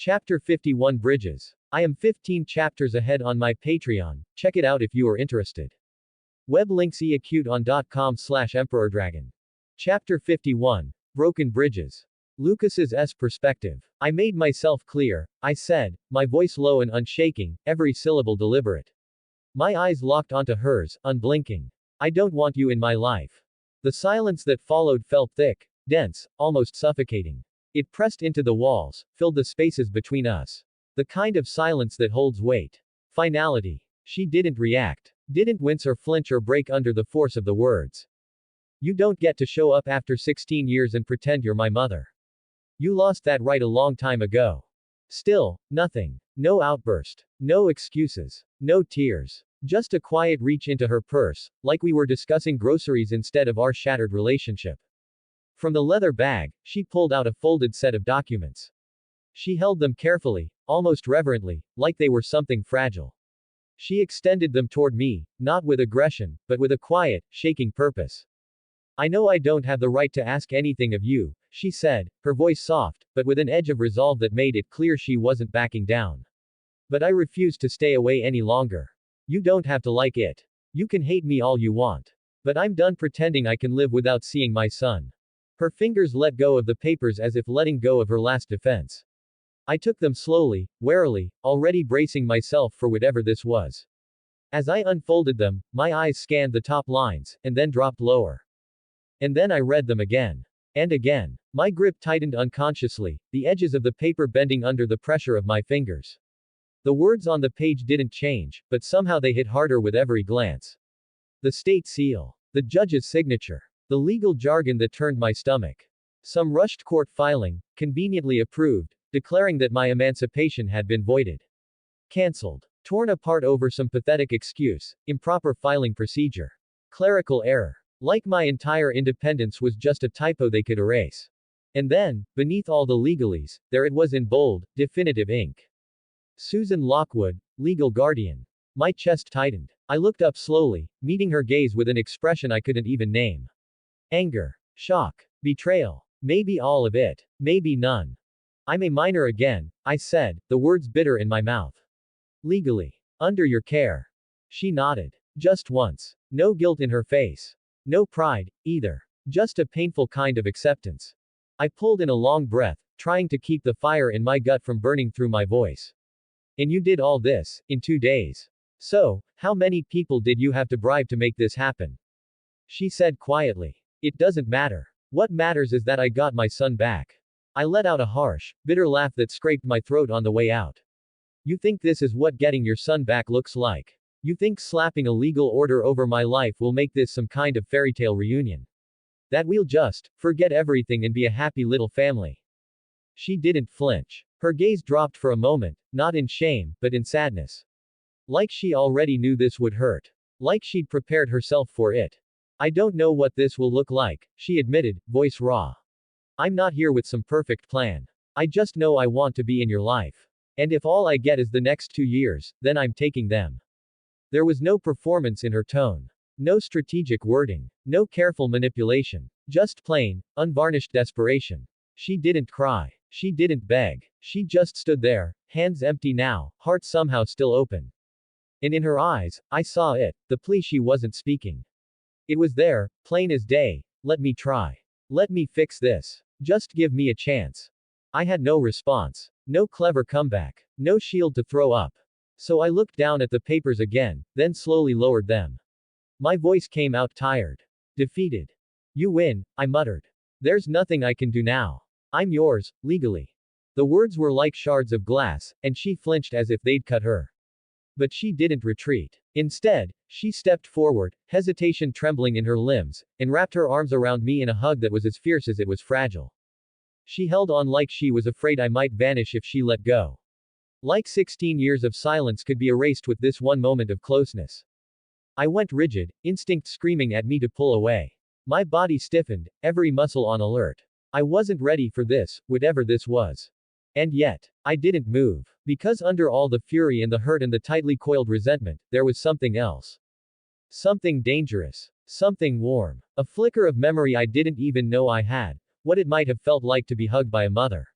Chapter 51 Bridges. I am 15 chapters ahead on my Patreon, check it out if you are interested. Web links eacute.com/emperordragon. Chapter 51 Broken Bridges. Lucas's perspective. I made myself clear, I said, my voice low and unshaking, every syllable deliberate. My eyes locked onto hers, unblinking. I don't want you in my life. The silence that followed felt thick, dense, almost suffocating. It pressed into the walls, filled the spaces between us. The kind of silence that holds weight. Finality. She didn't react. Didn't wince or flinch or break under the force of the words. You don't get to show up after 16 years and pretend you're my mother. You lost that right a long time ago. Still, nothing. No outburst. No excuses. No tears. Just a quiet reach into her purse, like we were discussing groceries instead of our shattered relationship. From the leather bag, she pulled out a folded set of documents. She held them carefully, almost reverently, like they were something fragile. She extended them toward me, not with aggression, but with a quiet, shaking purpose. I know I don't have the right to ask anything of you, she said, her voice soft, but with an edge of resolve that made it clear she wasn't backing down. But I refuse to stay away any longer. You don't have to like it. You can hate me all you want. But I'm done pretending I can live without seeing my son. Her fingers let go of the papers as if letting go of her last defense. I took them slowly, warily, already bracing myself for whatever this was. As I unfolded them, my eyes scanned the top lines, and then dropped lower. And then I read them again. And again. My grip tightened unconsciously, the edges of the paper bending under the pressure of my fingers. The words on the page didn't change, but somehow they hit harder with every glance. The state seal. The judge's signature. The legal jargon that turned my stomach. Some rushed court filing, conveniently approved, declaring that my emancipation had been voided. Cancelled. Torn apart over some pathetic excuse, improper filing procedure. Clerical error. Like my entire independence was just a typo they could erase. And then, beneath all the legalese, there it was in bold, definitive ink. Susan Lockwood, legal guardian. My chest tightened. I looked up slowly, meeting her gaze with an expression I couldn't even name. Anger. Shock. Betrayal. Maybe all of it. Maybe none. I'm a minor again, I said, the words bitter in my mouth. Legally. Under your care. She nodded. Just once. No guilt in her face. No pride, either. Just a painful kind of acceptance. I pulled in a long breath, trying to keep the fire in my gut from burning through my voice. And you did all this, in 2 days. So, how many people did you have to bribe to make this happen? She said quietly. It doesn't matter. What matters is that I got my son back. I let out a harsh, bitter laugh that scraped my throat on the way out. You think this is what getting your son back looks like? You think slapping a legal order over my life will make this some kind of fairy tale reunion? That we'll just forget everything and be a happy little family? She didn't flinch. Her gaze dropped for a moment, not in shame, but in sadness. Like she already knew this would hurt. Like she'd prepared herself for it. I don't know what this will look like, she admitted, voice raw. I'm not here with some perfect plan. I just know I want to be in your life. And if all I get is the next 2 years, then I'm taking them. There was no performance in her tone. No strategic wording. No careful manipulation. Just plain, unvarnished desperation. She didn't cry. She didn't beg. She just stood there, hands empty now, heart somehow still open. And in her eyes, I saw it, the plea she wasn't speaking. It was there, plain as day. Let me try. Let me fix this. Just give me a chance. I had no response. No clever comeback. No shield to throw up. So I looked down at the papers again, then slowly lowered them. My voice came out tired. Defeated. You win, I muttered. There's nothing I can do now. I'm yours, legally. The words were like shards of glass, and she flinched as if they'd cut her. But she didn't retreat. Instead, she stepped forward, hesitation trembling in her limbs, and wrapped her arms around me in a hug that was as fierce as it was fragile. She held on like she was afraid I might vanish if she let go. Like 16 years of silence could be erased with this one moment of closeness. I went rigid, instinct screaming at me to pull away. My body stiffened, every muscle on alert. I wasn't ready for this, whatever this was. And yet, I didn't move. Because under all the fury and the hurt and the tightly coiled resentment, there was something else. Something dangerous. Something warm. A flicker of memory I didn't even know I had. What it might have felt like to be hugged by a mother.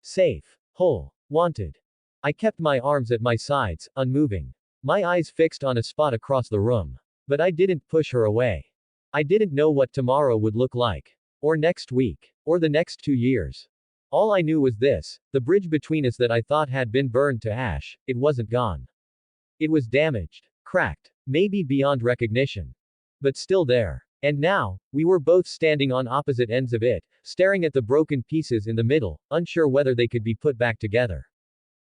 Safe. Whole. Wanted. I kept my arms at my sides, unmoving. My eyes fixed on a spot across the room. But I didn't push her away. I didn't know what tomorrow would look like. Or next week. Or the next 2 years. All I knew was this: the bridge between us that I thought had been burned to ash, it wasn't gone. It was damaged. Cracked. Maybe beyond recognition. But still there. And now, we were both standing on opposite ends of it, staring at the broken pieces in the middle, unsure whether they could be put back together.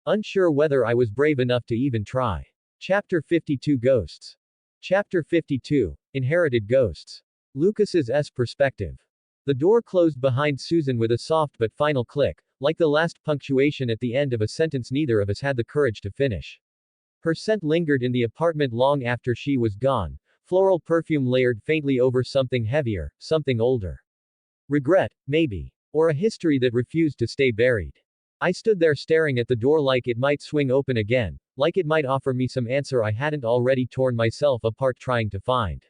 Unsure whether I was brave enough to even try. Chapter 52 Ghosts. Chapter 52 Inherited Ghosts. Lucas's perspective. The door closed behind Susan with a soft but final click, like the last punctuation at the end of a sentence neither of us had the courage to finish. Her scent lingered in the apartment long after she was gone, floral perfume layered faintly over something heavier, something older. Regret, maybe. Or a history that refused to stay buried. I stood there staring at the door like it might swing open again, like it might offer me some answer I hadn't already torn myself apart trying to find.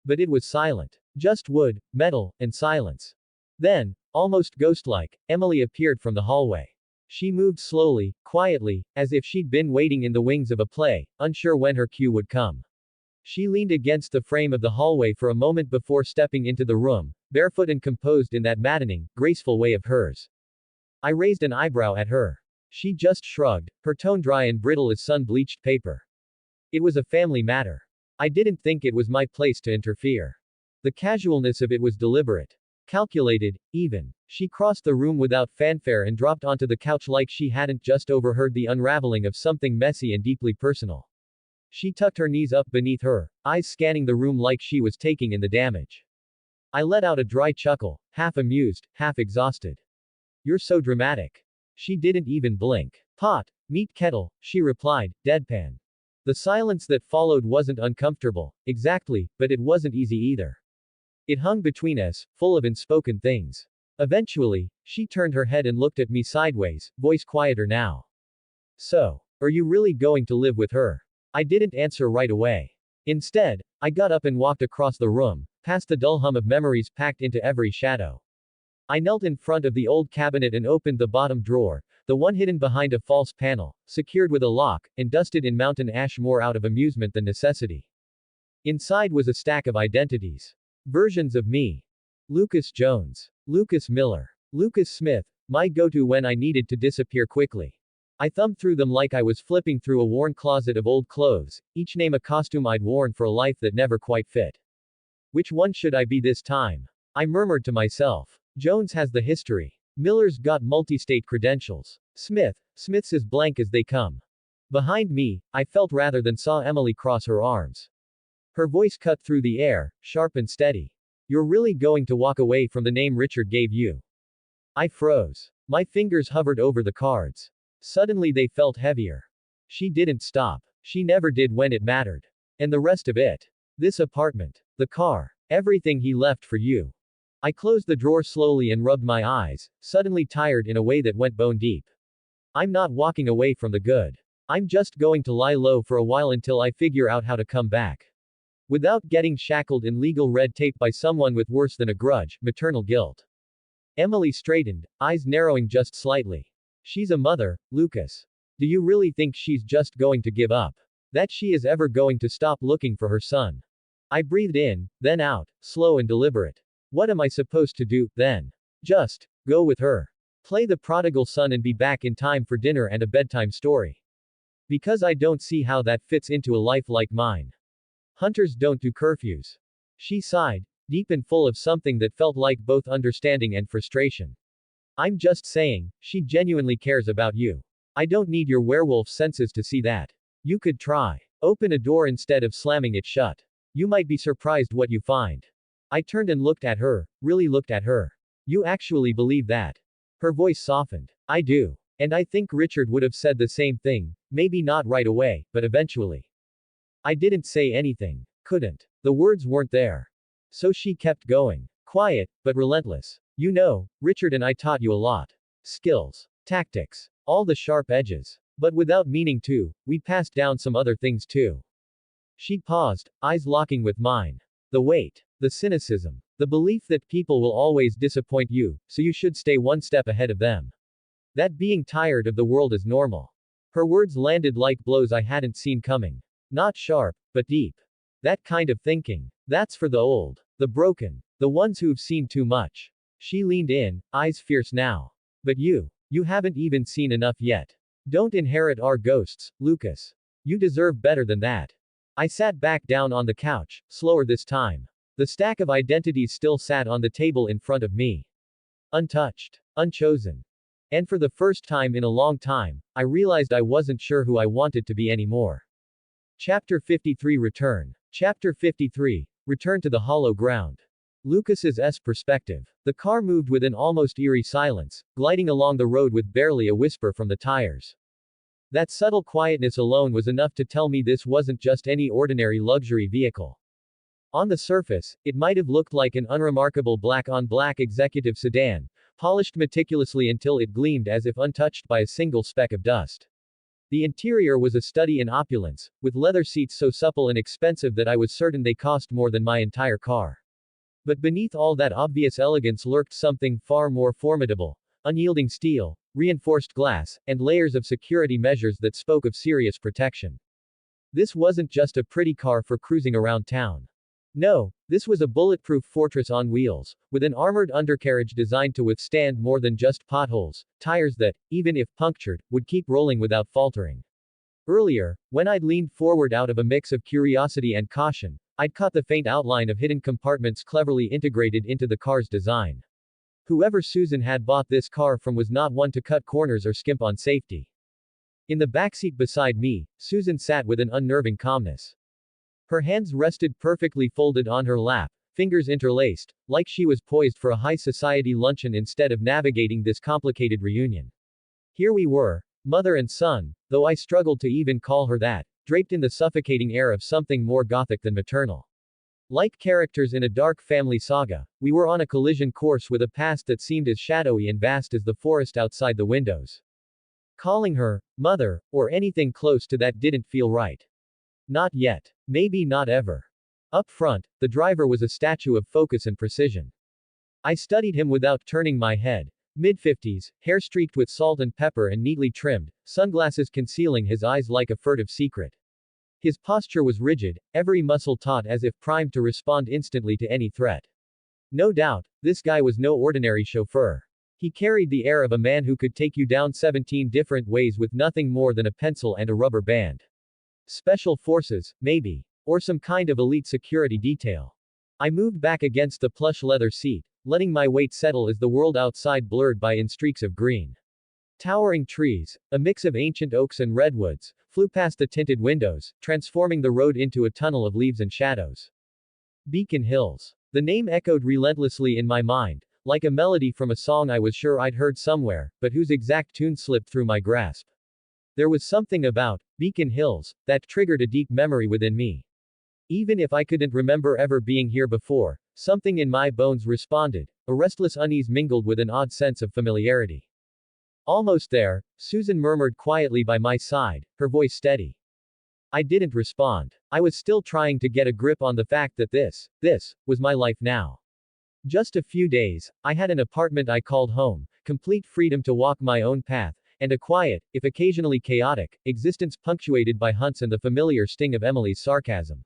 But it was silent. Just wood, metal, and silence. Then, almost ghost-like, Emily appeared from the hallway. She moved slowly, quietly, as if she'd been waiting in the wings of a play, unsure when her cue would come. She leaned against the frame of the hallway for a moment before stepping into the room, barefoot and composed in that maddening, graceful way of hers. I raised an eyebrow at her. She just shrugged, her tone dry and brittle as sun-bleached paper. It was a family matter. I didn't think it was my place to interfere. The casualness of it was deliberate. Calculated, even. She crossed the room without fanfare and dropped onto the couch like she hadn't just overheard the unraveling of something messy and deeply personal. She tucked her knees up beneath her, eyes scanning the room like she was taking in the damage. I let out a dry chuckle, half amused, half exhausted. You're so dramatic. She didn't even blink. Pot, meat kettle, she replied, deadpan. The silence that followed wasn't uncomfortable, exactly, but it wasn't easy either. It hung between us, full of unspoken things. Eventually, she turned her head and looked at me sideways, voice quieter now. So, are you really going to live with her? I didn't answer right away. Instead, I got up and walked across the room, past the dull hum of memories packed into every shadow. I knelt in front of the old cabinet and opened the bottom drawer, the one hidden behind a false panel, secured with a lock, and dusted in mountain ash more out of amusement than necessity. Inside was a stack of identities. Versions of me. Lucas Jones. Lucas Miller. Lucas Smith, my go-to when I needed to disappear quickly. I thumbed through them like I was flipping through a worn closet of old clothes, each name a costume I'd worn for a life that never quite fit. Which one should I be this time? I murmured to myself. Jones has the history. Miller's got multi-state credentials. Smith's as blank as they come. Behind me, I felt rather than saw Emily cross her arms. Her voice cut through the air, sharp and steady. You're really going to walk away from the name Richard gave you? I froze. My fingers hovered over the cards. Suddenly they felt heavier. She didn't stop. She never did when it mattered. And the rest of it. This apartment. The car. Everything he left for you. I closed the drawer slowly and rubbed my eyes, suddenly tired in a way that went bone deep. I'm not walking away from the good. I'm just going to lie low for a while until I figure out how to come back. Without getting shackled in legal red tape by someone with worse than a grudge, maternal guilt. Emily straightened, eyes narrowing just slightly. She's a mother, Lucas. Do you really think she's just going to give up? That she is ever going to stop looking for her son? I breathed in, then out, slow and deliberate. What am I supposed to do, then? Just go with her. Play the prodigal son and be back in time for dinner and a bedtime story. Because I don't see how that fits into a life like mine. Hunters don't do curfews. She sighed, deep and full of something that felt like both understanding and frustration. I'm just saying, she genuinely cares about you. I don't need your werewolf senses to see that. You could try. Open a door instead of slamming it shut. You might be surprised what you find. I turned and looked at her, really looked at her. You actually believe that? Her voice softened. I do. And I think Richard would have said the same thing, maybe not right away, but eventually. I didn't say anything. Couldn't. The words weren't there. So she kept going. Quiet, but relentless. You know, Richard and I taught you a lot. Skills. Tactics. All the sharp edges. But without meaning to, we passed down some other things too. She paused, eyes locking with mine. The weight. The cynicism. The belief that people will always disappoint you, so you should stay one step ahead of them. That being tired of the world is normal. Her words landed like blows I hadn't seen coming. Not sharp, but deep. That kind of thinking. That's for the old. The broken. The ones who've seen too much. She leaned in, eyes fierce now. But you haven't even seen enough yet. Don't inherit our ghosts, Lucas. You deserve better than that. I sat back down on the couch, slower this time. The stack of identities still sat on the table in front of me. Untouched. Unchosen. And for the first time in a long time, I realized I wasn't sure who I wanted to be anymore. Chapter 53 Return. Chapter 53 Return to the Hollow Ground. Lucas's perspective. The car moved with an almost eerie silence, gliding along the road with barely a whisper from the tires. That subtle quietness alone was enough to tell me this wasn't just any ordinary luxury vehicle. On the surface, it might have looked like an unremarkable black-on-black executive sedan, polished meticulously until it gleamed as if untouched by a single speck of dust. The interior was a study in opulence, with leather seats so supple and expensive that I was certain they cost more than my entire car. But beneath all that obvious elegance lurked something far more formidable: unyielding steel, reinforced glass, and layers of security measures that spoke of serious protection. This wasn't just a pretty car for cruising around town. No, this was a bulletproof fortress on wheels, with an armored undercarriage designed to withstand more than just potholes, tires that, even if punctured, would keep rolling without faltering. Earlier, when I'd leaned forward out of a mix of curiosity and caution, I'd caught the faint outline of hidden compartments cleverly integrated into the car's design. Whoever Susan had bought this car from was not one to cut corners or skimp on safety. In the backseat beside me, Susan sat with an unnerving calmness. Her hands rested perfectly folded on her lap, fingers interlaced, like she was poised for a high society luncheon instead of navigating this complicated reunion. Here we were, mother and son, though I struggled to even call her that, draped in the suffocating air of something more gothic than maternal. Like characters in a dark family saga, we were on a collision course with a past that seemed as shadowy and vast as the forest outside the windows. Calling her mother, or anything close to that didn't feel right. Not yet. Maybe not ever. Up front, the driver was a statue of focus and precision. I studied him without turning my head. Mid-50s, hair streaked with salt and pepper and neatly trimmed, sunglasses concealing his eyes like a furtive secret. His posture was rigid, every muscle taut as if primed to respond instantly to any threat. No doubt, this guy was no ordinary chauffeur. He carried the air of a man who could take you down 17 different ways with nothing more than a pencil and a rubber band. Special forces, maybe. Or some kind of elite security detail. I moved back against the plush leather seat, letting my weight settle as the world outside blurred by in streaks of green. Towering trees, a mix of ancient oaks and redwoods, flew past the tinted windows, transforming the road into a tunnel of leaves and shadows. Beacon Hills. The name echoed relentlessly in my mind, like a melody from a song I was sure I'd heard somewhere, but whose exact tune slipped through my grasp. There was something about Beacon Hills that triggered a deep memory within me. Even if I couldn't remember ever being here before, something in my bones responded, a restless unease mingled with an odd sense of familiarity. Almost there, Susan murmured quietly by my side, her voice steady. I didn't respond. I was still trying to get a grip on the fact that this was my life now. Just a few days, I had an apartment I called home, complete freedom to walk my own path, and a quiet, if occasionally chaotic, existence punctuated by hunts and the familiar sting of Emily's sarcasm.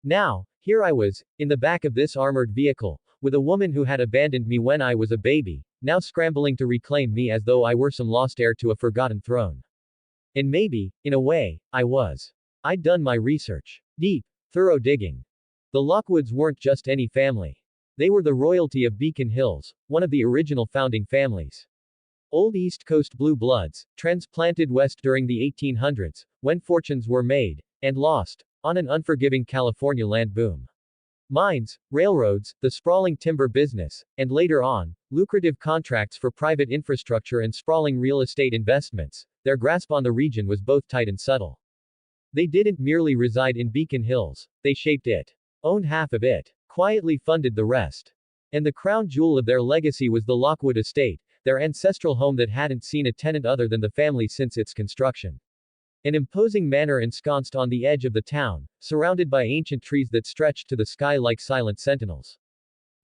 Now, here I was, in the back of this armored vehicle, with a woman who had abandoned me when I was a baby, now scrambling to reclaim me as though I were some lost heir to a forgotten throne. And maybe, in a way, I was. I'd done my research. Deep, thorough digging. The Lockwoods weren't just any family. They were the royalty of Beacon Hills, one of the original founding families. Old East Coast blue bloods, transplanted west during the 1800s, when fortunes were made, and lost, on an unforgiving California land boom. Mines, railroads, the sprawling timber business, and later on, lucrative contracts for private infrastructure and sprawling real estate investments, their grasp on the region was both tight and subtle. They didn't merely reside in Beacon Hills, they shaped it. Owned half of it. Quietly funded the rest. And the crown jewel of their legacy was the Lockwood estate, their ancestral home that hadn't seen a tenant other than the family since its construction. An imposing manor ensconced on the edge of the town, surrounded by ancient trees that stretched to the sky like silent sentinels.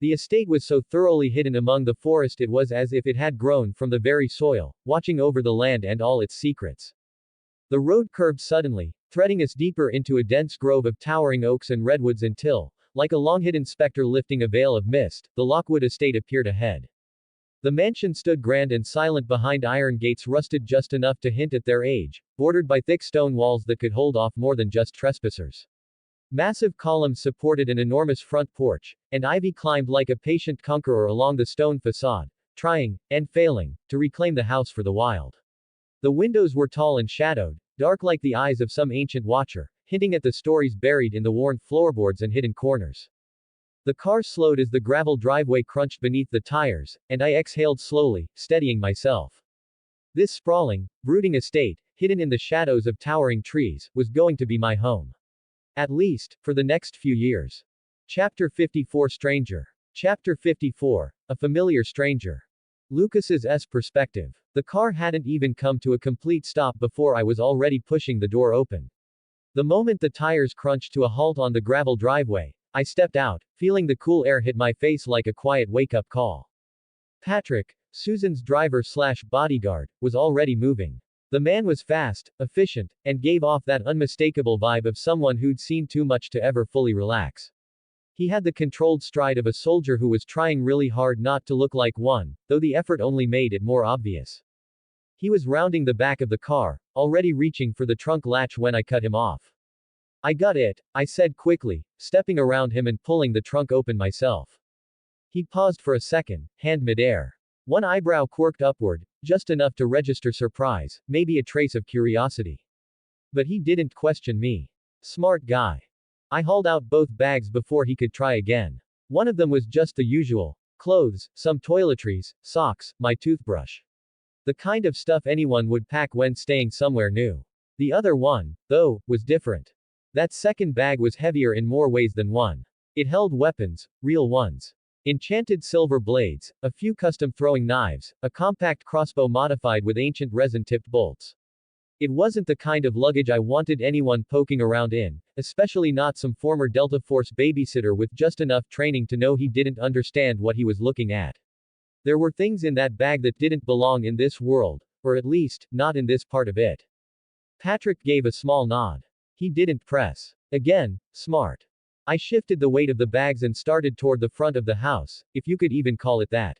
The estate was so thoroughly hidden among the forest it was as if it had grown from the very soil, watching over the land and all its secrets. The road curved suddenly, threading us deeper into a dense grove of towering oaks and redwoods until, like a long-hidden specter lifting a veil of mist, the Lockwood estate appeared ahead. The mansion stood grand and silent behind iron gates rusted just enough to hint at their age, bordered by thick stone walls that could hold off more than just trespassers. Massive columns supported an enormous front porch, and ivy climbed like a patient conqueror along the stone facade, trying, and failing, to reclaim the house for the wild. The windows were tall and shadowed, dark like the eyes of some ancient watcher, hinting at the stories buried in the worn floorboards and hidden corners. The car slowed as the gravel driveway crunched beneath the tires, and I exhaled slowly, steadying myself. This sprawling, brooding estate, hidden in the shadows of towering trees, was going to be my home. At least, for the next few years. Chapter 54 Stranger. Chapter 54. A familiar stranger. Lucas's perspective. The car hadn't even come to a complete stop before I was already pushing the door open. The moment the tires crunched to a halt on the gravel driveway, I stepped out, feeling the cool air hit my face like a quiet wake-up call. Patrick, Susan's driver/bodyguard, was already moving. The man was fast, efficient, and gave off that unmistakable vibe of someone who'd seen too much to ever fully relax. He had the controlled stride of a soldier who was trying really hard not to look like one, though the effort only made it more obvious. He was rounding the back of the car, already reaching for the trunk latch when I cut him off. I got it, I said quickly, stepping around him and pulling the trunk open myself. He paused for a second, hand midair. One eyebrow quirked upward, just enough to register surprise, maybe a trace of curiosity. But he didn't question me. Smart guy. I hauled out both bags before he could try again. One of them was just the usual: clothes, some toiletries, socks, my toothbrush. The kind of stuff anyone would pack when staying somewhere new. The other one, though, was different. That second bag was heavier in more ways than one. It held weapons, real ones. Enchanted silver blades, a few custom throwing knives, a compact crossbow modified with ancient resin-tipped bolts. It wasn't the kind of luggage I wanted anyone poking around in, especially not some former Delta Force babysitter with just enough training to know he didn't understand what he was looking at. There were things in that bag that didn't belong in this world, or at least, not in this part of it. Patrick gave a small nod. He didn't press. Again, smart. I shifted the weight of the bags and started toward the front of the house, if you could even call it that.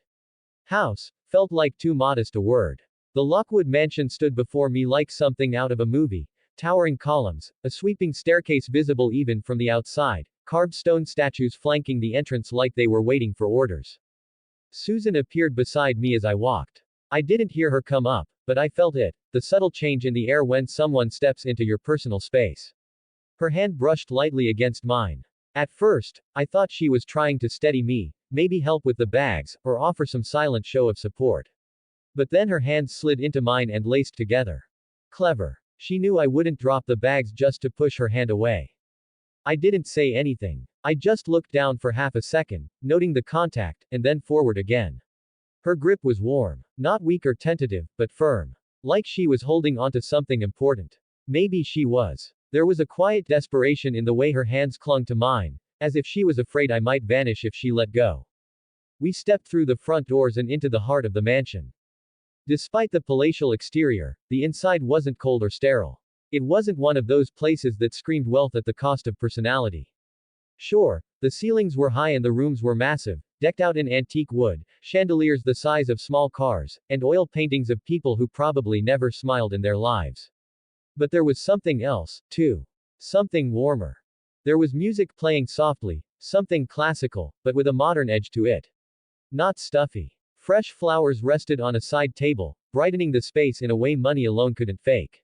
House felt like too modest a word. The Lockwood mansion stood before me like something out of a movie. Towering columns, a sweeping staircase visible even from the outside, carved stone statues flanking the entrance like they were waiting for orders. Susan appeared beside me as I walked. I didn't hear her come up, but I felt it, the subtle change in the air when someone steps into your personal space. Her hand brushed lightly against mine. At first, I thought she was trying to steady me, maybe help with the bags, or offer some silent show of support. But then her hands slid into mine and laced together. Clever. She knew I wouldn't drop the bags just to push her hand away. I didn't say anything. I just looked down for half a second, noting the contact, and then forward again. Her grip was warm. Not weak or tentative, but firm. Like she was holding onto something important. Maybe she was. There was a quiet desperation in the way her hands clung to mine, as if she was afraid I might vanish if she let go. We stepped through the front doors and into the heart of the mansion. Despite the palatial exterior, the inside wasn't cold or sterile. It wasn't one of those places that screamed wealth at the cost of personality. Sure, the ceilings were high and the rooms were massive, decked out in antique wood, chandeliers the size of small cars, and oil paintings of people who probably never smiled in their lives. But there was something else, too. Something warmer. There was music playing softly, something classical, but with a modern edge to it. Not stuffy. Fresh flowers rested on a side table, brightening the space in a way money alone couldn't fake.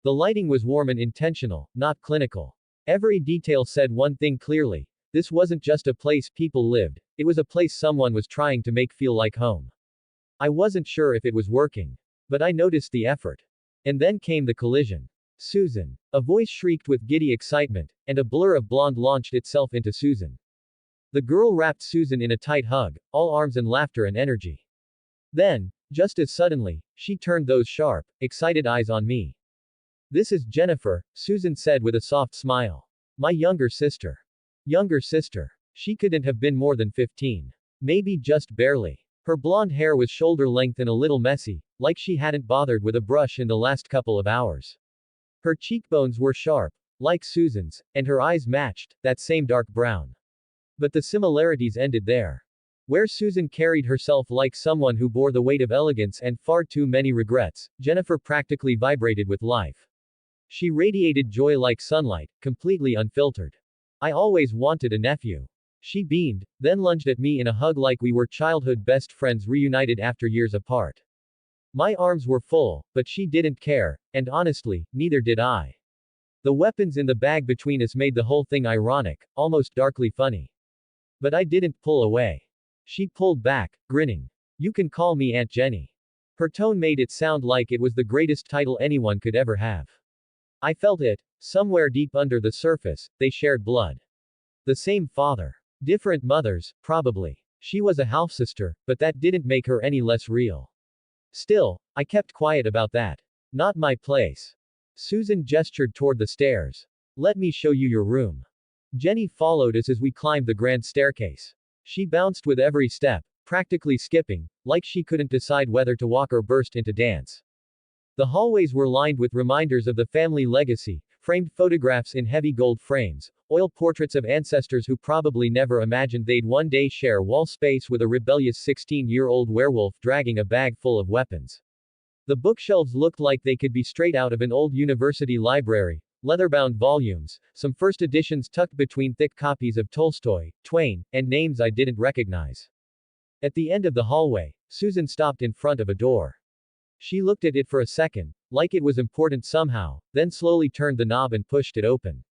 The lighting was warm and intentional, not clinical. Every detail said one thing clearly: this wasn't just a place people lived, it was a place someone was trying to make feel like home. I wasn't sure if it was working. But I noticed the effort. And then came the collision. Susan. A voice shrieked with giddy excitement, and a blur of blonde launched itself into Susan. The girl wrapped Susan in a tight hug, all arms and laughter and energy. Then, just as suddenly, she turned those sharp, excited eyes on me. "This is Jennifer," Susan said with a soft smile. "My younger sister." Younger sister. She couldn't have been more than 15. Maybe just barely. Her blonde hair was shoulder length and a little messy, like she hadn't bothered with a brush in the last couple of hours. Her cheekbones were sharp, like Susan's, and her eyes matched, that same dark brown. But the similarities ended there. Where Susan carried herself like someone who bore the weight of elegance and far too many regrets, Jennifer practically vibrated with life. She radiated joy like sunlight, completely unfiltered. I always wanted a nephew. She beamed, then lunged at me in a hug like we were childhood best friends reunited after years apart. My arms were full, but she didn't care, and honestly, neither did I. The weapons in the bag between us made the whole thing ironic, almost darkly funny. But I didn't pull away. She pulled back, grinning. You can call me Aunt Jenny. Her tone made it sound like it was the greatest title anyone could ever have. I felt it, somewhere deep under the surface, they shared blood. The same father. Different mothers, probably. She was a half-sister, but that didn't make her any less real. Still, I kept quiet about that. Not my place. Susan gestured toward the stairs. Let me show you your room. Jenny followed us as we climbed the grand staircase. She bounced with every step, practically skipping, like she couldn't decide whether to walk or burst into dance. The hallways were lined with reminders of the family legacy, framed photographs in heavy gold frames, oil portraits of ancestors who probably never imagined they'd one day share wall space with a rebellious 16-year-old werewolf dragging a bag full of weapons. The bookshelves looked like they could be straight out of an old university library, leather-bound volumes, some first editions tucked between thick copies of Tolstoy, Twain, and names I didn't recognize. At the end of the hallway, Susan stopped in front of a door. She looked at it for a second, like it was important somehow, then slowly turned the knob and pushed it open.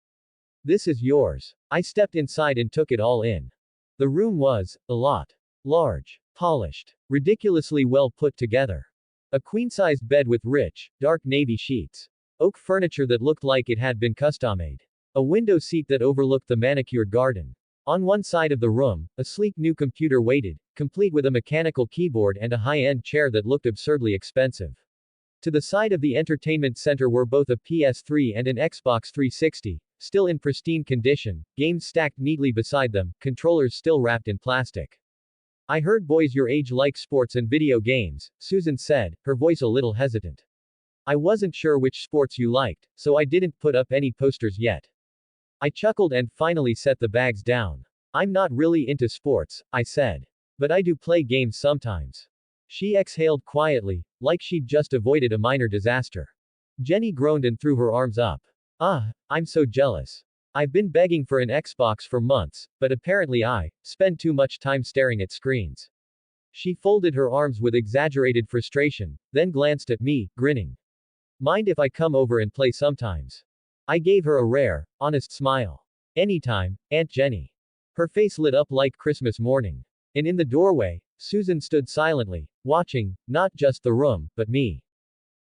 This is yours. I stepped inside and took it all in. The room was, a lot. Large. Polished. Ridiculously well put together. A queen-sized bed with rich, dark navy sheets. Oak furniture that looked like it had been custom-made. A window seat that overlooked the manicured garden. On one side of the room, a sleek new computer waited, complete with a mechanical keyboard and a high-end chair that looked absurdly expensive. To the side of the entertainment center were both a PS3 and an Xbox 360, still in pristine condition, games stacked neatly beside them, controllers still wrapped in plastic. I heard boys your age like sports and video games, Susan said, her voice a little hesitant. I wasn't sure which sports you liked, so I didn't put up any posters yet. I chuckled and finally set the bags down. I'm not really into sports, I said. But I do play games sometimes. She exhaled quietly, like she'd just avoided a minor disaster. Jenny groaned and threw her arms up. I'm so jealous. I've been begging for an Xbox for months, but apparently I spend too much time staring at screens. She folded her arms with exaggerated frustration, then glanced at me, grinning. Mind if I come over and play sometimes? I gave her a rare, honest smile. Anytime, Aunt Jenny. Her face lit up like Christmas morning. And in the doorway, Susan stood silently, watching, not just the room, but me.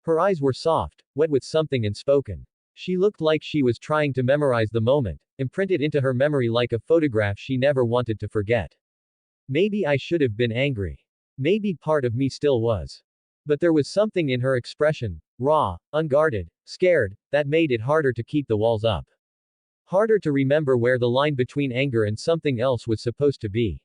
Her eyes were soft, wet with something unspoken. She looked like she was trying to memorize the moment, imprint it into her memory like a photograph she never wanted to forget. Maybe I should have been angry. Maybe part of me still was. But there was something in her expression, raw, unguarded, scared, that made it harder to keep the walls up. Harder to remember where the line between anger and something else was supposed to be.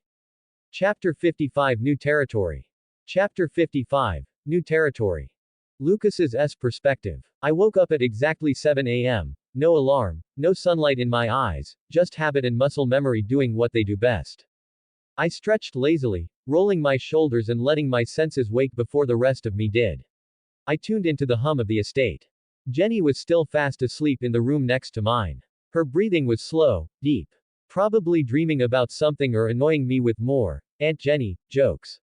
Chapter 55 New Territory. Chapter 55 New Territory. Lucas's perspective. I woke up at exactly 7 a.m., no alarm, no sunlight in my eyes, just habit and muscle memory doing what they do best. I stretched lazily, rolling my shoulders and letting my senses wake before the rest of me did. I tuned into the hum of the estate. Jenny was still fast asleep in the room next to mine. Her breathing was slow, deep. Probably dreaming about something or annoying me with more, Aunt Jenny, jokes.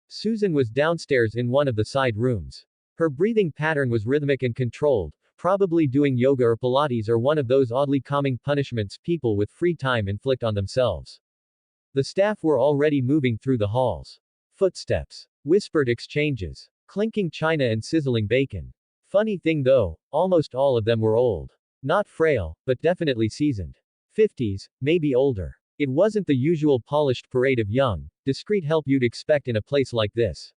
Susan was downstairs in one of the side rooms. Her breathing pattern was rhythmic and controlled, probably doing yoga or Pilates or one of those oddly calming punishments people with free time inflict on themselves. The staff were already moving through the halls. Footsteps. Whispered exchanges. Clinking china and sizzling bacon. Funny thing though, almost all of them were old. Not frail, but definitely seasoned. 50s, maybe older. It wasn't the usual polished parade of young, discreet help you'd expect in a place like this.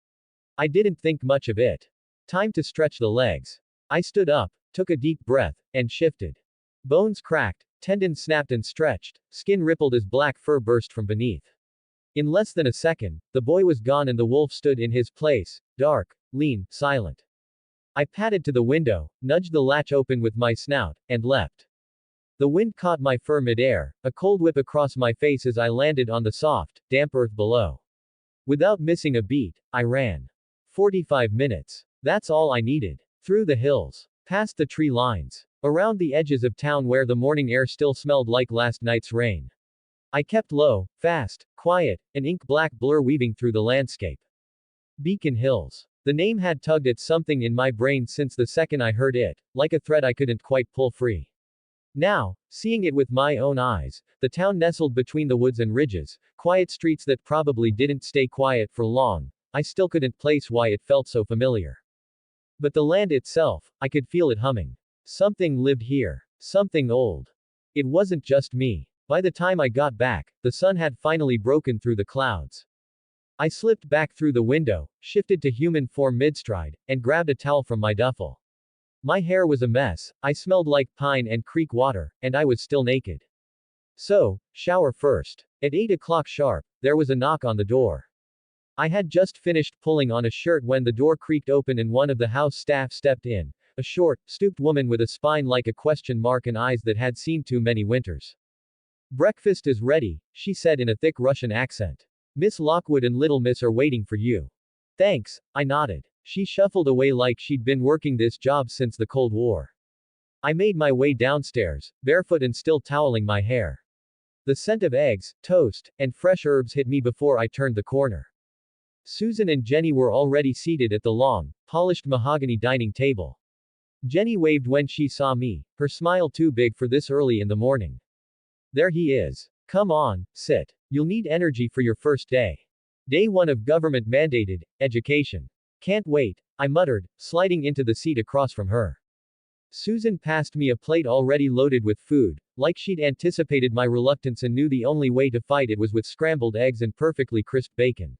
I didn't think much of it. Time to stretch the legs. I stood up, took a deep breath, and shifted. Bones cracked, Tendons snapped and stretched, skin rippled as black fur burst from beneath. In less than a second, the boy was gone and the wolf stood in his place, dark, lean, silent. I padded to the window, nudged the latch open with my snout, and leapt. The wind caught my fur midair, a cold whip across my face as I landed on the soft, damp earth below. Without missing a beat, I ran. 45 minutes. That's all I needed. Through the hills. Past the tree lines. Around the edges of town where the morning air still smelled like last night's rain. I kept low, fast, quiet, an ink-black blur weaving through the landscape. Beacon Hills. The name had tugged at something in my brain since the second I heard it, like a thread I couldn't quite pull free. Now, seeing it with my own eyes, the town nestled between the woods and ridges, quiet streets that probably didn't stay quiet for long, I still couldn't place why it felt so familiar. But the land itself, I could feel it humming. Something lived here. Something old. It wasn't just me. By the time I got back, the sun had finally broken through the clouds. I slipped back through the window, shifted to human form midstride, and grabbed a towel from my duffel. My hair was a mess, I smelled like pine and creek water, and I was still naked. So, shower first. At 8 o'clock sharp, there was a knock on the door. I had just finished pulling on a shirt when the door creaked open and one of the house staff stepped in, a short, stooped woman with a spine like a question mark and eyes that had seen too many winters. "Breakfast is ready," she said in a thick Russian accent. "Miss Lockwood and Little Miss are waiting for you." "Thanks," I nodded. She shuffled away like she'd been working this job since the Cold War. I made my way downstairs, barefoot and still toweling my hair. The scent of eggs, toast, and fresh herbs hit me before I turned the corner. Susan and Jenny were already seated at the long, polished mahogany dining table. Jenny waved when she saw me, her smile too big for this early in the morning. "There he is. Come on, sit. You'll need energy for your first day. Day one of government-mandated education." "Can't wait," I muttered, sliding into the seat across from her. Susan passed me a plate already loaded with food, like she'd anticipated my reluctance and knew the only way to fight it was with scrambled eggs and perfectly crisp bacon.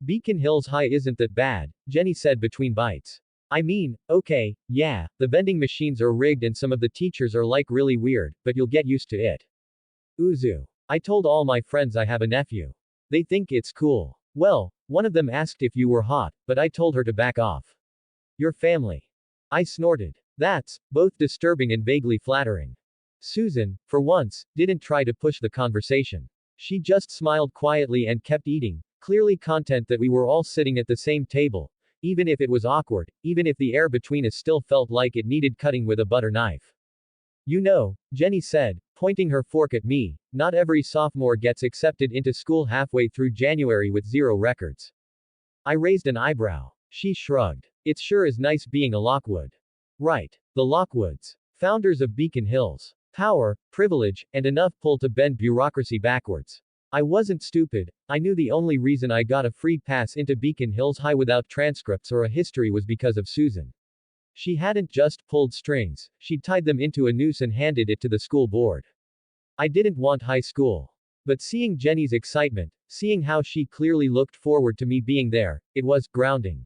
"Beacon Hills High isn't that bad," Jenny said between bites. "I mean, okay, yeah, the vending machines are rigged and some of the teachers are like really weird, but you'll get used to it." Uzu. I told all my friends I have a nephew. They think it's cool. Well, one of them asked if you were hot, but I told her to back off. "Your family." I snorted. That's both disturbing and vaguely flattering. Susan, for once, didn't try to push the conversation. She just smiled quietly and kept eating, clearly content that we were all sitting at the same table, even if it was awkward, even if the air between us still felt like it needed cutting with a butter knife. "You know," Jenny said, pointing her fork at me, "not every sophomore gets accepted into school halfway through January with 0 records." I raised an eyebrow. She shrugged. "It sure is nice being a Lockwood." Right. The Lockwoods. Founders of Beacon Hills. Power, privilege, and enough pull to bend bureaucracy backwards. I wasn't stupid. I knew the only reason I got a free pass into Beacon Hills High without transcripts or a history was because of Susan. She hadn't just pulled strings, she'd tied them into a noose and handed it to the school board. I didn't want high school. But seeing Jenny's excitement, seeing how she clearly looked forward to me being there, it was grounding.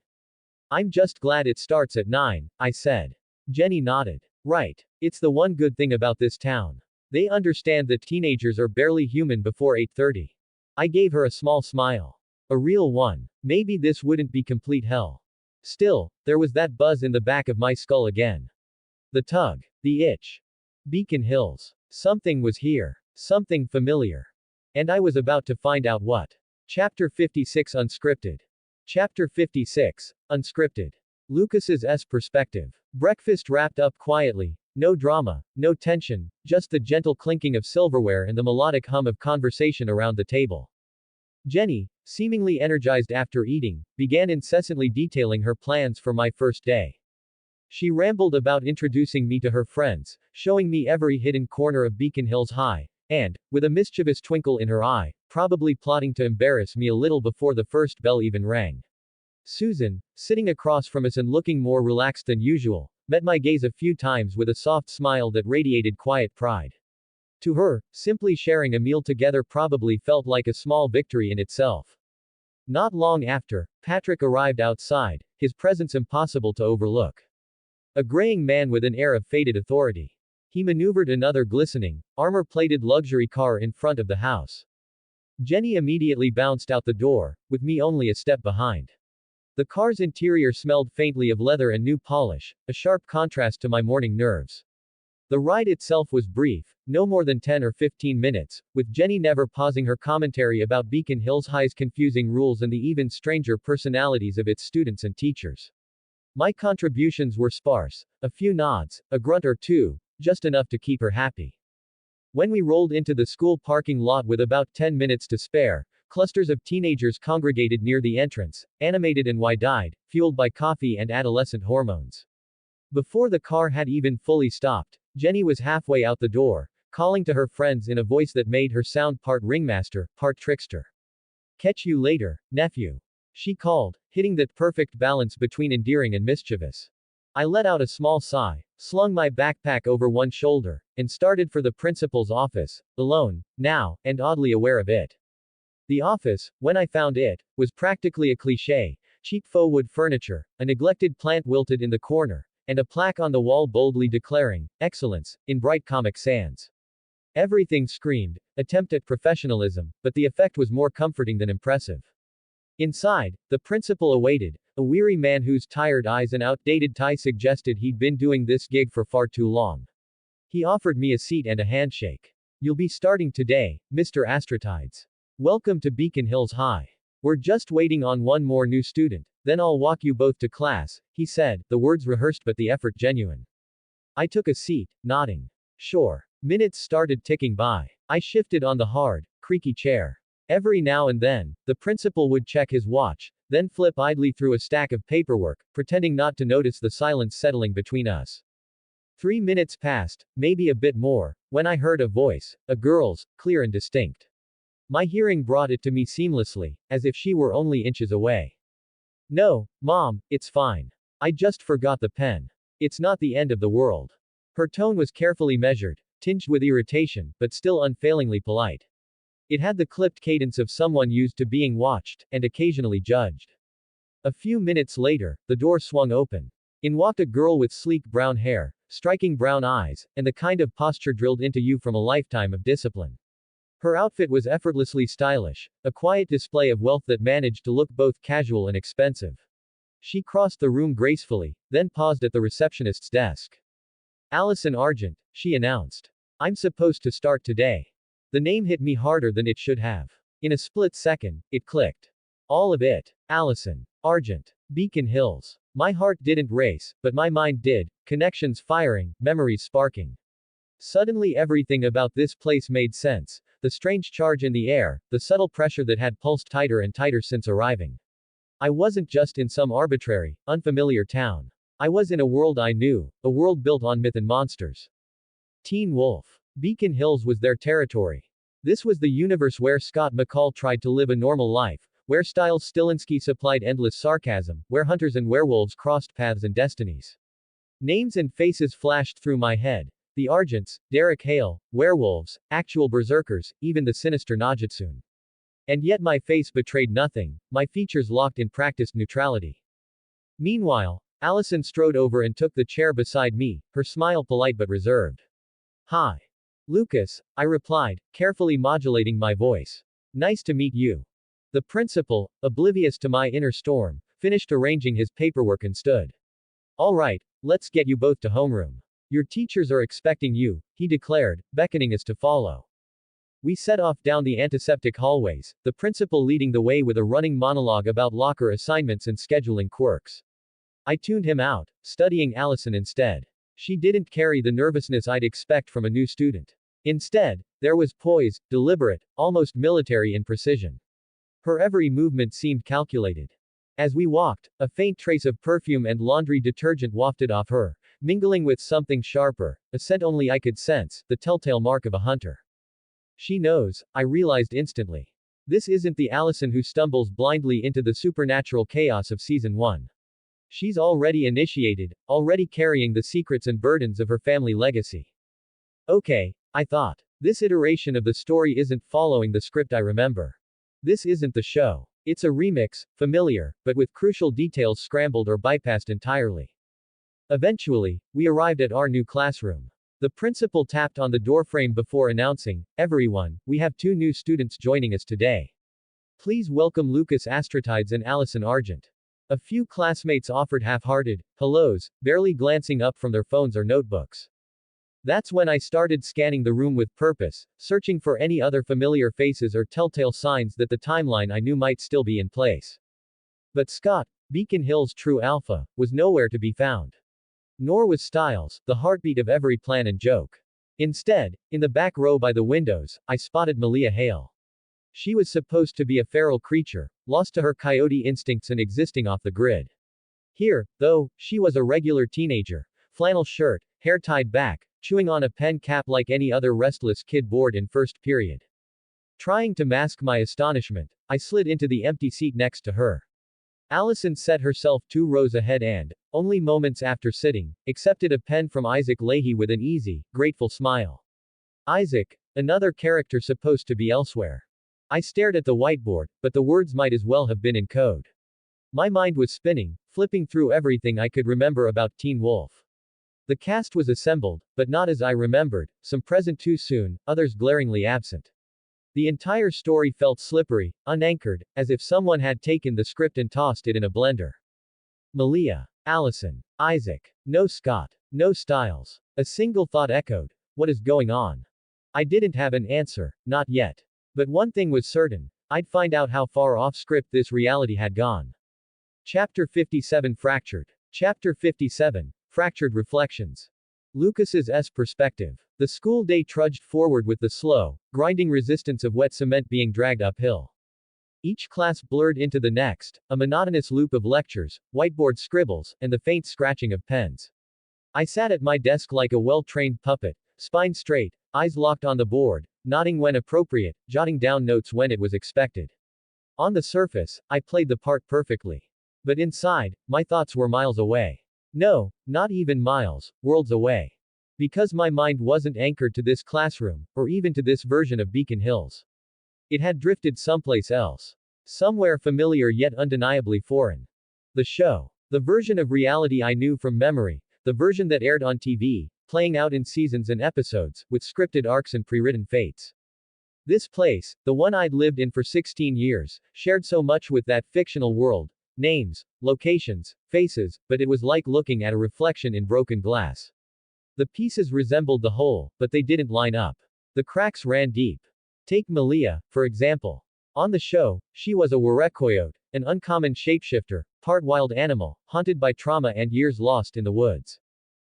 "I'm just glad it starts at 9, I said. Jenny nodded. "Right. It's the one good thing about this town. They understand that teenagers are barely human before 8:30. I gave her a small smile. A real one. Maybe this wouldn't be complete hell. Still, there was that buzz in the back of my skull again. The tug. The itch. Beacon Hills. Something was here. Something familiar. And I was about to find out what. Chapter 56 Unscripted. Chapter 56. Unscripted. Lucas's perspective. Breakfast wrapped up quietly. No drama, no tension, just the gentle clinking of silverware and the melodic hum of conversation around the table. Jenny, seemingly energized after eating, began incessantly detailing her plans for my first day. She rambled about introducing me to her friends, showing me every hidden corner of Beacon Hills High, and, with a mischievous twinkle in her eye, probably plotting to embarrass me a little before the first bell even rang. Susan, sitting across from us and looking more relaxed than usual, met my gaze a few times with a soft smile that radiated quiet pride. To her, simply sharing a meal together probably felt like a small victory in itself. Not long after, Patrick arrived outside, his presence impossible to overlook. A graying man with an air of faded authority. He maneuvered another glistening, armor-plated luxury car in front of the house. Jenny immediately bounced out the door, with me only a step behind. The car's interior smelled faintly of leather and new polish, a sharp contrast to my morning nerves. The ride itself was brief, no more than 10 or 15 minutes, with Jenny never pausing her commentary about Beacon Hills High's confusing rules and the even stranger personalities of its students and teachers. My contributions were sparse, a few nods, a grunt or two, just enough to keep her happy. When we rolled into the school parking lot with about 10 minutes to spare, clusters of teenagers congregated near the entrance, animated and wide-eyed, fueled by coffee and adolescent hormones. Before the car had even fully stopped, Jenny was halfway out the door, calling to her friends in a voice that made her sound part ringmaster, part trickster. "Catch you later, nephew," she called, hitting that perfect balance between endearing and mischievous. I let out a small sigh, slung my backpack over one shoulder, and started for the principal's office, alone, now, and oddly aware of it. The office, when I found it, was practically a cliché: cheap faux wood furniture, a neglected plant wilted in the corner, and a plaque on the wall boldly declaring, "Excellence," in bright Comic Sans. Everything screamed, attempt at professionalism, but the effect was more comforting than impressive. Inside, the principal awaited, a weary man whose tired eyes and outdated tie suggested he'd been doing this gig for far too long. He offered me a seat and a handshake. "You'll be starting today, Mr. Astratides. Welcome to Beacon Hills High. We're just waiting on one more new student, then I'll walk you both to class," he said, the words rehearsed but the effort genuine. I took a seat, nodding. Sure. Minutes started ticking by. I shifted on the hard, creaky chair. Every now and then, the principal would check his watch, then flip idly through a stack of paperwork, pretending not to notice the silence settling between us. 3 minutes passed, maybe a bit more, when I heard a voice, a girl's, clear and distinct. My hearing brought it to me seamlessly, as if she were only inches away. "No, Mom, it's fine. I just forgot the pen. It's not the end of the world." Her tone was carefully measured, tinged with irritation, but still unfailingly polite. It had the clipped cadence of someone used to being watched, and occasionally judged. A few minutes later, the door swung open. In walked a girl with sleek brown hair, striking brown eyes, and the kind of posture drilled into you from a lifetime of discipline. Her outfit was effortlessly stylish, a quiet display of wealth that managed to look both casual and expensive. She crossed the room gracefully, then paused at the receptionist's desk. "Allison Argent," she announced. "I'm supposed to start today." The name hit me harder than it should have. In a split second, it clicked. All of it. Allison Argent. Beacon Hills. My heart didn't race, but my mind did, connections firing, memories sparking. Suddenly everything about this place made sense. The strange charge in the air, the subtle pressure that had pulsed tighter and tighter since arriving. I wasn't just in some arbitrary, unfamiliar town. I was in a world I knew, a world built on myth and monsters. Teen Wolf. Beacon Hills was their territory. This was the universe where Scott McCall tried to live a normal life, where Styles Stilinski supplied endless sarcasm, where hunters and werewolves crossed paths and destinies. Names and faces flashed through my head. The Argents, Derek Hale, werewolves, actual berserkers, even the sinister Najitsun. And yet my face betrayed nothing, my features locked in practiced neutrality. Meanwhile, Allison strode over and took the chair beside me, her smile polite but reserved. "Hi. Lucas," I replied, carefully modulating my voice. "Nice to meet you." The principal, oblivious to my inner storm, finished arranging his paperwork and stood. "All right, let's get you both to homeroom. Your teachers are expecting you," he declared, beckoning us to follow. We set off down the antiseptic hallways, the principal leading the way with a running monologue about locker assignments and scheduling quirks. I tuned him out, studying Allison instead. She didn't carry the nervousness I'd expect from a new student. Instead, there was poise, deliberate, almost military in precision. Her every movement seemed calculated. As we walked, a faint trace of perfume and laundry detergent wafted off her, mingling with something sharper, a scent only I could sense, the telltale mark of a hunter. She knows, I realized instantly. This isn't the Allison who stumbles blindly into the supernatural chaos of Season 1. She's already initiated, already carrying the secrets and burdens of her family legacy. Okay, I thought. This iteration of the story isn't following the script I remember. This isn't the show. It's a remix, familiar, but with crucial details scrambled or bypassed entirely. Eventually, we arrived at our new classroom. The principal tapped on the doorframe before announcing, "Everyone, we have two new students joining us today. Please welcome Lucas Astratides and Allison Argent." A few classmates offered half-hearted hellos, barely glancing up from their phones or notebooks. That's when I started scanning the room with purpose, searching for any other familiar faces or telltale signs that the timeline I knew might still be in place. But Scott, Beacon Hill's true alpha, was nowhere to be found. Nor was Styles, the heartbeat of every plan and joke. Instead, in the back row by the windows, I spotted Malia Hale. She was supposed to be a feral creature, lost to her coyote instincts and existing off the grid. Here, though, she was a regular teenager, flannel shirt, hair tied back, chewing on a pen cap like any other restless kid bored in first period. Trying to mask my astonishment, I slid into the empty seat next to her. Allison set herself 2 rows ahead and, only moments after sitting, accepted a pen from Isaac Leahy with an easy, grateful smile. Isaac, another character supposed to be elsewhere. I stared at the whiteboard, but the words might as well have been in code. My mind was spinning, flipping through everything I could remember about Teen Wolf. The cast was assembled, but not as I remembered, some present too soon, others glaringly absent. The entire story felt slippery, unanchored, as if someone had taken the script and tossed it in a blender. Malia, Allison, Isaac, no Scott, no Styles. A single thought echoed, what is going on? I didn't have an answer, not yet. But one thing was certain, I'd find out how far off script this reality had gone. Chapter 57 Fractured. Chapter 57. Fractured Reflections. Lucas's perspective. The school day trudged forward with the slow, grinding resistance of wet cement being dragged uphill. Each class blurred into the next, a monotonous loop of lectures, whiteboard scribbles, and the faint scratching of pens. I sat at my desk like a well-trained puppet, spine straight, eyes locked on the board, nodding when appropriate, jotting down notes when it was expected. On the surface, I played the part perfectly. But inside, my thoughts were miles away. No, not even miles, worlds away. Because my mind wasn't anchored to this classroom, or even to this version of Beacon Hills. It had drifted someplace else. Somewhere familiar yet undeniably foreign. The show. The version of reality I knew from memory, the version that aired on TV, playing out in seasons and episodes, with scripted arcs and pre-written fates. This place, the one I'd lived in for 16 years, shared so much with that fictional world. Names, locations, faces, but it was like looking at a reflection in broken glass. The pieces resembled the whole, but they didn't line up. The cracks ran deep. Take Malia, for example. On the show, she was a Warecoyote, an uncommon shapeshifter, part wild animal, haunted by trauma and years lost in the woods.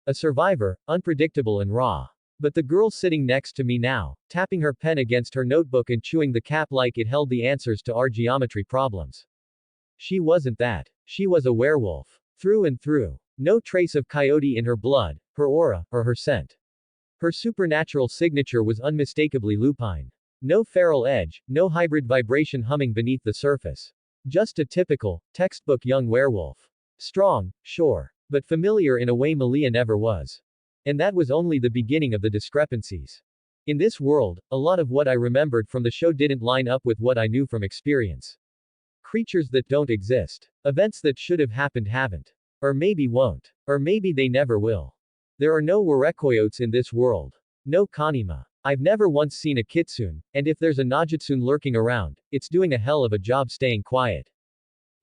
A survivor, unpredictable and raw. But the girl sitting next to me now, tapping her pen against her notebook and chewing the cap like it held the answers to our geometry problems. She wasn't that. She was a werewolf. Through and through. No trace of coyote in her blood, her aura, or her scent. Her supernatural signature was unmistakably lupine. No feral edge, no hybrid vibration humming beneath the surface. Just a typical, textbook young werewolf. Strong, sure. But familiar in a way Malia never was. And that was only the beginning of the discrepancies. In this world, a lot of what I remembered from the show didn't line up with what I knew from experience. Creatures that don't exist. Events that should have happened haven't. Or maybe won't. Or maybe they never will. There are no Warecoyotes in this world. No Kanima. I've never once seen a Kitsune, and if there's a Najitsune lurking around, it's doing a hell of a job staying quiet.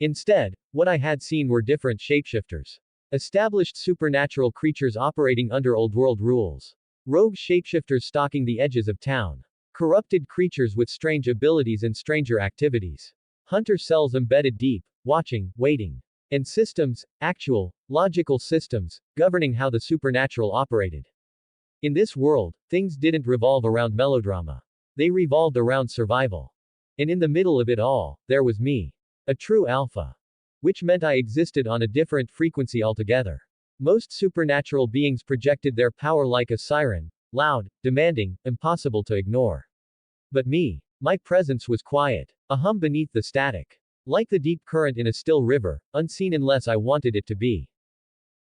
Instead, what I had seen were different shapeshifters. Established supernatural creatures operating under old world rules. Rogue shapeshifters stalking the edges of town. Corrupted creatures with strange abilities and stranger activities. Hunter cells embedded deep, watching, waiting. And systems, actual, logical systems, governing how the supernatural operated. In this world, things didn't revolve around melodrama. They revolved around survival. And in the middle of it all, there was me. A true alpha. Which meant I existed on a different frequency altogether. Most supernatural beings projected their power like a siren, loud, demanding, impossible to ignore. But me, my presence was quiet, a hum beneath the static. Like the deep current in a still river, unseen unless I wanted it to be.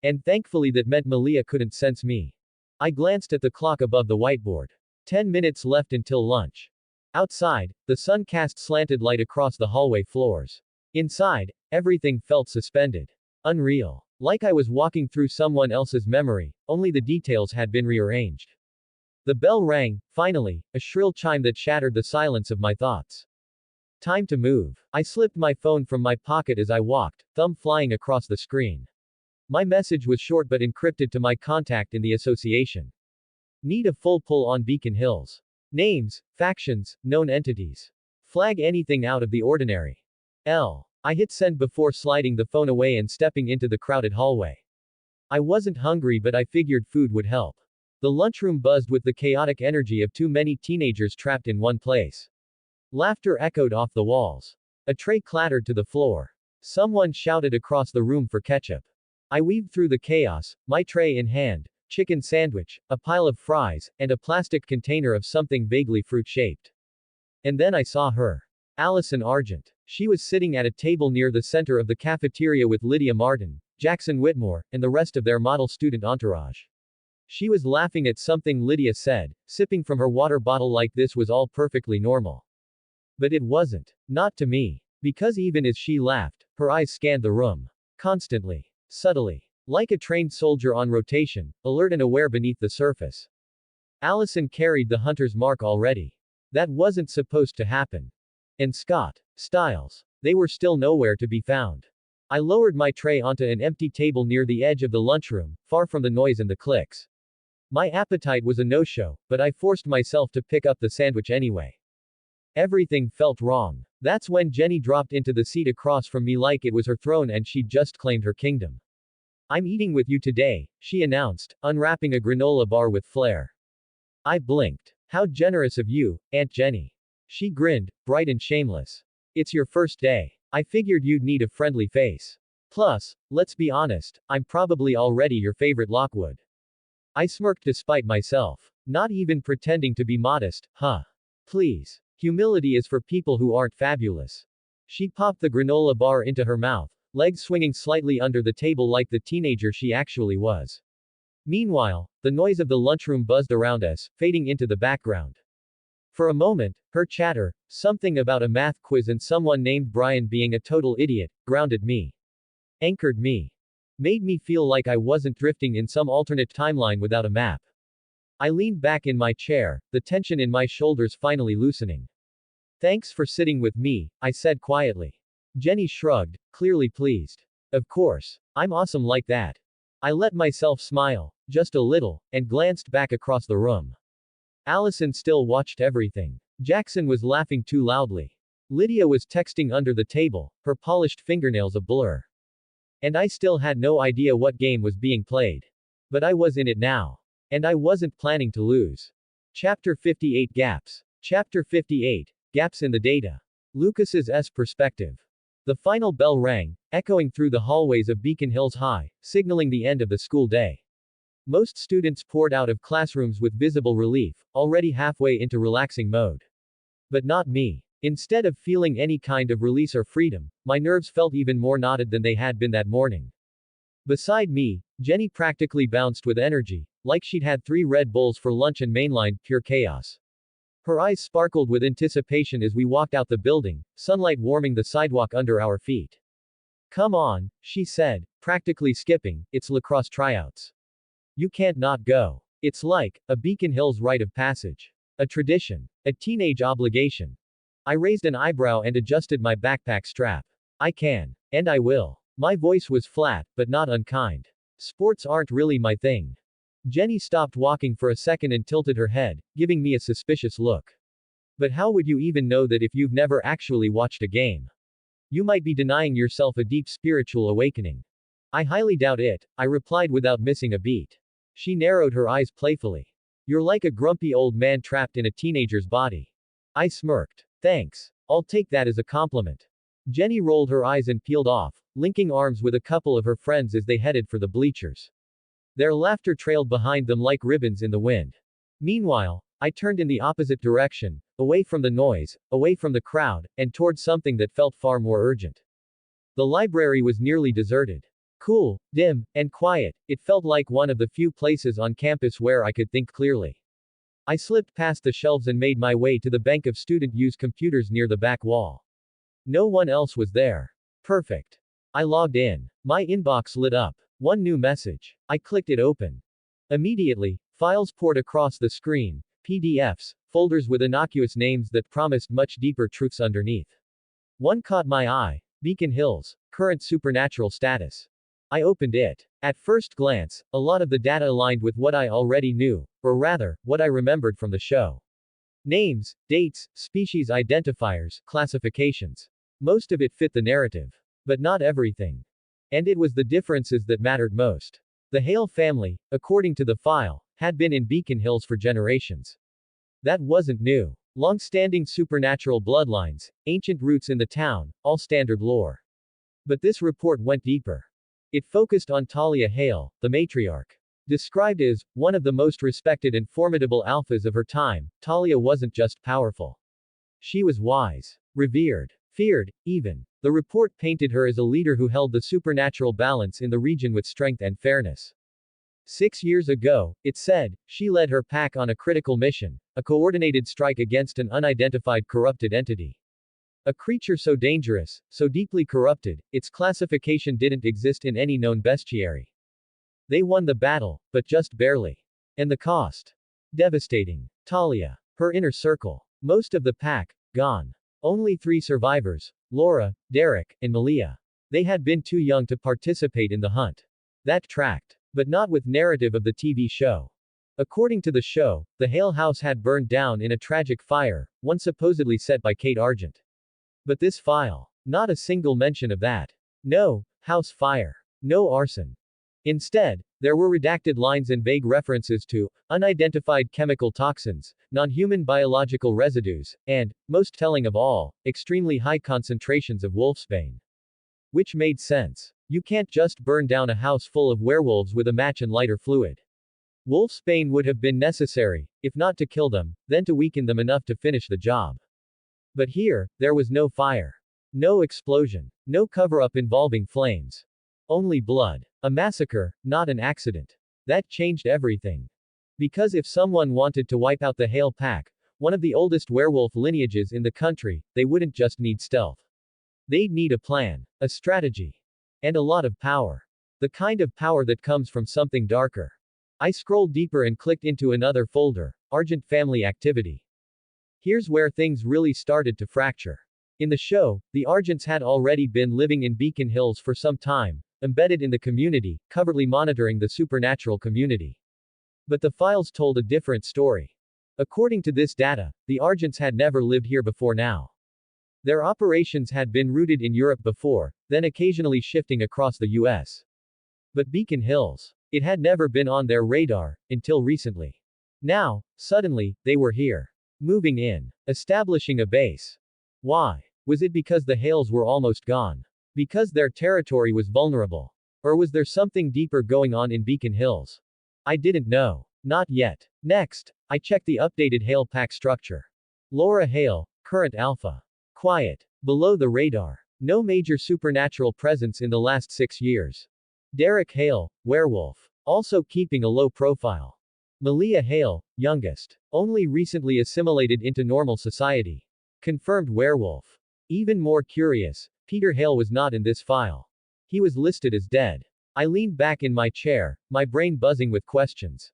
And thankfully that meant Malia couldn't sense me. I glanced at the clock above the whiteboard. 10 minutes left until lunch. Outside, the sun cast slanted light across the hallway floors. Inside, everything felt suspended. Unreal. Like I was walking through someone else's memory, only the details had been rearranged. The bell rang, finally, a shrill chime that shattered the silence of my thoughts. Time to move. I slipped my phone from my pocket as I walked, thumb flying across the screen. My message was short but encrypted to my contact in the association. Need a full pull on Beacon Hills. Names, factions, known entities. Flag anything out of the ordinary. I hit send before sliding the phone away and stepping into the crowded hallway. I wasn't hungry but I figured food would help. The lunchroom buzzed with the chaotic energy of too many teenagers trapped in one place. Laughter echoed off the walls. A tray clattered to the floor. Someone shouted across the room for ketchup. I weaved through the chaos, my tray in hand, chicken sandwich, a pile of fries, and a plastic container of something vaguely fruit-shaped. And then I saw her. Allison Argent. She was sitting at a table near the center of the cafeteria with Lydia Martin, Jackson Whitmore, and the rest of their model student entourage. She was laughing at something Lydia said, sipping from her water bottle like this was all perfectly normal. But it wasn't. Not to me. Because even as she laughed, her eyes scanned the room. Constantly. Subtly. Like a trained soldier on rotation, alert and aware beneath the surface. Allison carried the hunter's mark already. That wasn't supposed to happen. And Scott. Styles. They were still nowhere to be found. I lowered my tray onto an empty table near the edge of the lunchroom, far from the noise and the clicks. My appetite was a no-show, but I forced myself to pick up the sandwich anyway. Everything felt wrong. That's when Jenny dropped into the seat across from me like it was her throne and she'd just claimed her kingdom. I'm eating with you today, she announced, unwrapping a granola bar with flair. I blinked. How generous of you, Aunt Jenny. She grinned, bright and shameless. It's your first day. I figured you'd need a friendly face. Plus, let's be honest, I'm probably already your favorite Lockwood. I smirked despite myself. Not even pretending to be modest, huh? Please. Humility is for people who aren't fabulous. She popped the granola bar into her mouth, legs swinging slightly under the table like the teenager she actually was. Meanwhile, the noise of the lunchroom buzzed around us, fading into the background. For a moment, her chatter, something about a math quiz and someone named Brian being a total idiot, grounded me. Anchored me. Made me feel like I wasn't drifting in some alternate timeline without a map. I leaned back in my chair, the tension in my shoulders finally loosening. Thanks for sitting with me, I said quietly. Jenny shrugged, clearly pleased. Of course. I'm awesome like that. I let myself smile, just a little, and glanced back across the room. Allison still watched everything. Jackson was laughing too loudly. Lydia was texting under the table, her polished fingernails a blur. And I still had no idea what game was being played. But I was in it now. And I wasn't planning to lose. Chapter 58 Gaps. Chapter 58 Gaps in the Data. Lucas's perspective. The final bell rang, echoing through the hallways of Beacon Hills High, signaling the end of the school day. Most students poured out of classrooms with visible relief, already halfway into relaxing mode. But not me. Instead of feeling any kind of release or freedom, my nerves felt even more knotted than they had been that morning. Beside me, Jenny practically bounced with energy, like she'd had 3 Red Bulls for lunch and mainlined pure chaos. Her eyes sparkled with anticipation as we walked out the building, sunlight warming the sidewalk under our feet. Come on, she said, practically skipping, it's lacrosse tryouts. You can't not go. It's like a Beacon Hills rite of passage. A tradition. A teenage obligation. I raised an eyebrow and adjusted my backpack strap. I can. And I will. My voice was flat, but not unkind. Sports aren't really my thing. Jenny stopped walking for a second and tilted her head, giving me a suspicious look. But how would you even know that if you've never actually watched a game? You might be denying yourself a deep spiritual awakening. I highly doubt it, I replied without missing a beat. She narrowed her eyes playfully. You're like a grumpy old man trapped in a teenager's body. I smirked. Thanks. I'll take that as a compliment. Jenny rolled her eyes and peeled off, linking arms with a couple of her friends as they headed for the bleachers. Their laughter trailed behind them like ribbons in the wind. Meanwhile, I turned in the opposite direction, away from the noise, away from the crowd, and towards something that felt far more urgent. The library was nearly deserted. Cool, dim, and quiet, it felt like one of the few places on campus where I could think clearly. I slipped past the shelves and made my way to the bank of student-used computers near the back wall. No one else was there. Perfect. I logged in. My inbox lit up. One new message. I clicked it open. Immediately, files poured across the screen, PDFs, folders with innocuous names that promised much deeper truths underneath. One caught my eye. Beacon Hills, current supernatural status. I opened it. At first glance, a lot of the data aligned with what I already knew, or rather, what I remembered from the show. Names, dates, species identifiers, classifications. Most of it fit the narrative. But not everything. And it was the differences that mattered most. The Hale family, according to the file, had been in Beacon Hills for generations. That wasn't new. Long-standing supernatural bloodlines, ancient roots in the town, all standard lore. But this report went deeper. It focused on Talia Hale, the matriarch. Described as one of the most respected and formidable alphas of her time, Talia wasn't just powerful. She was wise, revered, feared, even. The report painted her as a leader who held the supernatural balance in the region with strength and fairness. 6 years ago, it said, she led her pack on a critical mission, a coordinated strike against an unidentified corrupted entity. A creature so dangerous, so deeply corrupted, its classification didn't exist in any known bestiary. They won the battle, but just barely. And the cost? Devastating. Talia. Her inner circle. Most of the pack, gone. Only 3 survivors, Laura, Derek, and Malia. They had been too young to participate in the hunt. That tracked. But not with narrative of the TV show. According to the show, the Hale house had burned down in a tragic fire, one supposedly set by Kate Argent. But this file. Not a single mention of that. No house fire. No arson. Instead, there were redacted lines and vague references to unidentified chemical toxins, non-human biological residues, and, most telling of all, extremely high concentrations of wolfsbane. Which made sense. You can't just burn down a house full of werewolves with a match and lighter fluid. Wolfsbane would have been necessary, if not to kill them, then to weaken them enough to finish the job. But here, there was no fire. No explosion. No cover-up involving flames. Only blood. A massacre, not an accident. That changed everything. Because if someone wanted to wipe out the Hale pack, one of the oldest werewolf lineages in the country, they wouldn't just need stealth. They'd need a plan, a strategy. And a lot of power. The kind of power that comes from something darker. I scrolled deeper and clicked into another folder, Argent Family Activity. Here's where things really started to fracture. In the show, the Argents had already been living in Beacon Hills for some time, embedded in the community, covertly monitoring the supernatural community. But the files told a different story. According to this data, the Argents had never lived here before now. Their operations had been rooted in Europe before, then occasionally shifting across the US. But Beacon Hills. It had never been on their radar, until recently. Now, suddenly, they were here. Moving in. Establishing a base. Why? Was it because the Hales were almost gone? Because their territory was vulnerable? Or was there something deeper going on in Beacon Hills? I didn't know. Not yet. Next, I checked the updated Hale pack structure. Laura Hale, current alpha. Quiet. Below the radar. No major supernatural presence in the last 6 years. Derek Hale, werewolf. Also keeping a low profile. Malia Hale, youngest. Only recently assimilated into normal society. Confirmed werewolf. Even more curious, Peter Hale was not in this file. He was listed as dead. I leaned back in my chair, my brain buzzing with questions.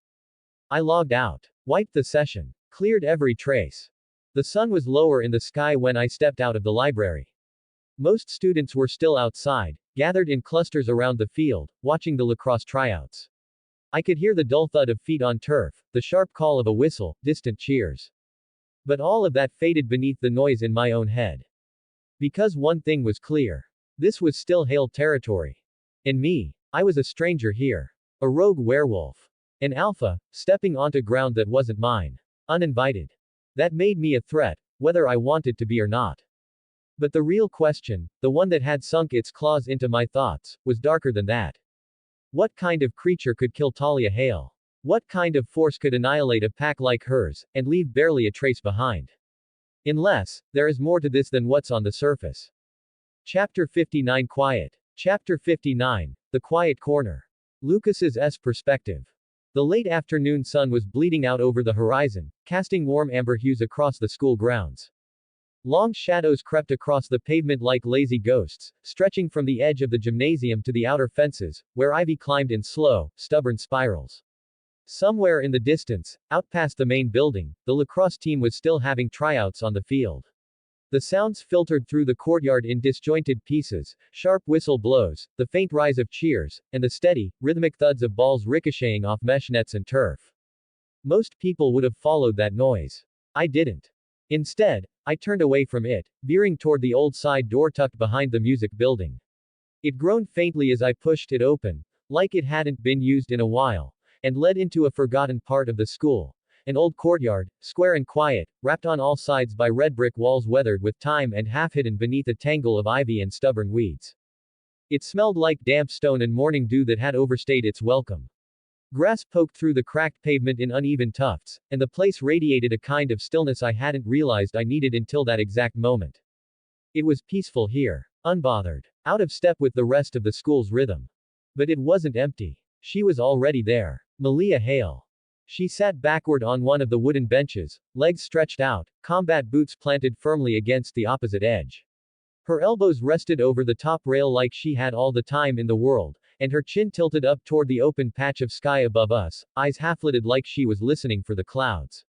I logged out. Wiped the session. Cleared every trace. The sun was lower in the sky when I stepped out of the library. Most students were still outside, gathered in clusters around the field, watching the lacrosse tryouts. I could hear the dull thud of feet on turf, the sharp call of a whistle, distant cheers. But all of that faded beneath the noise in my own head. Because one thing was clear. This was still Hale territory. And me. I was a stranger here. A rogue werewolf. An alpha, stepping onto ground that wasn't mine. Uninvited. That made me a threat, whether I wanted to be or not. But the real question, the one that had sunk its claws into my thoughts, was darker than that. What kind of creature could kill Talia Hale? What kind of force could annihilate a pack like hers, and leave barely a trace behind? Unless, there is more to this than what's on the surface. Chapter 59 Quiet. Chapter 59, The Quiet Corner. Lucas's perspective. The late afternoon sun was bleeding out over the horizon, casting warm amber hues across the school grounds. Long shadows crept across the pavement like lazy ghosts, stretching from the edge of the gymnasium to the outer fences, where ivy climbed in slow, stubborn spirals. Somewhere in the distance, out past the main building, the lacrosse team was still having tryouts on the field. The sounds filtered through the courtyard in disjointed pieces, sharp whistle blows, the faint rise of cheers, and the steady, rhythmic thuds of balls ricocheting off mesh nets and turf. Most people would have followed that noise. I didn't. Instead, I turned away from it, veering toward the old side door tucked behind the music building. It groaned faintly as I pushed it open, like it hadn't been used in a while, and led into a forgotten part of the school. An old courtyard, square and quiet, wrapped on all sides by red brick walls weathered with time and half hidden beneath a tangle of ivy and stubborn weeds. It smelled like damp stone and morning dew that had overstayed its welcome. Grass poked through the cracked pavement in uneven tufts, and the place radiated a kind of stillness I hadn't realized I needed until that exact moment. It was peaceful here, unbothered, out of step with the rest of the school's rhythm. But it wasn't empty. She was already there. Malia Hale. She sat backward on one of the wooden benches, legs stretched out, combat boots planted firmly against the opposite edge. Her elbows rested over the top rail like she had all the time in the world, and her chin tilted up toward the open patch of sky above us, eyes half-lidded like she was listening for the clouds.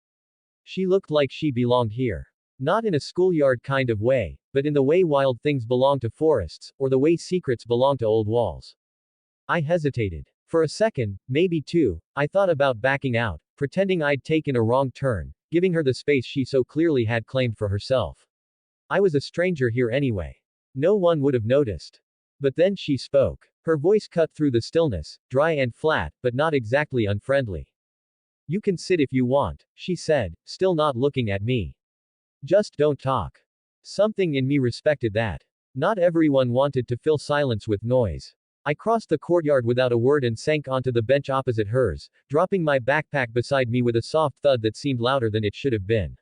She looked like she belonged here. Not in a schoolyard kind of way, but in the way wild things belong to forests, or the way secrets belong to old walls. I hesitated. For a second, maybe two, I thought about backing out, pretending I'd taken a wrong turn, giving her the space she so clearly had claimed for herself. I was a stranger here anyway. No one would have noticed. But then she spoke. Her voice cut through the stillness, dry and flat, but not exactly unfriendly. You can sit if you want, she said, still not looking at me. Just don't talk. Something in me respected that. Not everyone wanted to fill silence with noise. I crossed the courtyard without a word and sank onto the bench opposite hers, dropping my backpack beside me with a soft thud that seemed louder than it should have been.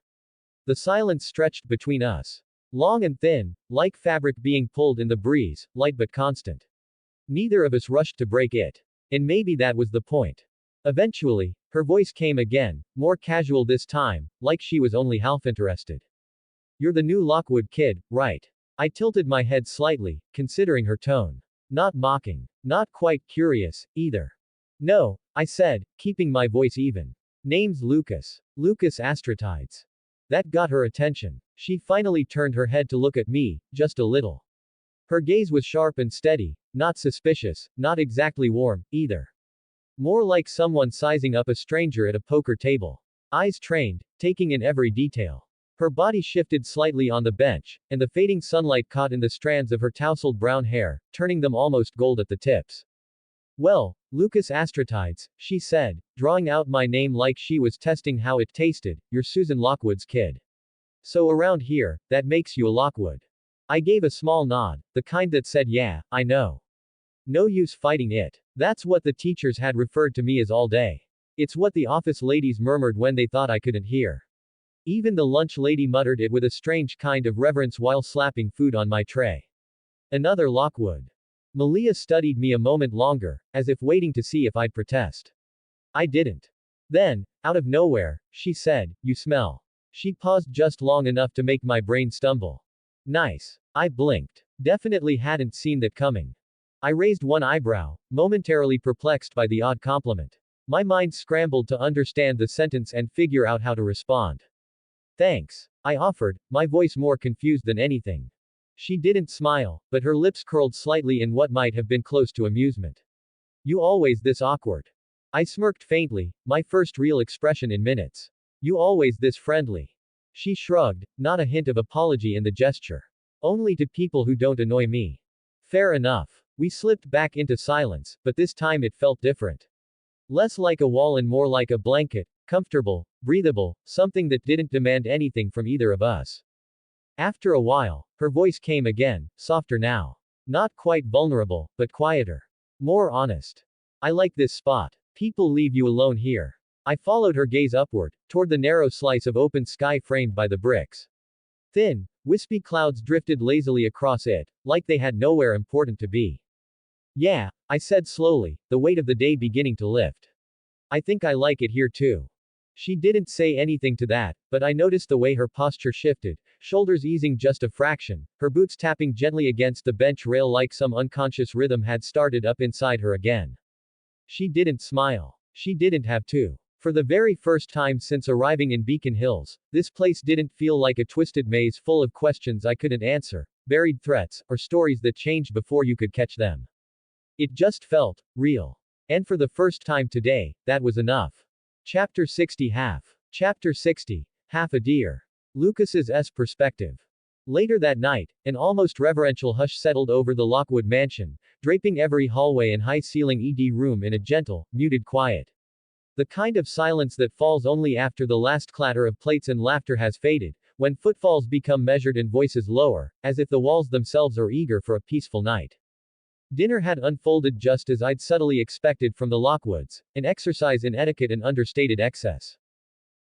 The silence stretched between us. Long and thin, like fabric being pulled in the breeze, light but constant. Neither of us rushed to break it. And maybe that was the point. Eventually, her voice came again, more casual this time, like she was only half interested. You're the new Lockwood kid, right? I tilted my head slightly, considering her tone. Not mocking. Not quite curious, either. No, I said, keeping my voice even. Name's Lucas. Lucas Astratides. That got her attention. She finally turned her head to look at me, just a little. Her gaze was sharp and steady, not suspicious, not exactly warm, either. More like someone sizing up a stranger at a poker table. Eyes trained, taking in every detail. Her body shifted slightly on the bench, and the fading sunlight caught in the strands of her tousled brown hair, turning them almost gold at the tips. Well, Lucas Astratides, she said, drawing out my name like she was testing how it tasted, you're Susan Lockwood's kid. So around here, that makes you a Lockwood. I gave a small nod, the kind that said yeah, I know. No use fighting it. That's what the teachers had referred to me as all day. It's what the office ladies murmured when they thought I couldn't hear. Even the lunch lady muttered it with a strange kind of reverence while slapping food on my tray. Another Lockwood. Malia studied me a moment longer, as if waiting to see if I'd protest. I didn't. Then, out of nowhere, she said, you smell. She paused just long enough to make my brain stumble. Nice. I blinked. Definitely hadn't seen that coming. I raised one eyebrow, momentarily perplexed by the odd compliment. My mind scrambled to understand the sentence and figure out how to respond. Thanks. I offered, my voice more confused than anything. She didn't smile, but her lips curled slightly in what might have been close to amusement. You always this awkward. I smirked faintly, my first real expression in minutes. You always this friendly. She shrugged, not a hint of apology in the gesture. Only to people who don't annoy me. Fair enough. We slipped back into silence, but this time it felt different. Less like a wall and more like a blanket, comfortable, breathable, something that didn't demand anything from either of us. After a while, her voice came again, softer now. Not quite vulnerable, but quieter. More honest. I like this spot. People leave you alone here. I followed her gaze upward, toward the narrow slice of open sky framed by the bricks. Thin, wispy clouds drifted lazily across it, like they had nowhere important to be. Yeah, I said slowly, the weight of the day beginning to lift. I think I like it here too. She didn't say anything to that, but I noticed the way her posture shifted, shoulders easing just a fraction, her boots tapping gently against the bench rail like some unconscious rhythm had started up inside her again. She didn't smile. She didn't have to. For the very first time since arriving in Beacon Hills, this place didn't feel like a twisted maze full of questions I couldn't answer, buried threats, or stories that changed before you could catch them. It just felt real. And for the first time today, that was enough. Chapter 60 Half. Chapter 60. Half a Deer. Lucas's perspective. Later that night, an almost reverential hush settled over the Lockwood mansion, draping every hallway and high-ceiling ED room in a gentle, muted quiet. The kind of silence that falls only after the last clatter of plates and laughter has faded, when footfalls become measured and voices lower, as if the walls themselves are eager for a peaceful night. Dinner had unfolded just as I'd subtly expected from the Lockwoods, an exercise in etiquette and understated excess.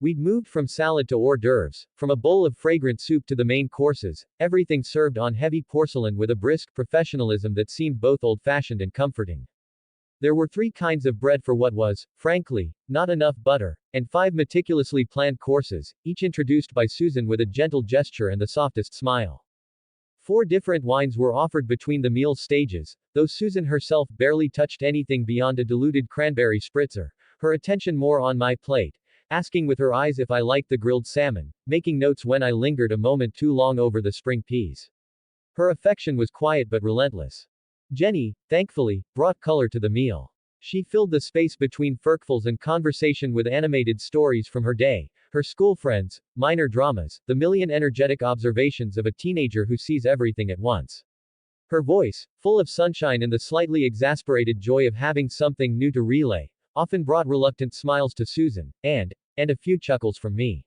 We'd moved from salad to hors d'oeuvres, from a bowl of fragrant soup to the main courses, everything served on heavy porcelain with a brisk professionalism that seemed both old-fashioned and comforting. There were 3 kinds of bread for what was, frankly, not enough butter, and 5 meticulously planned courses, each introduced by Susan with a gentle gesture and the softest smile. 4 different wines were offered between the meal stages, though Susan herself barely touched anything beyond a diluted cranberry spritzer, her attention more on my plate, asking with her eyes if I liked the grilled salmon, making notes when I lingered a moment too long over the spring peas. Her affection was quiet but relentless. Jenny, thankfully, brought color to the meal. She filled the space between furkfuls and conversation with animated stories from her day, her school friends, minor dramas, the million energetic observations of a teenager who sees everything at once. Her voice, full of sunshine and the slightly exasperated joy of having something new to relay, often brought reluctant smiles to Susan, and a few chuckles from me.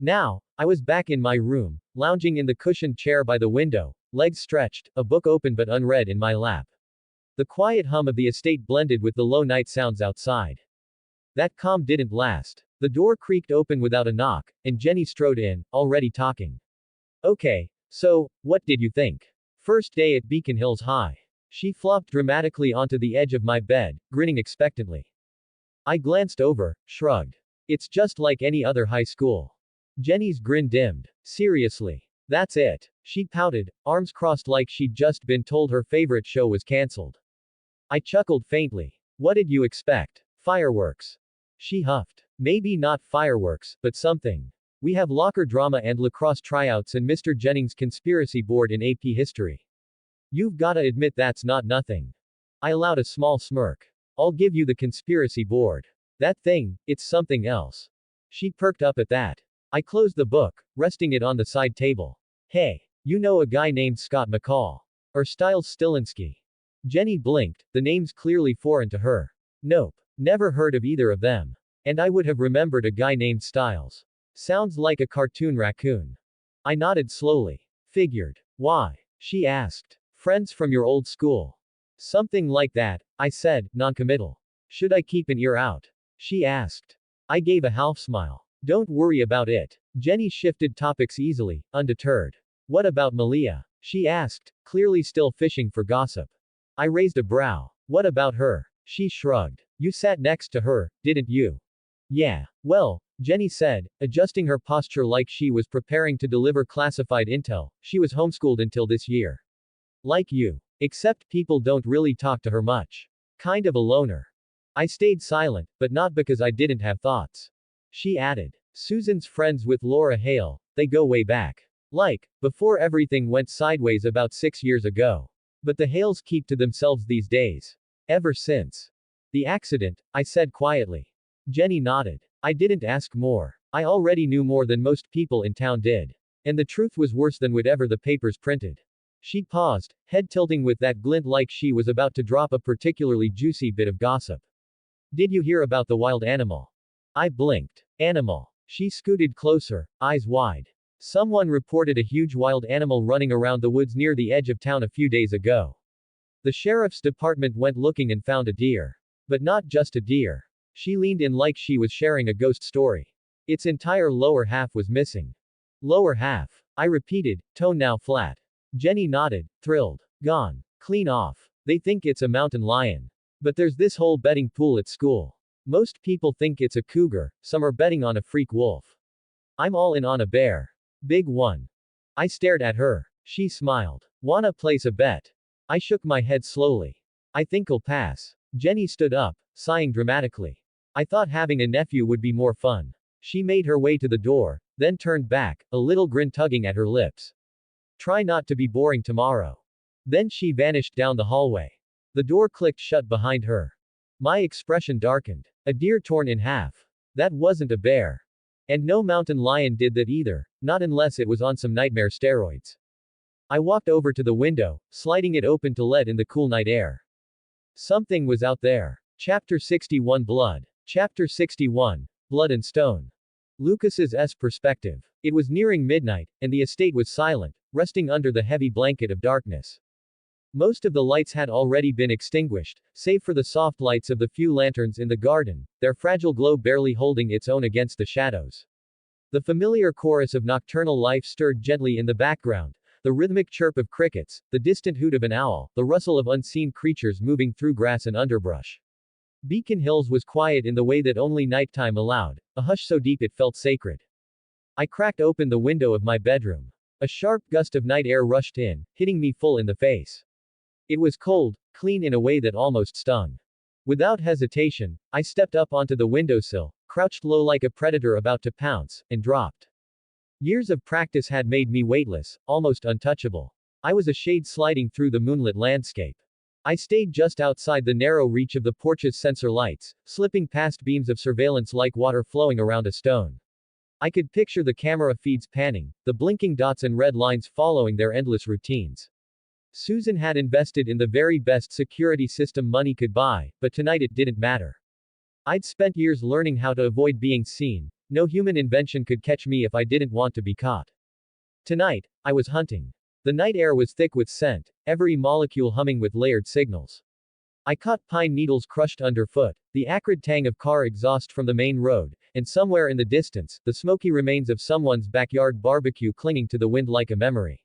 Now, I was back in my room, lounging in the cushioned chair by the window, legs stretched, a book open but unread in my lap. The quiet hum of the estate blended with the low night sounds outside. That calm didn't last. The door creaked open without a knock, and Jenny strode in, already talking. Okay, so, what did you think? First day at Beacon Hills High. She flopped dramatically onto the edge of my bed, grinning expectantly. I glanced over, shrugged. It's just like any other high school. Jenny's grin dimmed. Seriously. That's it. She pouted, arms crossed like she'd just been told her favorite show was cancelled. I chuckled faintly. What did you expect? Fireworks. She huffed. Maybe not fireworks, but something. We have locker drama and lacrosse tryouts and Mr. Jennings' conspiracy board in AP history. You've gotta admit that's not nothing. I allowed a small smirk. I'll give you the conspiracy board. That thing, it's something else. She perked up at that. I closed the book, resting it on the side table. Hey, you know a guy named Scott McCall. Or Styles Stilinski. Jenny blinked, the name's clearly foreign to her. Nope. Never heard of either of them. And I would have remembered a guy named Styles. Sounds like a cartoon raccoon. I nodded slowly. Figured. Why? She asked. Friends from your old school. Something like that, I said, noncommittal. Should I keep an ear out? She asked. I gave a half smile. Don't worry about it. Jenny shifted topics easily, undeterred. What about Malia? She asked, clearly still fishing for gossip. I raised a brow. What about her? She shrugged. You sat next to her, didn't you? Yeah. Well, Jenny said, adjusting her posture like she was preparing to deliver classified intel, she was homeschooled until this year. Like you. Except people don't really talk to her much. Kind of a loner. I stayed silent, but not because I didn't have thoughts. She added. Susan's friends with Laura Hale, they go way back. Like, before everything went sideways about 6 years ago. But the Hales keep to themselves these days. Ever since the accident, I said quietly. Jenny nodded. I didn't ask more. I already knew more than most people in town did. And the truth was worse than whatever the papers printed. She paused, head tilting with that glint like she was about to drop a particularly juicy bit of gossip. Did you hear about the wild animal? I blinked. Animal. She scooted closer, eyes wide. Someone reported a huge wild animal running around the woods near the edge of town a few days ago. The sheriff's department went looking and found a deer. But not just a deer. She leaned in like she was sharing a ghost story. Its entire lower half was missing. Lower half. I repeated, tone now flat. Jenny nodded, thrilled. Gone. Clean off. They think it's a mountain lion. But there's this whole betting pool at school. Most people think it's a cougar, some are betting on a freak wolf. I'm all in on a bear. Big one. I stared at her. She smiled. Wanna place a bet? I shook my head slowly. I think I'll pass. Jenny stood up, sighing dramatically. I thought having a nephew would be more fun. She made her way to the door, then turned back, a little grin tugging at her lips. Try not to be boring tomorrow. Then she vanished down the hallway. The door clicked shut behind her. My expression darkened. A deer torn in half. That wasn't a bear. And no mountain lion did that either, not unless it was on some nightmare steroids. I walked over to the window, sliding it open to let in the cool night air. Something was out there. Chapter 61 Blood. Chapter 61 Blood and Stone. Lucas's perspective. It was nearing midnight, and the estate was silent, resting under the heavy blanket of darkness. Most of the lights had already been extinguished, save for the soft lights of the few lanterns in the garden, their fragile glow barely holding its own against the shadows. The familiar chorus of nocturnal life stirred gently in the background, the rhythmic chirp of crickets, the distant hoot of an owl, the rustle of unseen creatures moving through grass and underbrush. Beacon Hills was quiet in the way that only nighttime allowed, a hush so deep it felt sacred. I cracked open the window of my bedroom. A sharp gust of night air rushed in, hitting me full in the face. It was cold, clean in a way that almost stung. Without hesitation, I stepped up onto the windowsill, crouched low like a predator about to pounce, and dropped. Years of practice had made me weightless, almost untouchable. I was a shade sliding through the moonlit landscape. I stayed just outside the narrow reach of the porch's sensor lights, slipping past beams of surveillance like water flowing around a stone. I could picture the camera feeds panning, the blinking dots and red lines following their endless routines. Susan had invested in the very best security system money could buy, but tonight it didn't matter. I'd spent years learning how to avoid being seen. No human invention could catch me if I didn't want to be caught. Tonight, I was hunting. The night air was thick with scent, every molecule humming with layered signals. I caught pine needles crushed underfoot, the acrid tang of car exhaust from the main road, and somewhere in the distance, the smoky remains of someone's backyard barbecue clinging to the wind like a memory.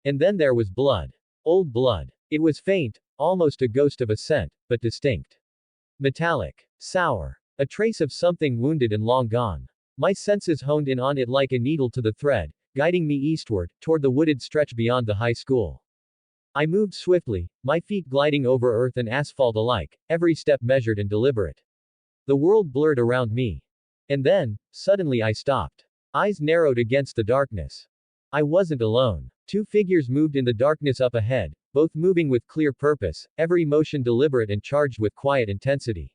And then there was blood. Old blood. It was faint, almost a ghost of a scent, but distinct. Metallic. Sour. A trace of something wounded and long gone. My senses honed in on it like a needle to the thread, guiding me eastward, toward the wooded stretch beyond the high school. I moved swiftly, my feet gliding over earth and asphalt alike, every step measured and deliberate. The world blurred around me. And then, suddenly I stopped. Eyes narrowed against the darkness. I wasn't alone. Two figures moved in the darkness up ahead, both moving with clear purpose, every motion deliberate and charged with quiet intensity.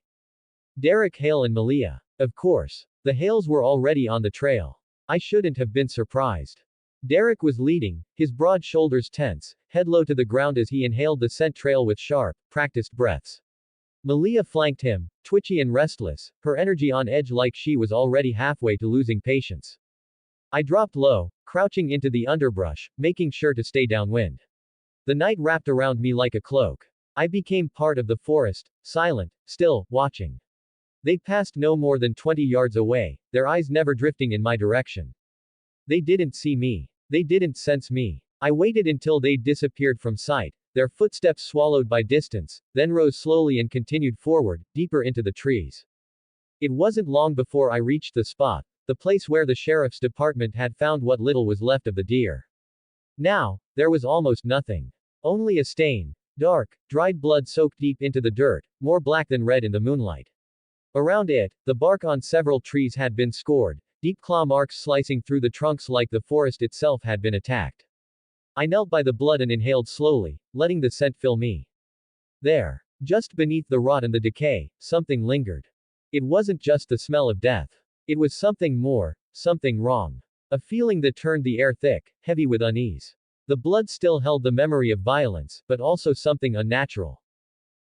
Derek Hale and Malia. Of course. The Hales were already on the trail. I shouldn't have been surprised. Derek was leading, his broad shoulders tense, head low to the ground as he inhaled the scent trail with sharp, practiced breaths. Malia flanked him, twitchy and restless, her energy on edge like she was already halfway to losing patience. I dropped low, crouching into the underbrush, making sure to stay downwind. The night wrapped around me like a cloak. I became part of the forest, silent, still, watching. They passed no more than 20 yards away, their eyes never drifting in my direction. They didn't see me. They didn't sense me. I waited until they disappeared from sight, their footsteps swallowed by distance, then rose slowly and continued forward, deeper into the trees. It wasn't long before I reached the spot, the place where the sheriff's department had found what little was left of the deer. Now, there was almost nothing. Only a stain. Dark, dried blood soaked deep into the dirt, more black than red in the moonlight. Around it, the bark on several trees had been scored, deep claw marks slicing through the trunks like the forest itself had been attacked. I knelt by the blood and inhaled slowly, letting the scent fill me. There, just beneath the rot and the decay, something lingered. It wasn't just the smell of death. It was something more, something wrong. A feeling that turned the air thick, heavy with unease. The blood still held the memory of violence, but also something unnatural.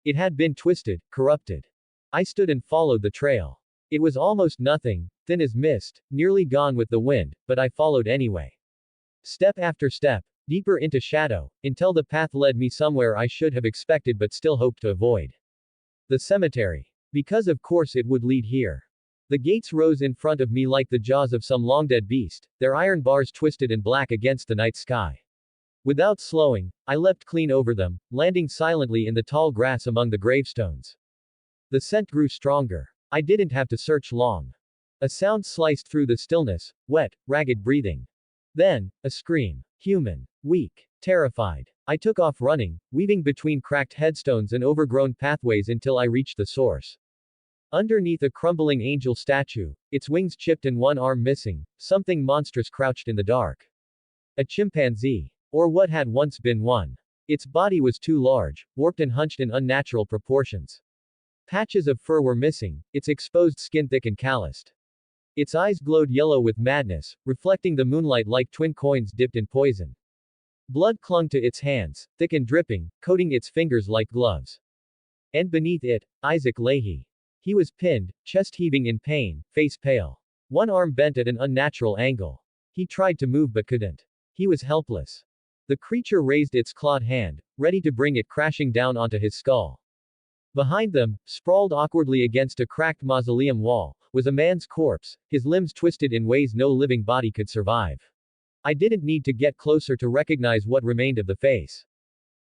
It had been twisted, corrupted. I stood and followed the trail. It was almost nothing, thin as mist, nearly gone with the wind, but I followed anyway. Step after step, deeper into shadow, until the path led me somewhere I should have expected but still hoped to avoid. The cemetery. Because of course it would lead here. The gates rose in front of me like the jaws of some long-dead beast, their iron bars twisted and black against the night sky. Without slowing, I leapt clean over them, landing silently in the tall grass among the gravestones. The scent grew stronger. I didn't have to search long. A sound sliced through the stillness, wet, ragged breathing. Then, a scream. Human. Weak. Terrified. I took off running, weaving between cracked headstones and overgrown pathways until I reached the source. Underneath a crumbling angel statue, its wings chipped and one arm missing, something monstrous crouched in the dark. A chimpanzee. Or what had once been one. Its body was too large, warped and hunched in unnatural proportions. Patches of fur were missing, its exposed skin thick and calloused. Its eyes glowed yellow with madness, reflecting the moonlight like twin coins dipped in poison. Blood clung to its hands, thick and dripping, coating its fingers like gloves. And beneath it, Isaac Leahy. He was pinned, chest heaving in pain, face pale. One arm bent at an unnatural angle. He tried to move but couldn't. He was helpless. The creature raised its clawed hand, ready to bring it crashing down onto his skull. Behind them, sprawled awkwardly against a cracked mausoleum wall, was a man's corpse, his limbs twisted in ways no living body could survive. I didn't need to get closer to recognize what remained of the face.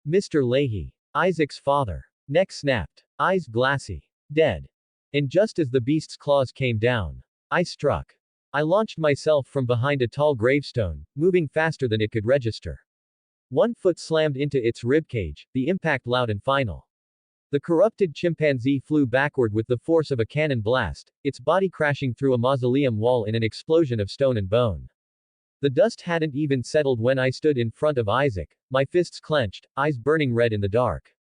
Mr. Leahy. Isaac's father. Neck snapped. Eyes glassy. Dead. And just as the beast's claws came down, I struck. I launched myself from behind a tall gravestone, moving faster than it could register. One foot slammed into its ribcage, the impact loud and final. The corrupted chimpanzee flew backward with the force of a cannon blast, its body crashing through a mausoleum wall in an explosion of stone and bone. The dust hadn't even settled when I stood in front of Isaac, my fists clenched, eyes burning red in the dark.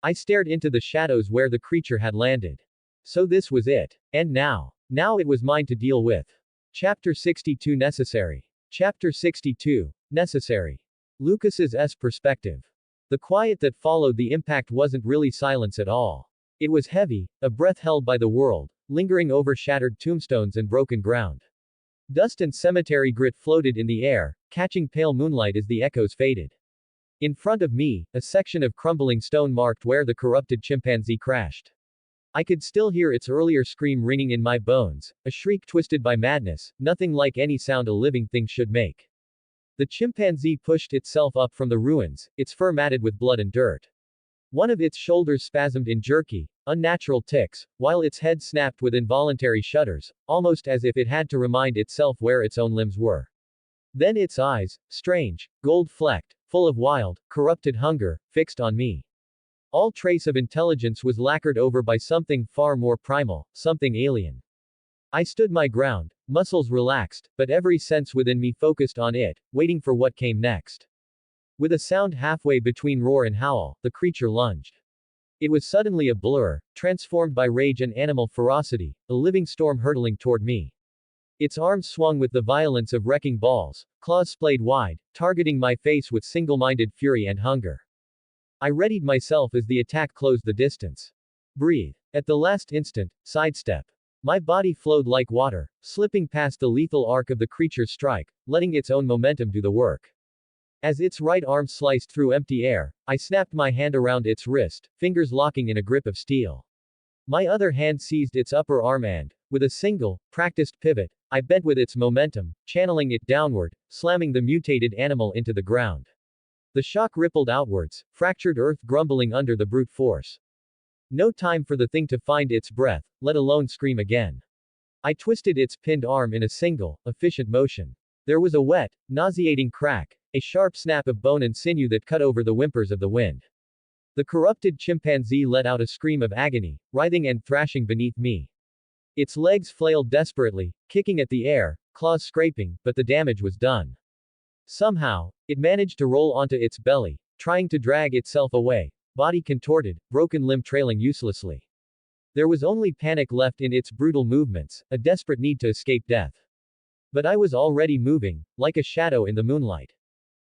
I stared into the shadows where the creature had landed. So this was it. And now it was mine to deal with. Chapter 62 Necessary. Chapter 62. Necessary. Lucas's perspective. The quiet that followed the impact wasn't really silence at all. It was heavy, a breath held by the world, lingering over shattered tombstones and broken ground. Dust and cemetery grit floated in the air, catching pale moonlight as the echoes faded. In front of me, a section of crumbling stone marked where the corrupted chimpanzee crashed. I could still hear its earlier scream ringing in my bones, a shriek twisted by madness, nothing like any sound a living thing should make. The chimpanzee pushed itself up from the ruins, its fur matted with blood and dirt. One of its shoulders spasmed in jerky, unnatural ticks, while its head snapped with involuntary shudders, almost as if it had to remind itself where its own limbs were. Then its eyes, strange, gold-flecked, full of wild, corrupted hunger, fixed on me. All trace of intelligence was lacquered over by something far more primal, something alien. I stood my ground, muscles relaxed, but every sense within me focused on it, waiting for what came next. With a sound halfway between roar and howl, the creature lunged. It was suddenly a blur, transformed by rage and animal ferocity, a living storm hurtling toward me. Its arms swung with the violence of wrecking balls, claws splayed wide, targeting my face with single-minded fury and hunger. I readied myself as the attack closed the distance. Breathe. At the last instant, sidestep. My body flowed like water, slipping past the lethal arc of the creature's strike, letting its own momentum do the work. As its right arm sliced through empty air, I snapped my hand around its wrist, fingers locking in a grip of steel. My other hand seized its upper arm and, with a single, practiced pivot, I bent with its momentum, channeling it downward, slamming the mutated animal into the ground. The shock rippled outwards, fractured earth grumbling under the brute force. No time for the thing to find its breath, let alone scream again. I twisted its pinned arm in a single, efficient motion. There was a wet, nauseating crack, a sharp snap of bone and sinew that cut over the whimpers of the wind. The corrupted chimpanzee let out a scream of agony, writhing and thrashing beneath me. Its legs flailed desperately, kicking at the air, claws scraping, but the damage was done. Somehow, it managed to roll onto its belly, trying to drag itself away, body contorted, broken limb trailing uselessly. There was only panic left in its brutal movements, a desperate need to escape death. But I was already moving, like a shadow in the moonlight.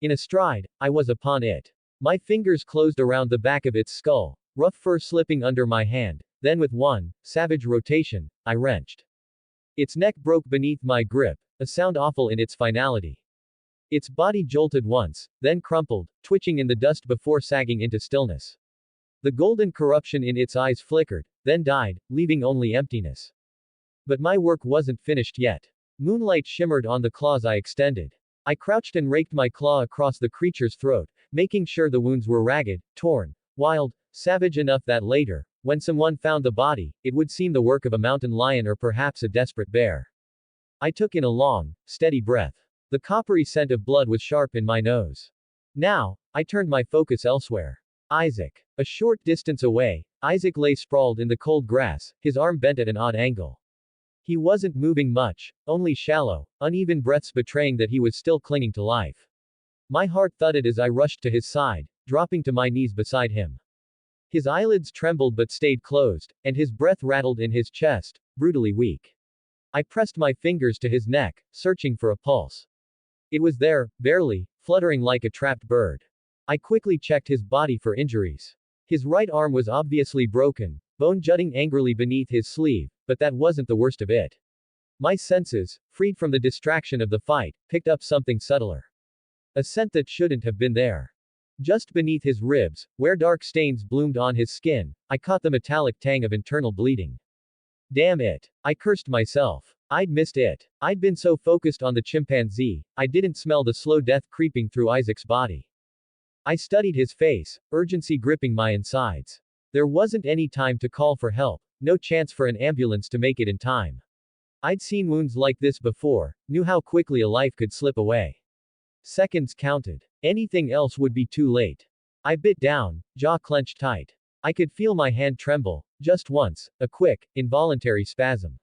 In a stride, I was upon it. My fingers closed around the back of its skull, rough fur slipping under my hand, then with one savage rotation, I wrenched. Its neck broke beneath my grip, a sound awful in its finality. Its body jolted once, then crumpled, twitching in the dust before sagging into stillness. The golden corruption in its eyes flickered, then died, leaving only emptiness. But my work wasn't finished yet. Moonlight shimmered on the claws I extended. I crouched and raked my claw across the creature's throat, making sure the wounds were ragged, torn, wild, savage enough that later, when someone found the body, it would seem the work of a mountain lion or perhaps a desperate bear. I took in a long, steady breath. The coppery scent of blood was sharp in my nose. Now, I turned my focus elsewhere. Isaac. A short distance away, Isaac lay sprawled in the cold grass, his arm bent at an odd angle. He wasn't moving much, only shallow, uneven breaths betraying that he was still clinging to life. My heart thudded as I rushed to his side, dropping to my knees beside him. His eyelids trembled but stayed closed, and his breath rattled in his chest, brutally weak. I pressed my fingers to his neck, searching for a pulse. It was there, barely, fluttering like a trapped bird. I quickly checked his body for injuries. His right arm was obviously broken, bone jutting angrily beneath his sleeve, but that wasn't the worst of it. My senses, freed from the distraction of the fight, picked up something subtler. A scent that shouldn't have been there. Just beneath his ribs, where dark stains bloomed on his skin, I caught the metallic tang of internal bleeding. Damn it. I cursed myself. I'd missed it. I'd been so focused on the chimpanzee, I didn't smell the slow death creeping through Isaac's body. I studied his face, urgency gripping my insides. There wasn't any time to call for help, no chance for an ambulance to make it in time. I'd seen wounds like this before, knew how quickly a life could slip away. Seconds counted. Anything else would be too late. I bit down, jaw clenched tight. I could feel my hand tremble, just once, a quick, involuntary spasm.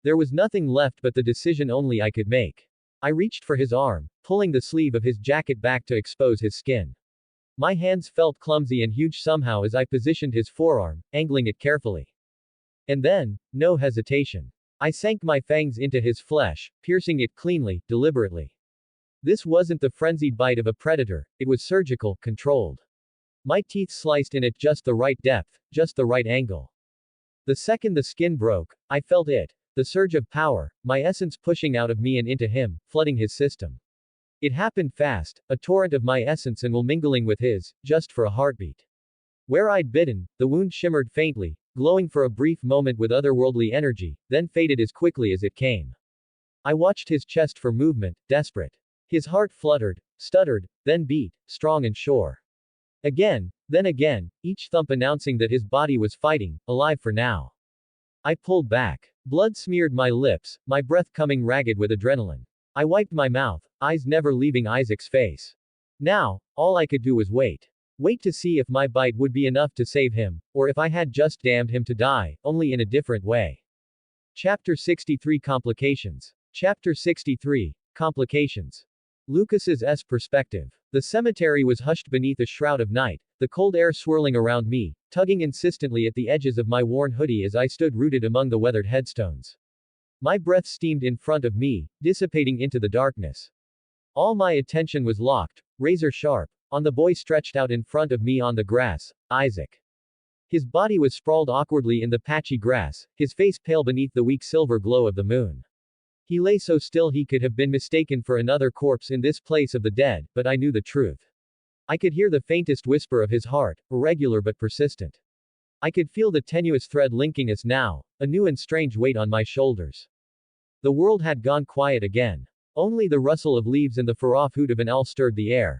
There was nothing left but the decision only I could make. I reached for his arm, pulling the sleeve of his jacket back to expose his skin. My hands felt clumsy and huge somehow as I positioned his forearm, angling it carefully. And then, no hesitation. I sank my fangs into his flesh, piercing it cleanly, deliberately. This wasn't the frenzied bite of a predator, it was surgical, controlled. My teeth sliced in at just the right depth, just the right angle. The second the skin broke, I felt it, the surge of power, my essence pushing out of me and into him, flooding his system. It happened fast, a torrent of my essence and will mingling with his, just for a heartbeat. Where I'd bitten, the wound shimmered faintly, glowing for a brief moment with otherworldly energy, then faded as quickly as it came. I watched his chest for movement, desperate. His heart fluttered, stuttered, then beat, strong and sure. Again, then again, each thump announcing that his body was fighting, alive for now. I pulled back. Blood smeared my lips, my breath coming ragged with adrenaline. I wiped my mouth, eyes never leaving Isaac's face. Now, all I could do was wait. Wait to see if my bite would be enough to save him, or if I had just damned him to die, only in a different way. Chapter 63 Complications. Chapter 63 Complications. Lucas's perspective. The cemetery was hushed beneath a shroud of night, the cold air swirling around me, tugging insistently at the edges of my worn hoodie as I stood rooted among the weathered headstones. My breath steamed in front of me, dissipating into the darkness. All my attention was locked, razor sharp, on the boy stretched out in front of me on the grass, Isaac. His body was sprawled awkwardly in the patchy grass, his face pale beneath the weak silver glow of the moon. He lay so still he could have been mistaken for another corpse in this place of the dead, but I knew the truth. I could hear the faintest whisper of his heart, irregular but persistent. I could feel the tenuous thread linking us now, a new and strange weight on my shoulders. The world had gone quiet again. Only the rustle of leaves and the far-off hoot of an owl stirred the air.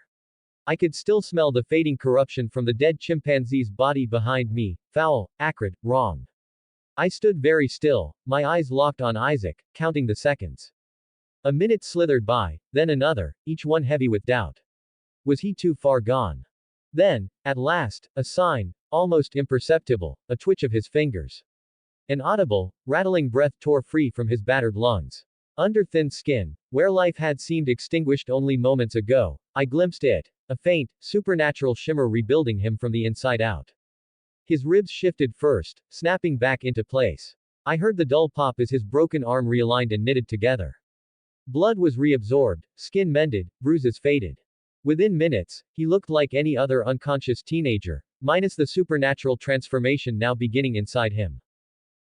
I could still smell the fading corruption from the dead chimpanzee's body behind me, foul, acrid, wrong. I stood very still, my eyes locked on Isaac, counting the seconds. A minute slithered by, then another, each one heavy with doubt. Was he too far gone? Then, at last, a sign, almost imperceptible, a twitch of his fingers. An audible, rattling breath tore free from his battered lungs. Under thin skin, where life had seemed extinguished only moments ago, I glimpsed it, a faint, supernatural shimmer rebuilding him from the inside out. His ribs shifted first, snapping back into place. I heard the dull pop as his broken arm realigned and knitted together. Blood was reabsorbed, skin mended, bruises faded. Within minutes, he looked like any other unconscious teenager, minus the supernatural transformation now beginning inside him.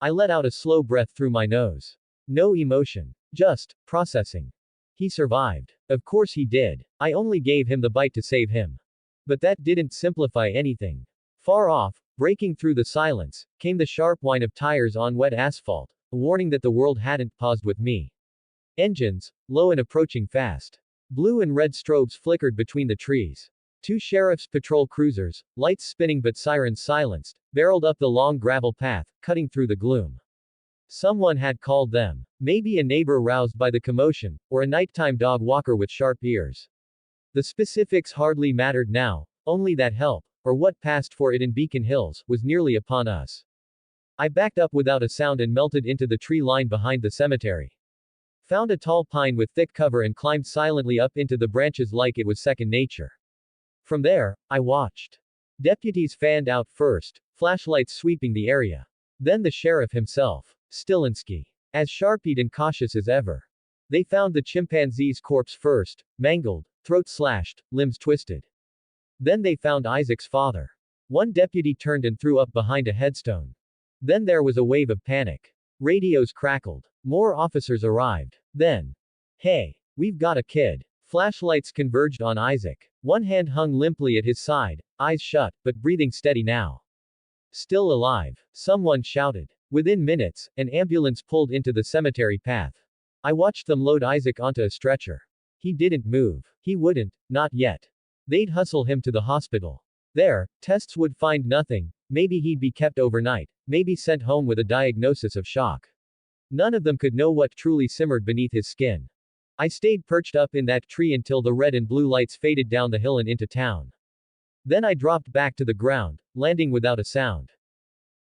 I let out a slow breath through my nose. No emotion. Just processing. He survived. Of course he did. I only gave him the bite to save him. But that didn't simplify anything. Far off, breaking through the silence, came the sharp whine of tires on wet asphalt, a warning that the world hadn't paused with me. Engines, low and approaching fast. Blue and red strobes flickered between the trees. Two sheriff's patrol cruisers, lights spinning but sirens silenced, barreled up the long gravel path, cutting through the gloom. Someone had called them. Maybe a neighbor roused by the commotion, or a nighttime dog walker with sharp ears. The specifics hardly mattered now, only that help, or what passed for it in Beacon Hills, was nearly upon us. I backed up without a sound and melted into the tree line behind the cemetery. Found a tall pine with thick cover and climbed silently up into the branches like it was second nature. From there, I watched. Deputies fanned out first, flashlights sweeping the area. Then the sheriff himself, Stilinski, as sharp-eyed and cautious as ever. They found the chimpanzee's corpse first, mangled, throat slashed, limbs twisted. Then they found Isaac's father. One deputy turned and threw up behind a headstone. Then there was a wave of panic. Radios crackled. More officers arrived. Then, hey, we've got a kid. Flashlights converged on Isaac. One hand hung limply at his side, eyes shut, but breathing steady now. Still alive, someone shouted. Within minutes, an ambulance pulled into the cemetery path. I watched them load Isaac onto a stretcher. He didn't move. He wouldn't, not yet. They'd hustle him to the hospital. There, tests would find nothing. Maybe he'd be kept overnight, maybe sent home with a diagnosis of shock. None of them could know what truly simmered beneath his skin. I stayed perched up in that tree until the red and blue lights faded down the hill and into town. Then I dropped back to the ground, landing without a sound.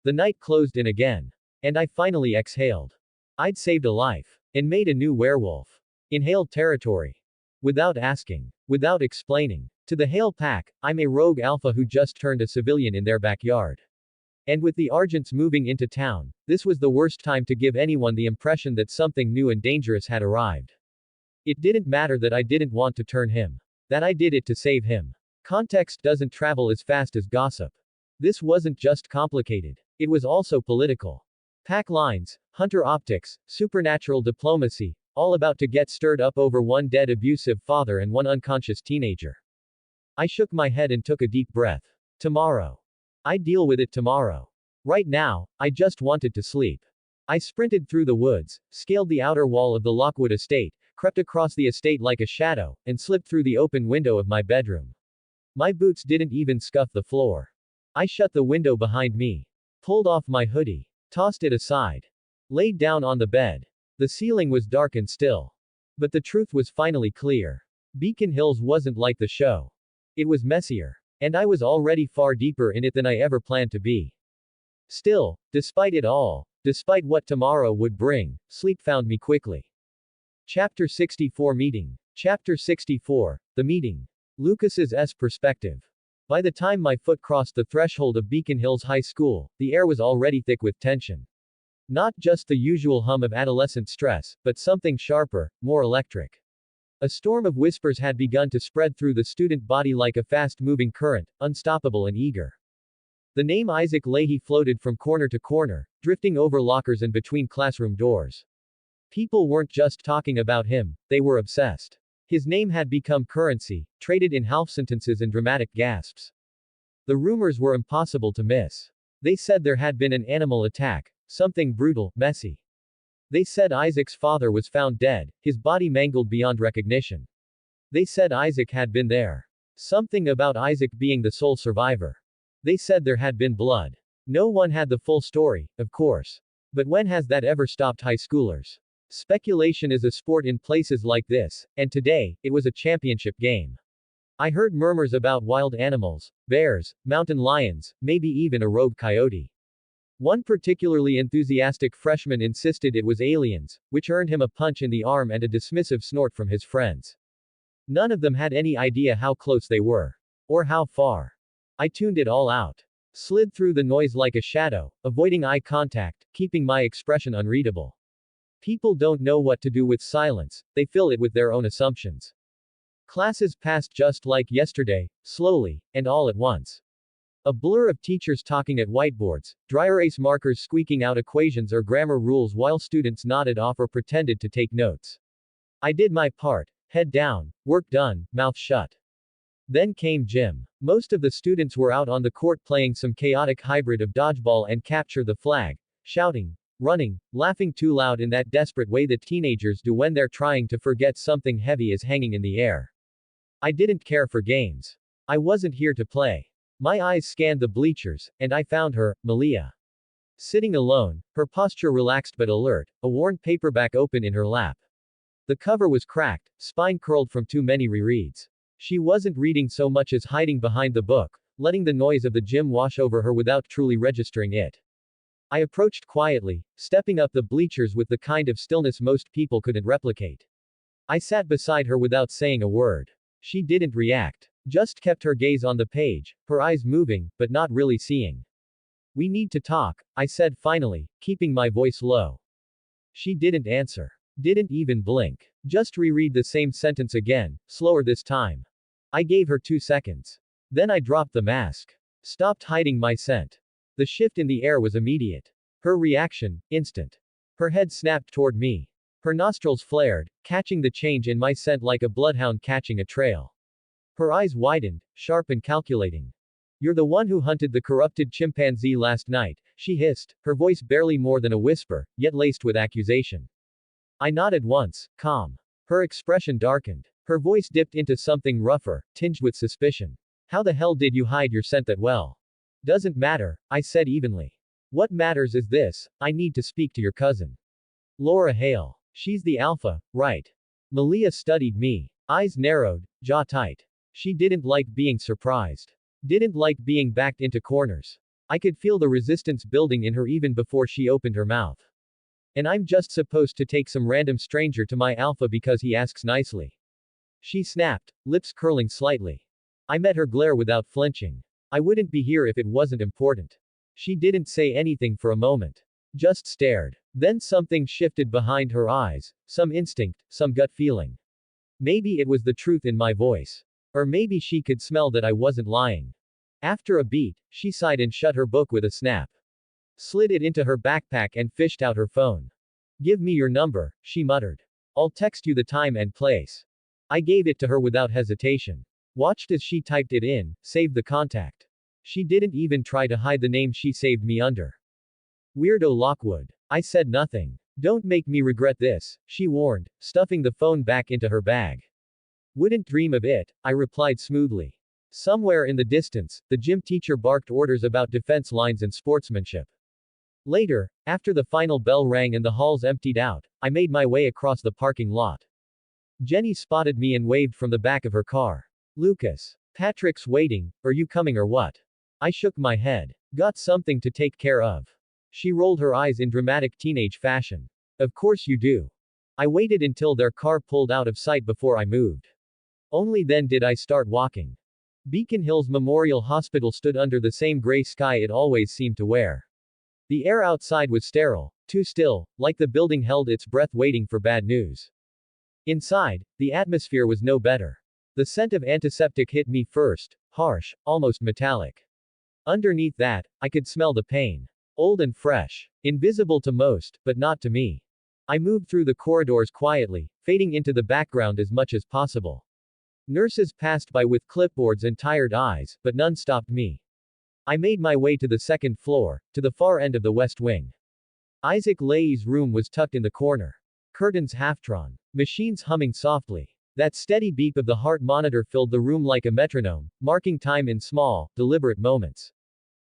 The night closed in again. And I finally exhaled. I'd saved a life. And made a new werewolf. Inhaled territory. Without asking. Without explaining. To the Hale pack, I'm a rogue alpha who just turned a civilian in their backyard. And with the Argents moving into town, this was the worst time to give anyone the impression that something new and dangerous had arrived. It didn't matter that I didn't want to turn him. That I did it to save him. Context doesn't travel as fast as gossip. This wasn't just complicated. It was also political. Pack lines, hunter optics, supernatural diplomacy, all about to get stirred up over one dead abusive father and one unconscious teenager. I shook my head and took a deep breath. Tomorrow. I'd deal with it tomorrow. Right now, I just wanted to sleep. I sprinted through the woods, scaled the outer wall of the Lockwood estate, crept across the estate like a shadow, and slipped through the open window of my bedroom. My boots didn't even scuff the floor. I shut the window behind me, pulled off my hoodie, tossed it aside, laid down on the bed. The ceiling was dark and still. But the truth was finally clear. Beacon Hills wasn't like the show. It was messier. And I was already far deeper in it than I ever planned to be. Still, despite it all, despite what tomorrow would bring, sleep found me quickly. Chapter 64 Meeting. Chapter 64, The Meeting. Lucas's perspective. By the time my foot crossed the threshold of Beacon Hills High School, the air was already thick with tension. Not just the usual hum of adolescent stress, but something sharper, more electric. A storm of whispers had begun to spread through the student body like a fast-moving current, unstoppable and eager. The name Isaac Leahy floated from corner to corner, drifting over lockers and between classroom doors. People weren't just talking about him, they were obsessed. His name had become currency, traded in half-sentences and dramatic gasps. The rumors were impossible to miss. They said there had been an animal attack, something brutal, messy. They said Isaac's father was found dead, his body mangled beyond recognition. They said Isaac had been there. Something about Isaac being the sole survivor. They said there had been blood. No one had the full story, of course. But when has that ever stopped high schoolers? Speculation is a sport in places like this, and today, it was a championship game. I heard murmurs about wild animals, bears, mountain lions, maybe even a rogue coyote. One particularly enthusiastic freshman insisted it was aliens, which earned him a punch in the arm and a dismissive snort from his friends. None of them had any idea how close they were. Or how far. I tuned it all out. Slid through the noise like a shadow, avoiding eye contact, keeping my expression unreadable. People don't know what to do with silence, they fill it with their own assumptions. Classes passed just like yesterday, slowly, and all at once. A blur of teachers talking at whiteboards, dry erase markers squeaking out equations or grammar rules while students nodded off or pretended to take notes. I did my part, head down, work done, mouth shut. Then came gym. Most of the students were out on the court playing some chaotic hybrid of dodgeball and capture the flag, shouting, running, laughing too loud in that desperate way that teenagers do when they're trying to forget something heavy is hanging in the air. I didn't care for games. I wasn't here to play. My eyes scanned the bleachers, and I found her, Malia. Sitting alone, her posture relaxed but alert, a worn paperback open in her lap. The cover was cracked, spine curled from too many rereads. She wasn't reading so much as hiding behind the book, letting the noise of the gym wash over her without truly registering it. I approached quietly, stepping up the bleachers with the kind of stillness most people couldn't replicate. I sat beside her without saying a word. She didn't react, just kept her gaze on the page, her eyes moving, but not really seeing. "We need to talk," I said finally, keeping my voice low. She didn't answer. Didn't even blink. Just reread the same sentence again, slower this time. I gave her 2 seconds. Then I dropped the mask. Stopped hiding my scent. The shift in the air was immediate. Her reaction, instant. Her head snapped toward me. Her nostrils flared, catching the change in my scent like a bloodhound catching a trail. Her eyes widened, sharp and calculating. "You're the one who hunted the corrupted chimpanzee last night," she hissed, her voice barely more than a whisper, yet laced with accusation. I nodded once, calm. Her expression darkened. Her voice dipped into something rougher, tinged with suspicion. "How the hell did you hide your scent that well?" "Doesn't matter," I said evenly. "What matters is this, I need to speak to your cousin. Laura Hale. She's the alpha, right?" Malia studied me. Eyes narrowed, jaw tight. She didn't like being surprised. Didn't like being backed into corners. I could feel the resistance building in her even before she opened her mouth. "And I'm just supposed to take some random stranger to my alpha because he asks nicely?" She snapped, lips curling slightly. I met her glare without flinching. "I wouldn't be here if it wasn't important." She didn't say anything for a moment. Just stared. Then something shifted behind her eyes, some instinct, some gut feeling. Maybe it was the truth in my voice. Or maybe she could smell that I wasn't lying. After a beat, she sighed and shut her book with a snap. Slid it into her backpack and fished out her phone. "Give me your number," she muttered. "I'll text you the time and place." I gave it to her without hesitation. Watched as she typed it in, saved the contact. She didn't even try to hide the name she saved me under. "Weirdo Lockwood." I said nothing. "Don't make me regret this," she warned, stuffing the phone back into her bag. "Wouldn't dream of it," I replied smoothly. Somewhere in the distance, the gym teacher barked orders about defense lines and sportsmanship. Later, after the final bell rang and the halls emptied out, I made my way across the parking lot. Jenny spotted me and waved from the back of her car. "Lucas. Patrick's waiting, are you coming or what?" I shook my head. "Got something to take care of." She rolled her eyes in dramatic teenage fashion. "Of course you do." I waited until their car pulled out of sight before I moved. Only then did I start walking. Beacon Hills Memorial Hospital stood under the same gray sky it always seemed to wear. The air outside was sterile, too still, like the building held its breath waiting for bad news. Inside, the atmosphere was no better. The scent of antiseptic hit me first, harsh, almost metallic. Underneath that, I could smell the pain. Old and fresh. Invisible to most, but not to me. I moved through the corridors quietly, fading into the background as much as possible. Nurses passed by with clipboards and tired eyes, but none stopped me. I made my way to the second floor, to the far end of the west wing. Isaac Leahy's room was tucked in the corner. Curtains half-drawn. Machines humming softly. That steady beep of the heart monitor filled the room like a metronome, marking time in small, deliberate moments.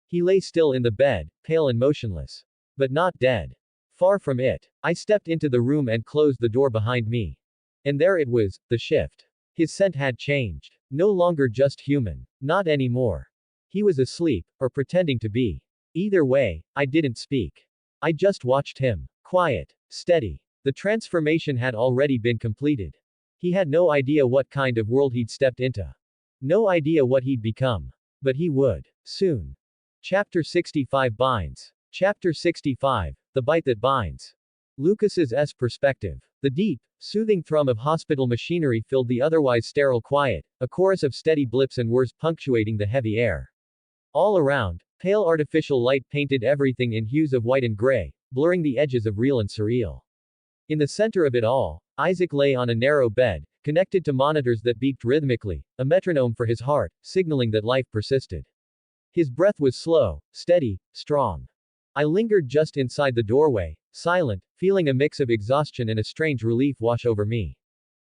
He lay still in the bed, pale and motionless. But not dead. Far from it. I stepped into the room and closed the door behind me. And there it was, the shift. His scent had changed. No longer just human. Not anymore. He was asleep, or pretending to be. Either way, I didn't speak. I just watched him. Quiet. Steady. The transformation had already been completed. He had no idea what kind of world he'd stepped into. No idea what he'd become. But he would. Soon. Chapter 65 Binds. Chapter 65, The Bite That Binds. Lucas's perspective. The deep, soothing thrum of hospital machinery filled the otherwise sterile quiet, a chorus of steady blips and whirs punctuating the heavy air. All around, pale artificial light painted everything in hues of white and gray, blurring the edges of real and surreal. In the center of it all, Isaac lay on a narrow bed, connected to monitors that beeped rhythmically, a metronome for his heart, signaling that life persisted. His breath was slow, steady, strong. I lingered just inside the doorway, silent, feeling a mix of exhaustion and a strange relief wash over me.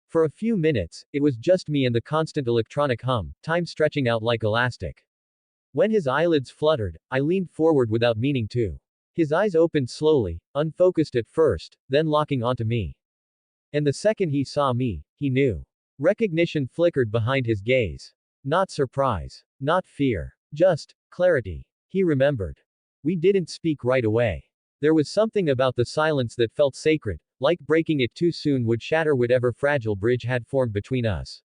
For a few minutes, it was just me and the constant electronic hum, time stretching out like elastic. When his eyelids fluttered, I leaned forward without meaning to. His eyes opened slowly, unfocused at first, then locking onto me. And the second he saw me, he knew. Recognition flickered behind his gaze. Not surprise. Not fear. Just clarity. He remembered. We didn't speak right away. There was something about the silence that felt sacred, like breaking it too soon would shatter whatever fragile bridge had formed between us.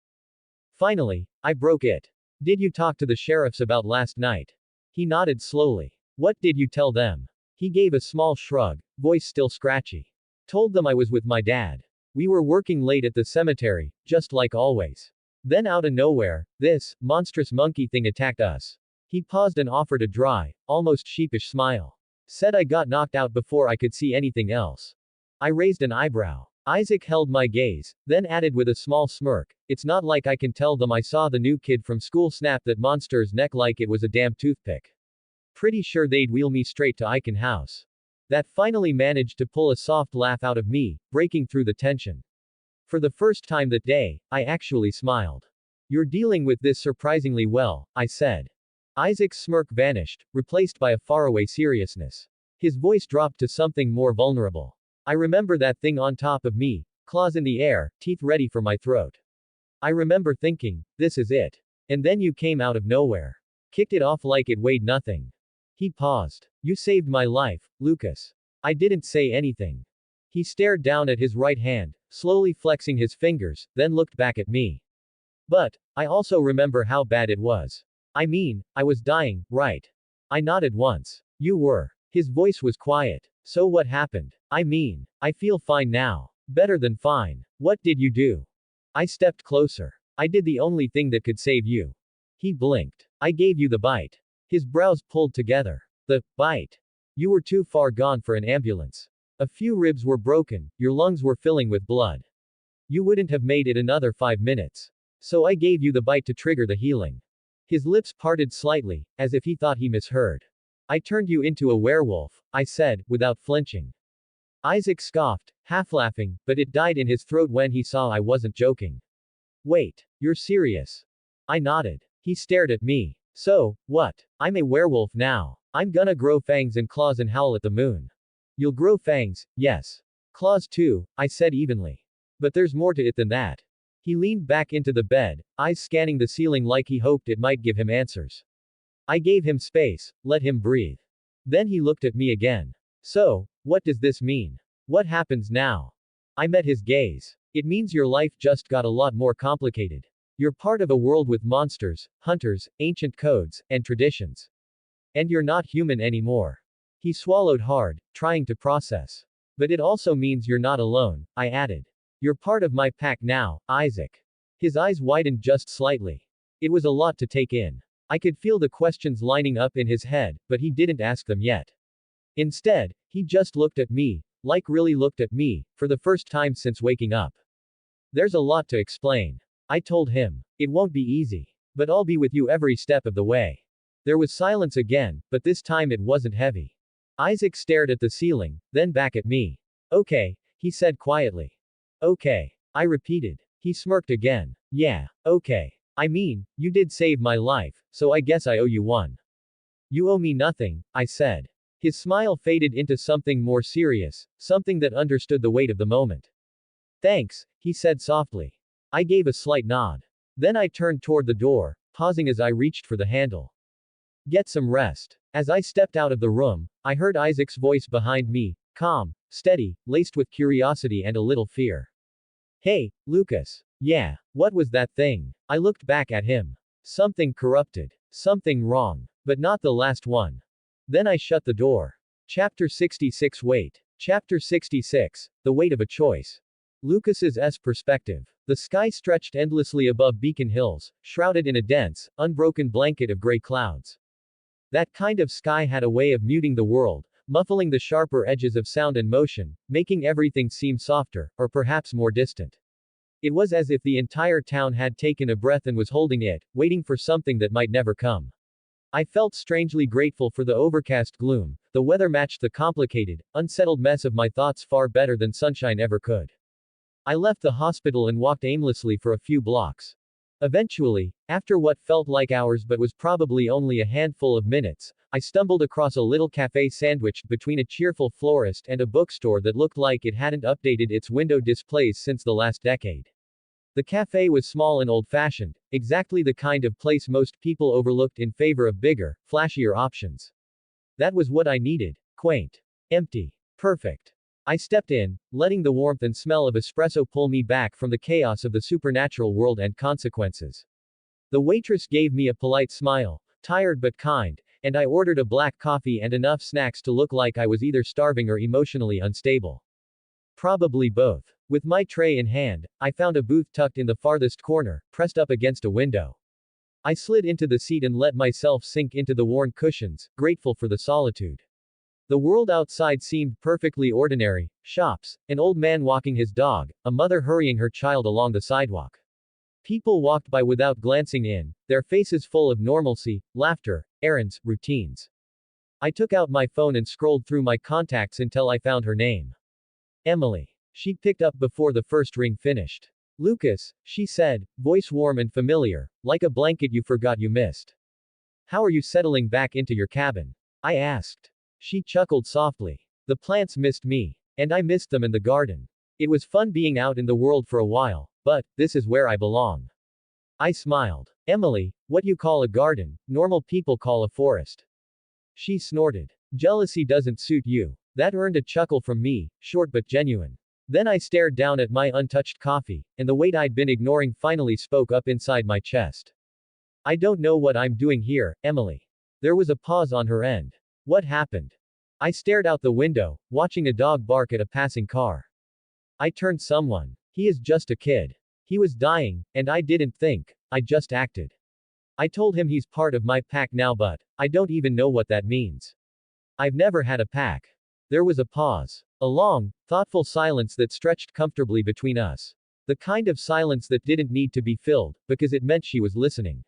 Finally, I broke it. Did you talk to the sheriffs about last night? He nodded slowly. What did you tell them? He gave a small shrug, voice still scratchy. Told them I was with my dad. We were working late at the cemetery, just like always. Then out of nowhere, this monstrous monkey thing attacked us. He paused and offered a dry, almost sheepish smile. Said I got knocked out before I could see anything else. I raised an eyebrow. Isaac held my gaze, then added with a small smirk, it's not like I can tell them I saw the new kid from school snap that monster's neck like it was a damn toothpick. Pretty sure they'd wheel me straight to Icon House. That finally managed to pull a soft laugh out of me, breaking through the tension. For the first time that day, I actually smiled. You're dealing with this surprisingly well, I said. Isaac's smirk vanished, replaced by a faraway seriousness. His voice dropped to something more vulnerable. I remember that thing on top of me, claws in the air, teeth ready for my throat. I remember thinking, this is it. And then you came out of nowhere. Kicked it off like it weighed nothing. He paused. You saved my life, Lucas. I didn't say anything. He stared down at his right hand, slowly flexing his fingers, then looked back at me. But, I also remember how bad it was. I mean, I was dying, right? I nodded once. You were. His voice was quiet. So what happened? I mean, I feel fine now. Better than fine. What did you do? I stepped closer. I did the only thing that could save you. He blinked. I gave you the bite. His brows pulled together. The bite. You were too far gone for an ambulance. A few ribs were broken, your lungs were filling with blood. You wouldn't have made it another 5 minutes. So I gave you the bite to trigger the healing. His lips parted slightly, as if he thought he misheard. I turned you into a werewolf, I said, without flinching. Isaac scoffed, half laughing, but it died in his throat when he saw I wasn't joking. Wait, you're serious? I nodded. He stared at me. So, what? I'm a werewolf now. I'm gonna grow fangs and claws and howl at the moon. You'll grow fangs, yes. Claws too, I said evenly. But there's more to it than that. He leaned back into the bed, eyes scanning the ceiling like he hoped it might give him answers. I gave him space, let him breathe. Then he looked at me again. So, what does this mean? What happens now? I met his gaze. It means your life just got a lot more complicated. You're part of a world with monsters, hunters, ancient codes, and traditions. And you're not human anymore. He swallowed hard, trying to process. But it also means you're not alone, I added. You're part of my pack now, Isaac. His eyes widened just slightly. It was a lot to take in. I could feel the questions lining up in his head, but he didn't ask them yet. Instead, he just looked at me, like really looked at me, for the first time since waking up. There's a lot to explain. I told him. It won't be easy. But I'll be with you every step of the way. There was silence again, but this time it wasn't heavy. Isaac stared at the ceiling, then back at me. Okay, he said quietly. Okay. I repeated. He smirked again. Yeah, okay. I mean, you did save my life, so I guess I owe you one. You owe me nothing, I said. His smile faded into something more serious, something that understood the weight of the moment. Thanks, he said softly. I gave a slight nod. Then I turned toward the door, pausing as I reached for the handle. Get some rest. As I stepped out of the room, I heard Isaac's voice behind me, calm, steady, laced with curiosity and a little fear. Hey, Lucas. Yeah, what was that thing? I looked back at him. Something corrupted. Something wrong. But not the last one. Then I shut the door. Chapter 66 Wait. Chapter 66 The Weight of a Choice. Lucas's perspective. The sky stretched endlessly above Beacon Hills, shrouded in a dense, unbroken blanket of gray clouds. That kind of sky had a way of muting the world, muffling the sharper edges of sound and motion, making everything seem softer, or perhaps more distant. It was as if the entire town had taken a breath and was holding it, waiting for something that might never come. I felt strangely grateful for the overcast gloom. The weather matched the complicated, unsettled mess of my thoughts far better than sunshine ever could. I left the hospital and walked aimlessly for a few blocks. Eventually, after what felt like hours but was probably only a handful of minutes, I stumbled across a little cafe sandwiched between a cheerful florist and a bookstore that looked like it hadn't updated its window displays since the last decade. The cafe was small and old-fashioned, exactly the kind of place most people overlooked in favor of bigger, flashier options. That was what I needed. Quaint. Empty. Perfect. I stepped in, letting the warmth and smell of espresso pull me back from the chaos of the supernatural world and consequences. The waitress gave me a polite smile, tired but kind, and I ordered a black coffee and enough snacks to look like I was either starving or emotionally unstable. Probably both. With my tray in hand, I found a booth tucked in the farthest corner, pressed up against a window. I slid into the seat and let myself sink into the worn cushions, grateful for the solitude. The world outside seemed perfectly ordinary: shops, an old man walking his dog, a mother hurrying her child along the sidewalk. People walked by without glancing in, their faces full of normalcy, laughter, errands, routines. I took out my phone and scrolled through my contacts until I found her name. Emily. She picked up before the first ring finished. Lucas, she said, voice warm and familiar, like a blanket you forgot you missed. How are you settling back into your cabin? I asked. She chuckled softly. The plants missed me. And I missed them in the garden. It was fun being out in the world for a while, but this is where I belong. I smiled. Emily, what you call a garden, normal people call a forest. She snorted. Jealousy doesn't suit you. That earned a chuckle from me, short but genuine. Then I stared down at my untouched coffee, and the weight I'd been ignoring finally spoke up inside my chest. I don't know what I'm doing here, Emily. There was a pause on her end. What happened? I stared out the window, watching a dog bark at a passing car. I turned someone. He is just a kid. He was dying, and I didn't think, I just acted. I told him he's part of my pack now, but I don't even know what that means. I've never had a pack. There was a pause. A long, thoughtful silence that stretched comfortably between us. The kind of silence that didn't need to be filled, because it meant she was listening.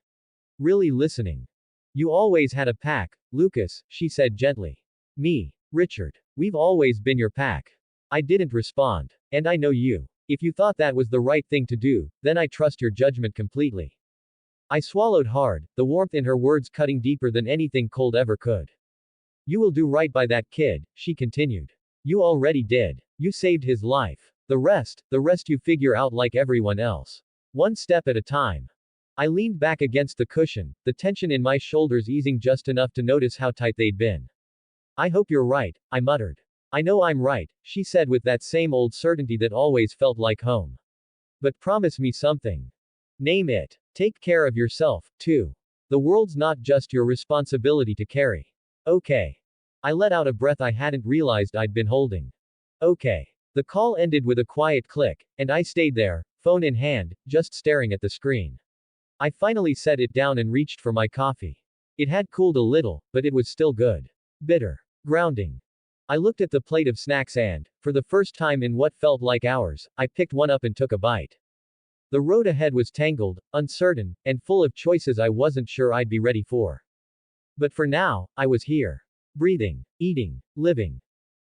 Really listening. You always had a pack, Lucas, she said gently. Me. Richard. We've always been your pack. I didn't respond. And I know you. If you thought that was the right thing to do, then I trust your judgment completely. I swallowed hard, the warmth in her words cutting deeper than anything cold ever could. You will do right by that kid, she continued. You already did. You saved his life. The rest you figure out like everyone else. One step at a time. I leaned back against the cushion, the tension in my shoulders easing just enough to notice how tight they'd been. I hope you're right, I muttered. I know I'm right, she said with that same old certainty that always felt like home. But promise me something. Name it. Take care of yourself, too. The world's not just your responsibility to carry. Okay. I let out a breath I hadn't realized I'd been holding. Okay. The call ended with a quiet click, and I stayed there, phone in hand, just staring at the screen. I finally set it down and reached for my coffee. It had cooled a little, but it was still good. Bitter. Grounding. I looked at the plate of snacks and, for the first time in what felt like hours, I picked one up and took a bite. The road ahead was tangled, uncertain, and full of choices I wasn't sure I'd be ready for. But for now, I was here. Breathing, eating, living.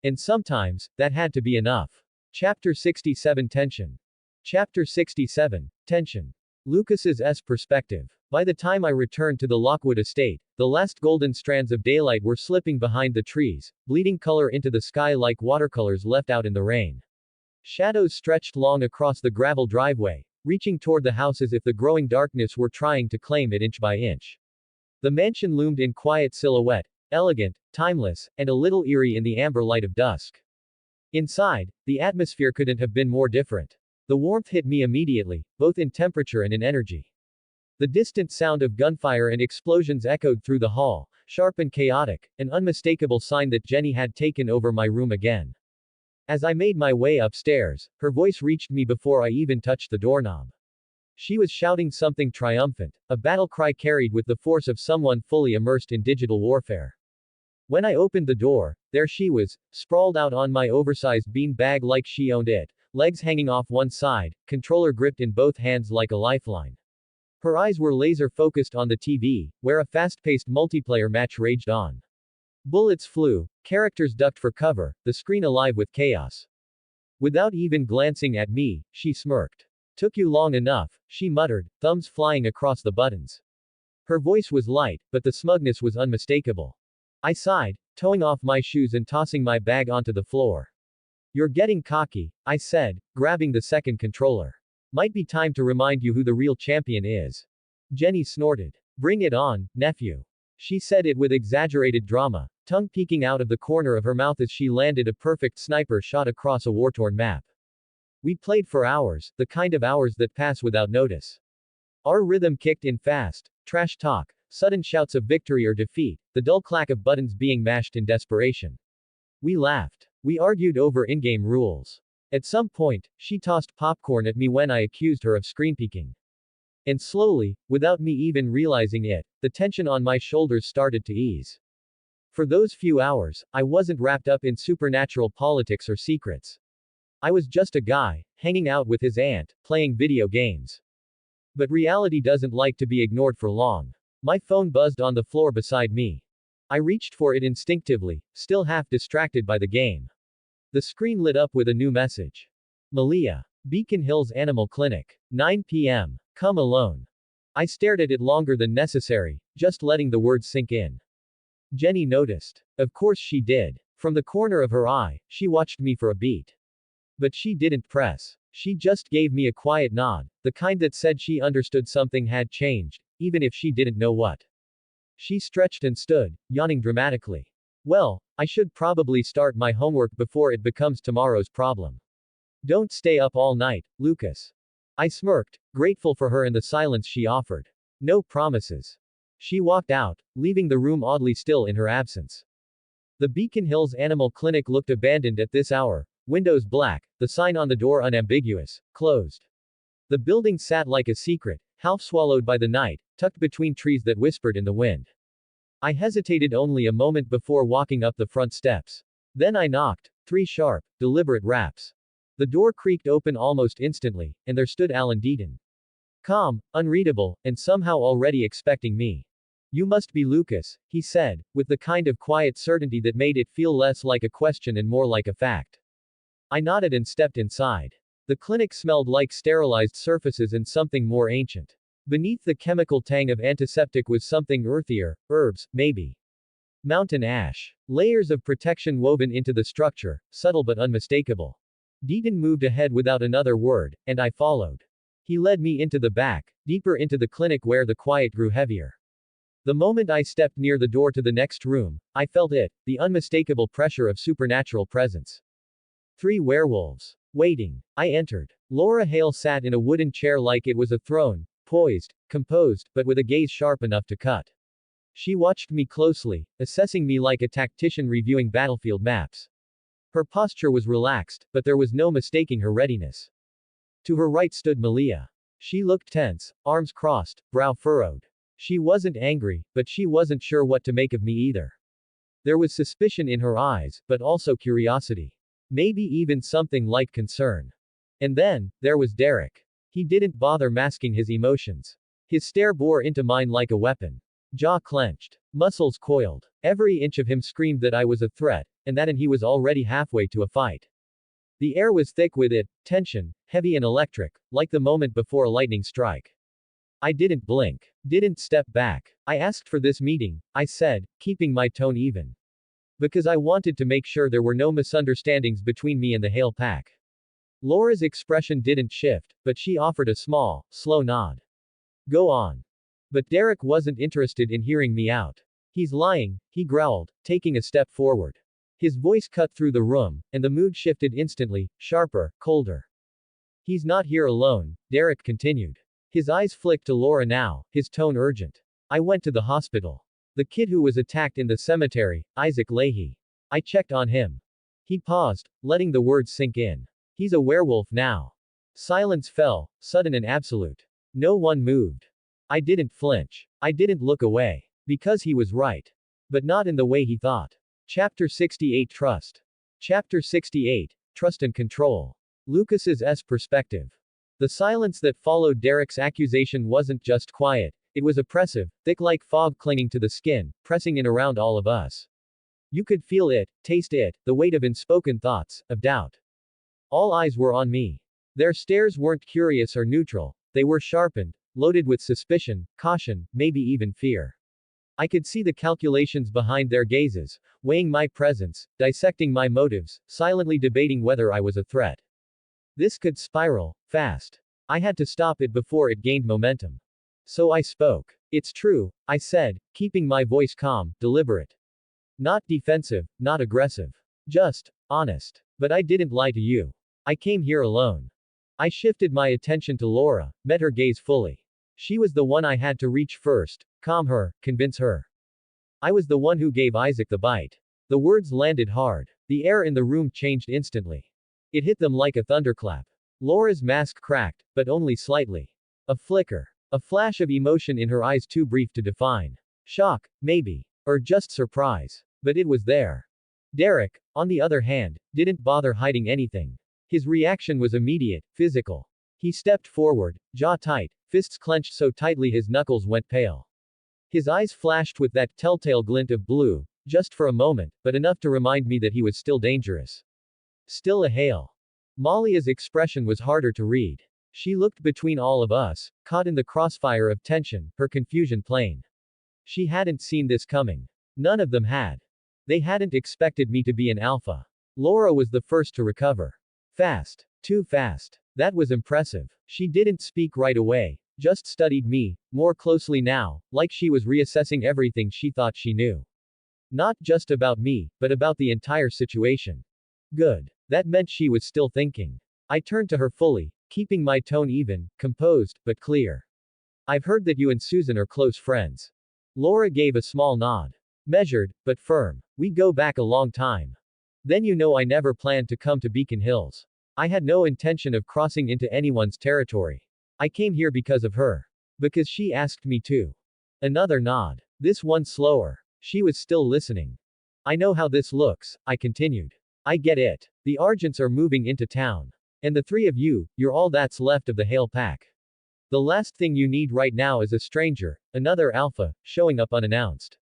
And sometimes, that had to be enough. Chapter 67 Tension. Chapter 67 Tension. Lucas's perspective. By the time I returned to the Lockwood estate, the last golden strands of daylight were slipping behind the trees, bleeding color into the sky like watercolors left out in the rain. Shadows stretched long across the gravel driveway, reaching toward the house as if the growing darkness were trying to claim it inch by inch. The mansion loomed in quiet silhouette, elegant, timeless, and a little eerie in the amber light of dusk. Inside, the atmosphere couldn't have been more different. The warmth hit me immediately, both in temperature and in energy. The distant sound of gunfire and explosions echoed through the hall, sharp and chaotic, an unmistakable sign that Jenny had taken over my room again. As I made my way upstairs, her voice reached me before I even touched the doorknob. She was shouting something triumphant, a battle cry carried with the force of someone fully immersed in digital warfare. When I opened the door, there she was, sprawled out on my oversized bean bag like she owned it, legs hanging off one side, controller gripped in both hands like a lifeline. Her eyes were laser-focused on the TV, where a fast-paced multiplayer match raged on. Bullets flew, characters ducked for cover, the screen alive with chaos. Without even glancing at me, she smirked. Took you long enough, she muttered, thumbs flying across the buttons. Her voice was light, but the smugness was unmistakable. I sighed, towing off my shoes and tossing my bag onto the floor. You're getting cocky, I said, grabbing the second controller. Might be time to remind you who the real champion is. Jenny snorted. Bring it on, nephew. She said it with exaggerated drama, tongue peeking out of the corner of her mouth as she landed a perfect sniper shot across a war-torn map. We played for hours, the kind of hours that pass without notice. Our rhythm kicked in fast, trash talk, sudden shouts of victory or defeat, the dull clack of buttons being mashed in desperation. We laughed. We argued over in-game rules. At some point, she tossed popcorn at me when I accused her of screen peeking. And slowly, without me even realizing it, the tension on my shoulders started to ease. For those few hours, I wasn't wrapped up in supernatural politics or secrets. I was just a guy, hanging out with his aunt, playing video games. But reality doesn't like to be ignored for long. My phone buzzed on the floor beside me. I reached for it instinctively, still half distracted by the game. The screen lit up with a new message. Malia. Beacon Hills Animal Clinic. 9 p.m. Come alone. I stared at it longer than necessary, just letting the words sink in. Jenny noticed. Of course she did. From the corner of her eye, she watched me for a beat. But she didn't press. She just gave me a quiet nod, the kind that said she understood something had changed, even if she didn't know what. She stretched and stood, yawning dramatically. Well, I should probably start my homework before it becomes tomorrow's problem. Don't stay up all night, Lucas. I smirked, grateful for her and the silence she offered. No promises. She walked out, leaving the room oddly still in her absence. The Beacon Hills Animal Clinic looked abandoned at this hour, windows black, the sign on the door unambiguous, closed. The building sat like a secret, half swallowed by the night, tucked between trees that whispered in the wind. I hesitated only a moment before walking up the front steps. Then I knocked, 3 sharp, deliberate raps. The door creaked open almost instantly, and there stood Alan Deaton. Calm, unreadable, and somehow already expecting me. You must be Lucas, he said, with the kind of quiet certainty that made it feel less like a question and more like a fact. I nodded and stepped inside. The clinic smelled like sterilized surfaces and something more ancient. Beneath the chemical tang of antiseptic was something earthier, herbs, maybe. Mountain ash. Layers of protection woven into the structure, subtle but unmistakable. Deaton moved ahead without another word, and I followed. He led me into the back, deeper into the clinic where the quiet grew heavier. The moment I stepped near the door to the next room, I felt it, the unmistakable pressure of supernatural presence. 3 werewolves. Waiting. I entered. Laura Hale sat in a wooden chair like it was a throne, poised, composed, but with a gaze sharp enough to cut. She watched me closely, assessing me like a tactician reviewing battlefield maps. Her posture was relaxed, but there was no mistaking her readiness. To her right stood Malia. She looked tense, arms crossed, brow furrowed. She wasn't angry, but she wasn't sure what to make of me either. There was suspicion in her eyes, but also curiosity. Maybe even something like concern. And then, there was Derek. He didn't bother masking his emotions. His stare bore into mine like a weapon. Jaw clenched. Muscles coiled. Every inch of him screamed that I was a threat, and he was already halfway to a fight. The air was thick with it, tension, heavy and electric, like the moment before a lightning strike. I didn't blink. Didn't step back. I asked for this meeting, I said, keeping my tone even. Because I wanted to make sure there were no misunderstandings between me and the Hale pack. Laura's expression didn't shift, but she offered a small, slow nod. Go on. But Derek wasn't interested in hearing me out. He's lying, he growled, taking a step forward. His voice cut through the room, and the mood shifted instantly, sharper, colder. He's not here alone, Derek continued. His eyes flicked to Laura now, his tone urgent. I went to the hospital. The kid who was attacked in the cemetery, Isaac Leahy. I checked on him. He paused, letting the words sink in. He's a werewolf now. Silence fell, sudden and absolute. No one moved. I didn't flinch. I didn't look away. Because he was right. But not in the way he thought. Chapter 68 Trust. Chapter 68 Trust and Control. Lucas's perspective. The silence that followed Derek's accusation wasn't just quiet, it was oppressive, thick like fog clinging to the skin, pressing in around all of us. You could feel it, taste it, the weight of unspoken thoughts, of doubt. All eyes were on me. Their stares weren't curious or neutral, they were sharpened, loaded with suspicion, caution, maybe even fear. I could see the calculations behind their gazes, weighing my presence, dissecting my motives, silently debating whether I was a threat. This could spiral fast. I had to stop it before it gained momentum. So I spoke. It's true, I said, keeping my voice calm, deliberate. Not defensive, not aggressive. Just honest. But I didn't lie to you. I came here alone. I shifted my attention to Laura, met her gaze fully. She was the one I had to reach first, calm her, convince her. I was the one who gave Isaac the bite. The words landed hard. The air in the room changed instantly. It hit them like a thunderclap. Laura's mask cracked, but only slightly. A flicker. A flash of emotion in her eyes too brief to define. Shock, maybe. Or just surprise. But it was there. Derek, on the other hand, didn't bother hiding anything. His reaction was immediate, physical. He stepped forward, jaw tight, fists clenched so tightly his knuckles went pale. His eyes flashed with that telltale glint of blue, just for a moment, but enough to remind me that he was still dangerous. Still a Hale. Malia's expression was harder to read. She looked between all of us, caught in the crossfire of tension, her confusion plain. She hadn't seen this coming. None of them had. They hadn't expected me to be an alpha. Laura was the first to recover. Fast. Too fast. That was impressive. She didn't speak right away, just studied me, more closely now, like she was reassessing everything she thought she knew. Not just about me, but about the entire situation. Good. That meant she was still thinking. I turned to her fully, keeping my tone even, composed, but clear. I've heard that you and Susan are close friends. Laura gave a small nod. Measured, but firm. We go back a long time. Then you know I never planned to come to Beacon Hills. I had no intention of crossing into anyone's territory. I came here because of her. Because she asked me to. Another nod. This one slower. She was still listening. I know how this looks, I continued. I get it. The Argents are moving into town. And the three of you, you're all that's left of the Hale pack. The last thing you need right now is a stranger, another alpha, showing up unannounced.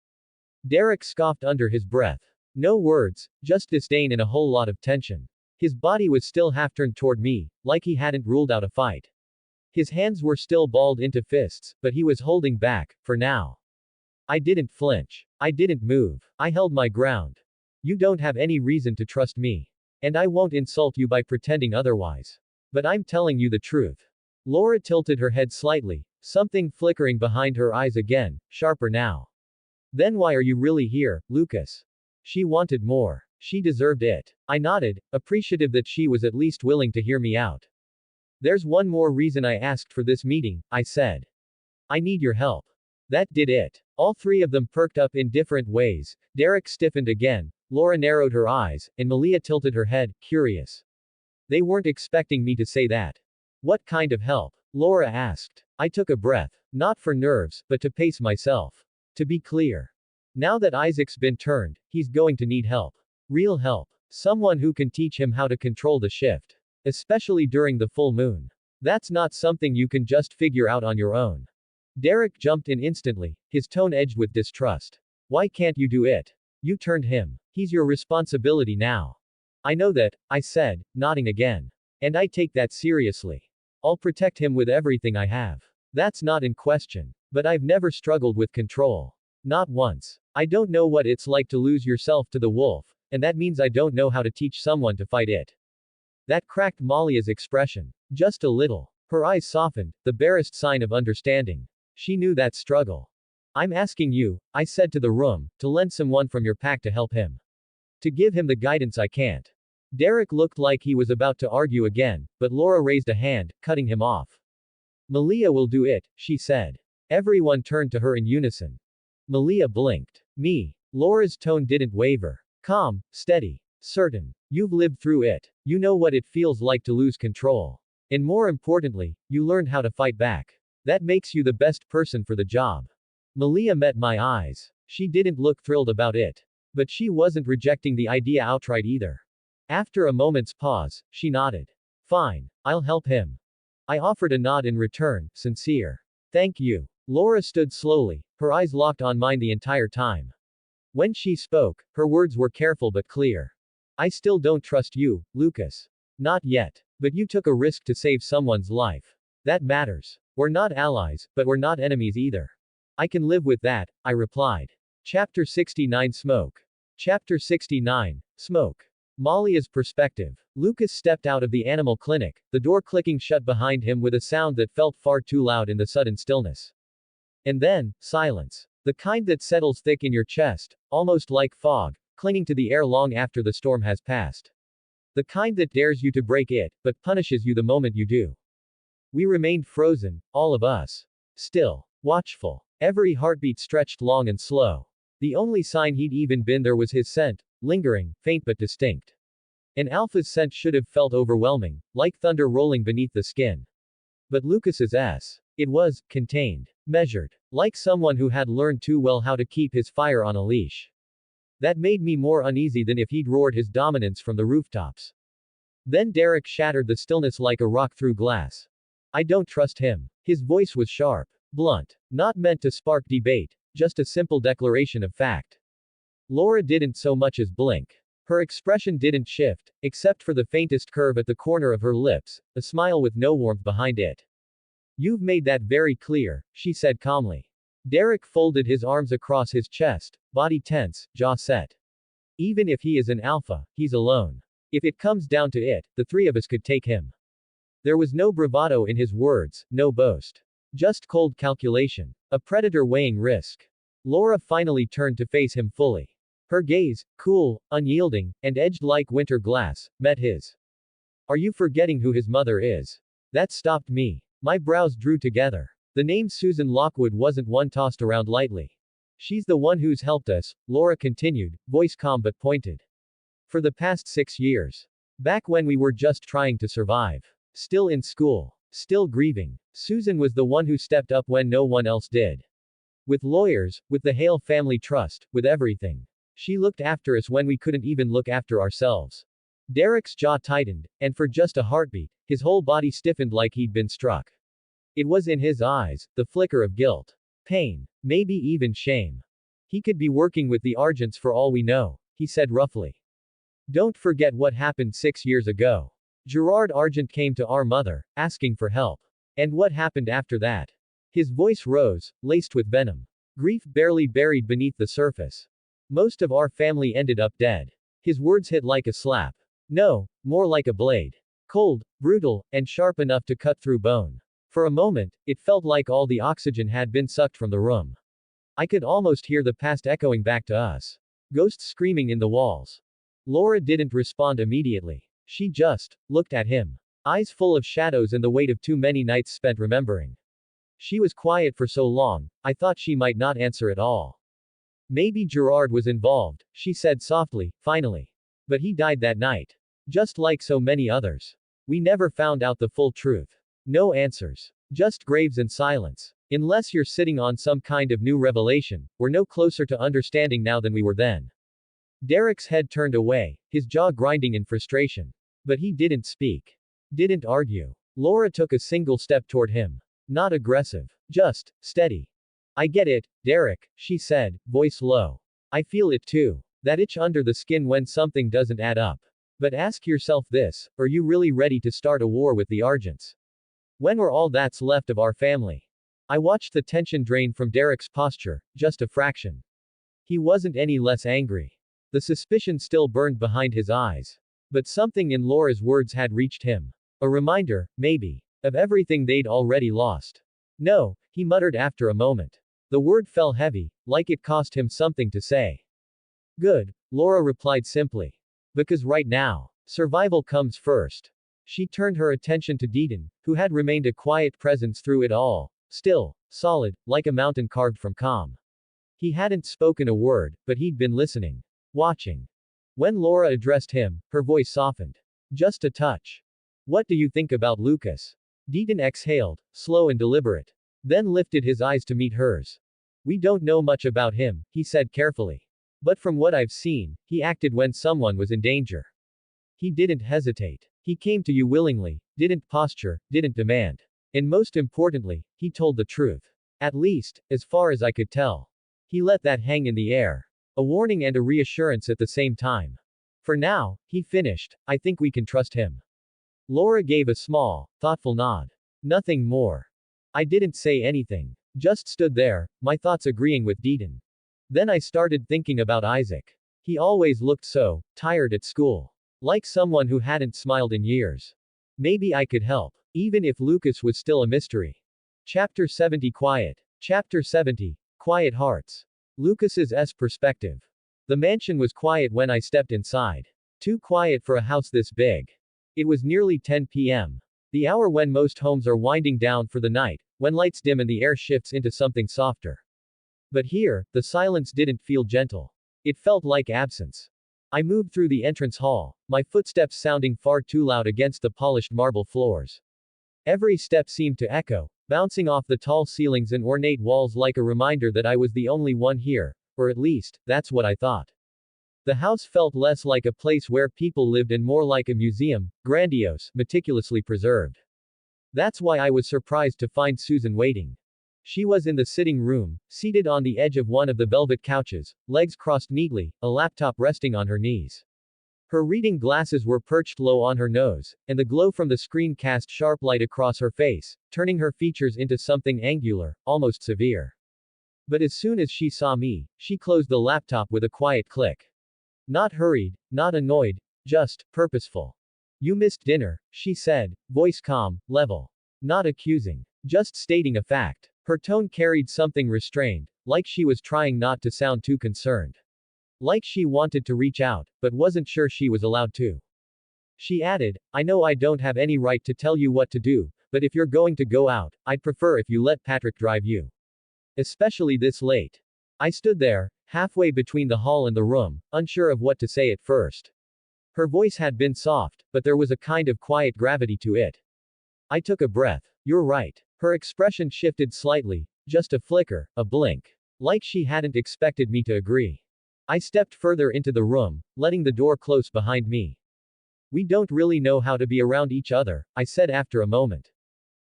Derek scoffed under his breath. No words, just disdain and a whole lot of tension. His body was still half turned toward me, like he hadn't ruled out a fight. His hands were still balled into fists, but he was holding back, for now. I didn't flinch. I didn't move. I held my ground. You don't have any reason to trust me. And I won't insult you by pretending otherwise. But I'm telling you the truth. Laura tilted her head slightly, something flickering behind her eyes again, sharper now. Then why are you really here, Lucas? She wanted more. She deserved it. I nodded, appreciative that she was at least willing to hear me out. There's one more reason I asked for this meeting, I said. I need your help. That did it. All three of them perked up in different ways. Derek stiffened again, Laura narrowed her eyes, and Malia tilted her head, curious. They weren't expecting me to say that. What kind of help? Laura asked. I took a breath. Not for nerves, but to pace myself. To be clear. Now that Isaac's been turned, he's going to need help. Real help. Someone who can teach him how to control the shift. Especially during the full moon. That's not something you can just figure out on your own. Derek jumped in instantly, his tone edged with distrust. Why can't you do it? You turned him. He's your responsibility now. I know that, I said, nodding again. And I take that seriously. I'll protect him with everything I have. That's not in question. But I've never struggled with control. Not once. I don't know what it's like to lose yourself to the wolf, and that means I don't know how to teach someone to fight it. That cracked Malia's expression. Just a little. Her eyes softened, the barest sign of understanding. She knew that struggle. I'm asking you, I said to the room, to lend someone from your pack to help him. To give him the guidance I can't. Derek looked like he was about to argue again, but Laura raised a hand, cutting him off. Malia will do it, she said. Everyone turned to her in unison. Malia blinked. Me. Laura's tone didn't waver. Calm, steady, certain. You've lived through it. You know what it feels like to lose control. And more importantly, you learned how to fight back. That makes you the best person for the job. Malia met my eyes. She didn't look thrilled about it. But she wasn't rejecting the idea outright either. After a moment's pause, she nodded. Fine. I'll help him. I offered a nod in return, sincere. Thank you. Laura stood slowly, her eyes locked on mine the entire time. When she spoke, her words were careful but clear. I still don't trust you, Lucas. Not yet. But you took a risk to save someone's life. That matters. We're not allies, but we're not enemies either. I can live with that, I replied. Chapter 69 Smoke. Chapter 69 Smoke. Malia's perspective. Lucas stepped out of the animal clinic, the door clicking shut behind him with a sound that felt far too loud in the sudden stillness. And then, silence. The kind that settles thick in your chest, almost like fog, clinging to the air long after the storm has passed. The kind that dares you to break it, but punishes you the moment you do. We remained frozen, all of us. Still. Watchful. Every heartbeat stretched long and slow. The only sign he'd even been there was his scent, lingering, faint but distinct. An alpha's scent should have felt overwhelming, like thunder rolling beneath the skin. But Lucas's it was, contained, measured, like someone who had learned too well how to keep his fire on a leash. That made me more uneasy than if he'd roared his dominance from the rooftops. Then Derek shattered the stillness like a rock through glass. I don't trust him. His voice was sharp, blunt, not meant to spark debate, just a simple declaration of fact. Laura didn't so much as blink. Her expression didn't shift, except for the faintest curve at the corner of her lips, a smile with no warmth behind it. You've made that very clear, she said calmly. Derek folded his arms across his chest, body tense, jaw set. Even if he is an alpha, he's alone. If it comes down to it, the three of us could take him. There was no bravado in his words, no boast. Just cold calculation. A predator weighing risk. Laura finally turned to face him fully. Her gaze, cool, unyielding, and edged like winter glass, met his. Are you forgetting who his mother is? That stopped me. My brows drew together. The name Susan Lockwood wasn't one tossed around lightly. She's the one who's helped us, Laura continued, voice calm but pointed. For the past 6 years. Back when we were just trying to survive. Still in school. Still grieving. Susan was the one who stepped up when no one else did. With lawyers, with the Hale family trust, with everything. She looked after us when we couldn't even look after ourselves. Derek's jaw tightened, and for just a heartbeat, his whole body stiffened like he'd been struck. It was in his eyes, the flicker of guilt. Pain. Maybe even shame. He could be working with the Argents for all we know, he said roughly. Don't forget what happened 6 years ago. Gerard Argent came to our mother, asking for help. And what happened after that? His voice rose, laced with venom. Grief barely buried beneath the surface. Most of our family ended up dead. His words hit like a slap. No, more like a blade. Cold, brutal, and sharp enough to cut through bone. For a moment, it felt like all the oxygen had been sucked from the room. I could almost hear the past echoing back to us. Ghosts screaming in the walls. Laura didn't respond immediately. She just looked at him. Eyes full of shadows and the weight of too many nights spent remembering. She was quiet for so long, I thought she might not answer at all. Maybe Gerard was involved, she said softly, finally. But he died that night. Just like so many others. We never found out the full truth. No answers. Just graves and silence. Unless you're sitting on some kind of new revelation, we're no closer to understanding now than we were then. Derek's head turned away, his jaw grinding in frustration. But he didn't speak. Didn't argue. Laura took a single step toward him. Not aggressive. Just steady. I get it, Derek, she said, voice low. I feel it too. That itch under the skin when something doesn't add up. But ask yourself this, are you really ready to start a war with the Argents? When we're all that's left of our family? I watched the tension drain from Derek's posture, just a fraction. He wasn't any less angry. The suspicion still burned behind his eyes. But something in Laura's words had reached him. A reminder, maybe, of everything they'd already lost. No, he muttered after a moment. The word fell heavy, like it cost him something to say. Good, Laura replied simply. Because right now, survival comes first. She turned her attention to Deaton, who had remained a quiet presence through it all, still, solid, like a mountain carved from calm. He hadn't spoken a word, but he'd been listening. Watching. When Laura addressed him, her voice softened. Just a touch. What do you think about Lucas? Deaton exhaled, slow and deliberate. Then lifted his eyes to meet hers. We don't know much about him, he said carefully. But from what I've seen, he acted when someone was in danger. He didn't hesitate. He came to you willingly, didn't posture, didn't demand. And most importantly, he told the truth. At least, as far as I could tell. He let that hang in the air. A warning and a reassurance at the same time. For now, he finished, I think we can trust him. Laura gave a small, thoughtful nod. Nothing more. I didn't say anything. Just stood there, my thoughts agreeing with Deaton. Then I started thinking about Isaac. He always looked so tired at school. Like someone who hadn't smiled in years. Maybe I could help. Even if Lucas was still a mystery. Chapter 70 Quiet. Chapter 70 Quiet Hearts. Lucas's perspective. The mansion was quiet when I stepped inside. Too quiet for a house this big. It was nearly 10 p.m. The hour when most homes are winding down for the night, when lights dim and the air shifts into something softer. But here, the silence didn't feel gentle. It felt like absence. I moved through the entrance hall, my footsteps sounding far too loud against the polished marble floors. Every step seemed to echo, bouncing off the tall ceilings and ornate walls like a reminder that I was the only one here, or at least, that's what I thought. The house felt less like a place where people lived and more like a museum, grandiose, meticulously preserved. That's why I was surprised to find Susan waiting. She was in the sitting room, seated on the edge of one of the velvet couches, legs crossed neatly, a laptop resting on her knees. Her reading glasses were perched low on her nose, and the glow from the screen cast sharp light across her face, turning her features into something angular, almost severe. But as soon as she saw me, she closed the laptop with a quiet click. Not hurried, not annoyed, just purposeful. You missed dinner, she said, voice calm, level. Not accusing. Just stating a fact. Her tone carried something restrained, like she was trying not to sound too concerned. Like she wanted to reach out, but wasn't sure she was allowed to. She added, I know I don't have any right to tell you what to do, but if you're going to go out, I'd prefer if you let Patrick drive you. Especially this late. I stood there, halfway between the hall and the room, unsure of what to say at first. Her voice had been soft, but there was a kind of quiet gravity to it. I took a breath. You're right. Her expression shifted slightly, just a flicker, a blink. Like she hadn't expected me to agree. I stepped further into the room, letting the door close behind me. We don't really know how to be around each other, I said after a moment.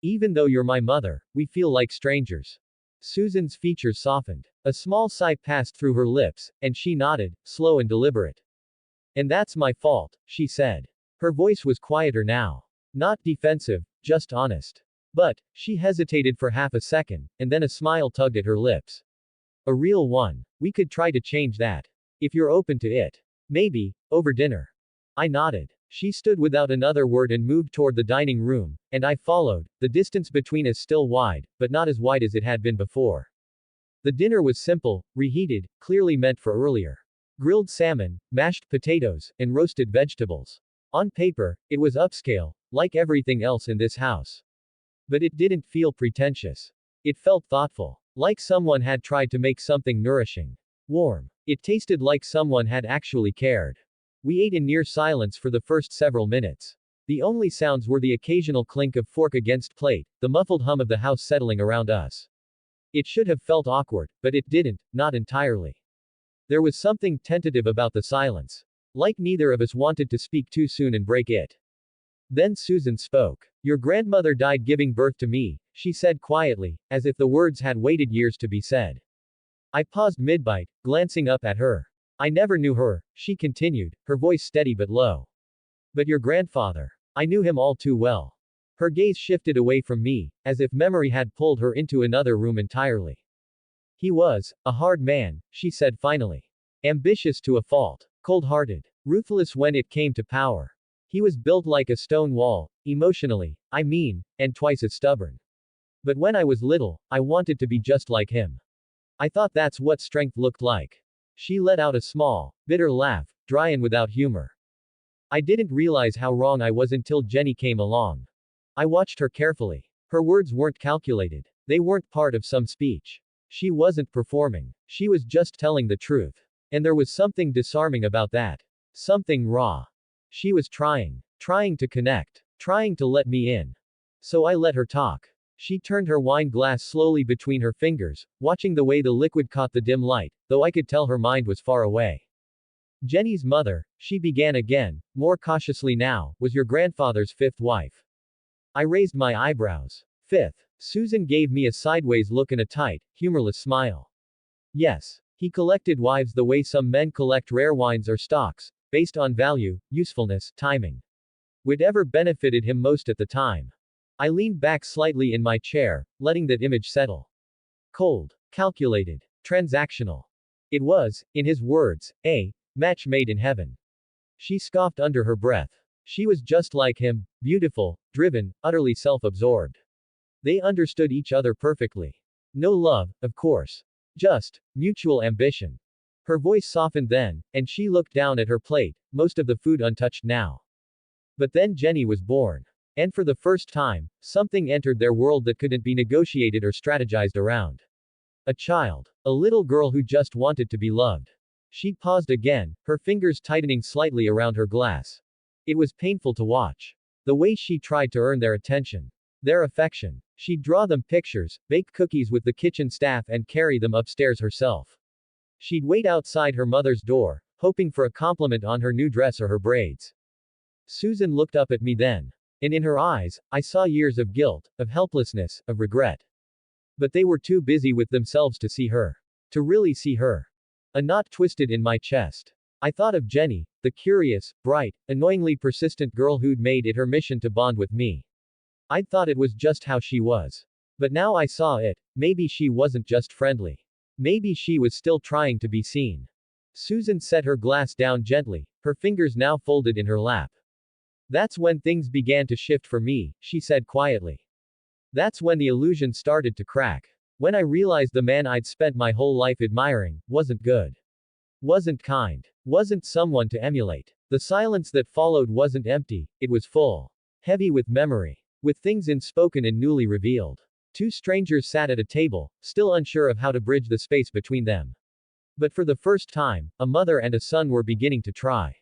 Even though you're my mother, we feel like strangers. Susan's features softened. A small sigh passed through her lips, and she nodded, slow and deliberate. And that's my fault, she said. Her voice was quieter now. Not defensive, just honest. But, she hesitated for half a second, and then a smile tugged at her lips. A real one. We could try to change that. If you're open to it. Maybe, over dinner. I nodded. She stood without another word and moved toward the dining room, and I followed, the distance between us still wide, but not as wide as it had been before. The dinner was simple, reheated, clearly meant for earlier. Grilled salmon, mashed potatoes, and roasted vegetables. On paper, it was upscale, like everything else in this house. But it didn't feel pretentious. It felt thoughtful. Like someone had tried to make something nourishing. Warm. It tasted like someone had actually cared. We ate in near silence for the first several minutes. The only sounds were the occasional clink of fork against plate, the muffled hum of the house settling around us. It should have felt awkward, but it didn't, not entirely. There was something tentative about the silence. Like neither of us wanted to speak too soon and break it. Then Susan spoke. Your grandmother died giving birth to me, she said quietly, as if the words had waited years to be said. I paused mid-bite, glancing up at her. I never knew her, she continued, her voice steady but low. But your grandfather. I knew him all too well. Her gaze shifted away from me, as if memory had pulled her into another room entirely. He was a hard man, she said finally. Ambitious to a fault. Cold-hearted. Ruthless when it came to power. He was built like a stone wall, emotionally, I mean, and twice as stubborn. But when I was little, I wanted to be just like him. I thought that's what strength looked like. She let out a small, bitter laugh, dry and without humor. I didn't realize how wrong I was until Jenny came along. I watched her carefully. Her words weren't calculated. They weren't part of some speech. She wasn't performing. She was just telling the truth. And there was something disarming about that. Something raw. She was trying to connect, trying to let me in. So I let her talk. She turned her wine glass slowly between her fingers, watching the way the liquid caught the dim light, though I could tell her mind was far away. Jenny's mother, she began again, more cautiously now, was your grandfather's fifth wife. I raised my eyebrows. Fifth. Susan gave me a sideways look and a tight, humorless smile. Yes. He collected wives the way some men collect rare wines or stocks, based on value, usefulness, timing. Whatever benefited him most at the time. I leaned back slightly in my chair, letting that image settle. Cold. Calculated. Transactional. It was, in his words, a match made in heaven. She scoffed under her breath. She was just like him, beautiful, driven, utterly self-absorbed. They understood each other perfectly. No love, of course. Just mutual ambition. Her voice softened then, and she looked down at her plate, most of the food untouched now. But then Jenny was born. And for the first time, something entered their world that couldn't be negotiated or strategized around. A child. A little girl who just wanted to be loved. She paused again, her fingers tightening slightly around her glass. It was painful to watch. The way she tried to earn their attention. Their affection. She'd draw them pictures, bake cookies with the kitchen staff and carry them upstairs herself. She'd wait outside her mother's door, hoping for a compliment on her new dress or her braids. Susan looked up at me then. And in her eyes, I saw years of guilt, of helplessness, of regret. But they were too busy with themselves to see her. To really see her. A knot twisted in my chest. I thought of Jenny, the curious, bright, annoyingly persistent girl who'd made it her mission to bond with me. I'd thought it was just how she was. But now I saw it, maybe she wasn't just friendly. Maybe she was still trying to be seen. Susan set her glass down gently, her fingers now folded in her lap. That's when things began to shift for me, she said quietly. That's when the illusion started to crack. When I realized the man I'd spent my whole life admiring wasn't good. Wasn't kind. Wasn't someone to emulate. The silence that followed wasn't empty, it was full. Heavy with memory. With things unspoken and newly revealed. Two strangers sat at a table, still unsure of how to bridge the space between them. But for the first time, a mother and a son were beginning to try.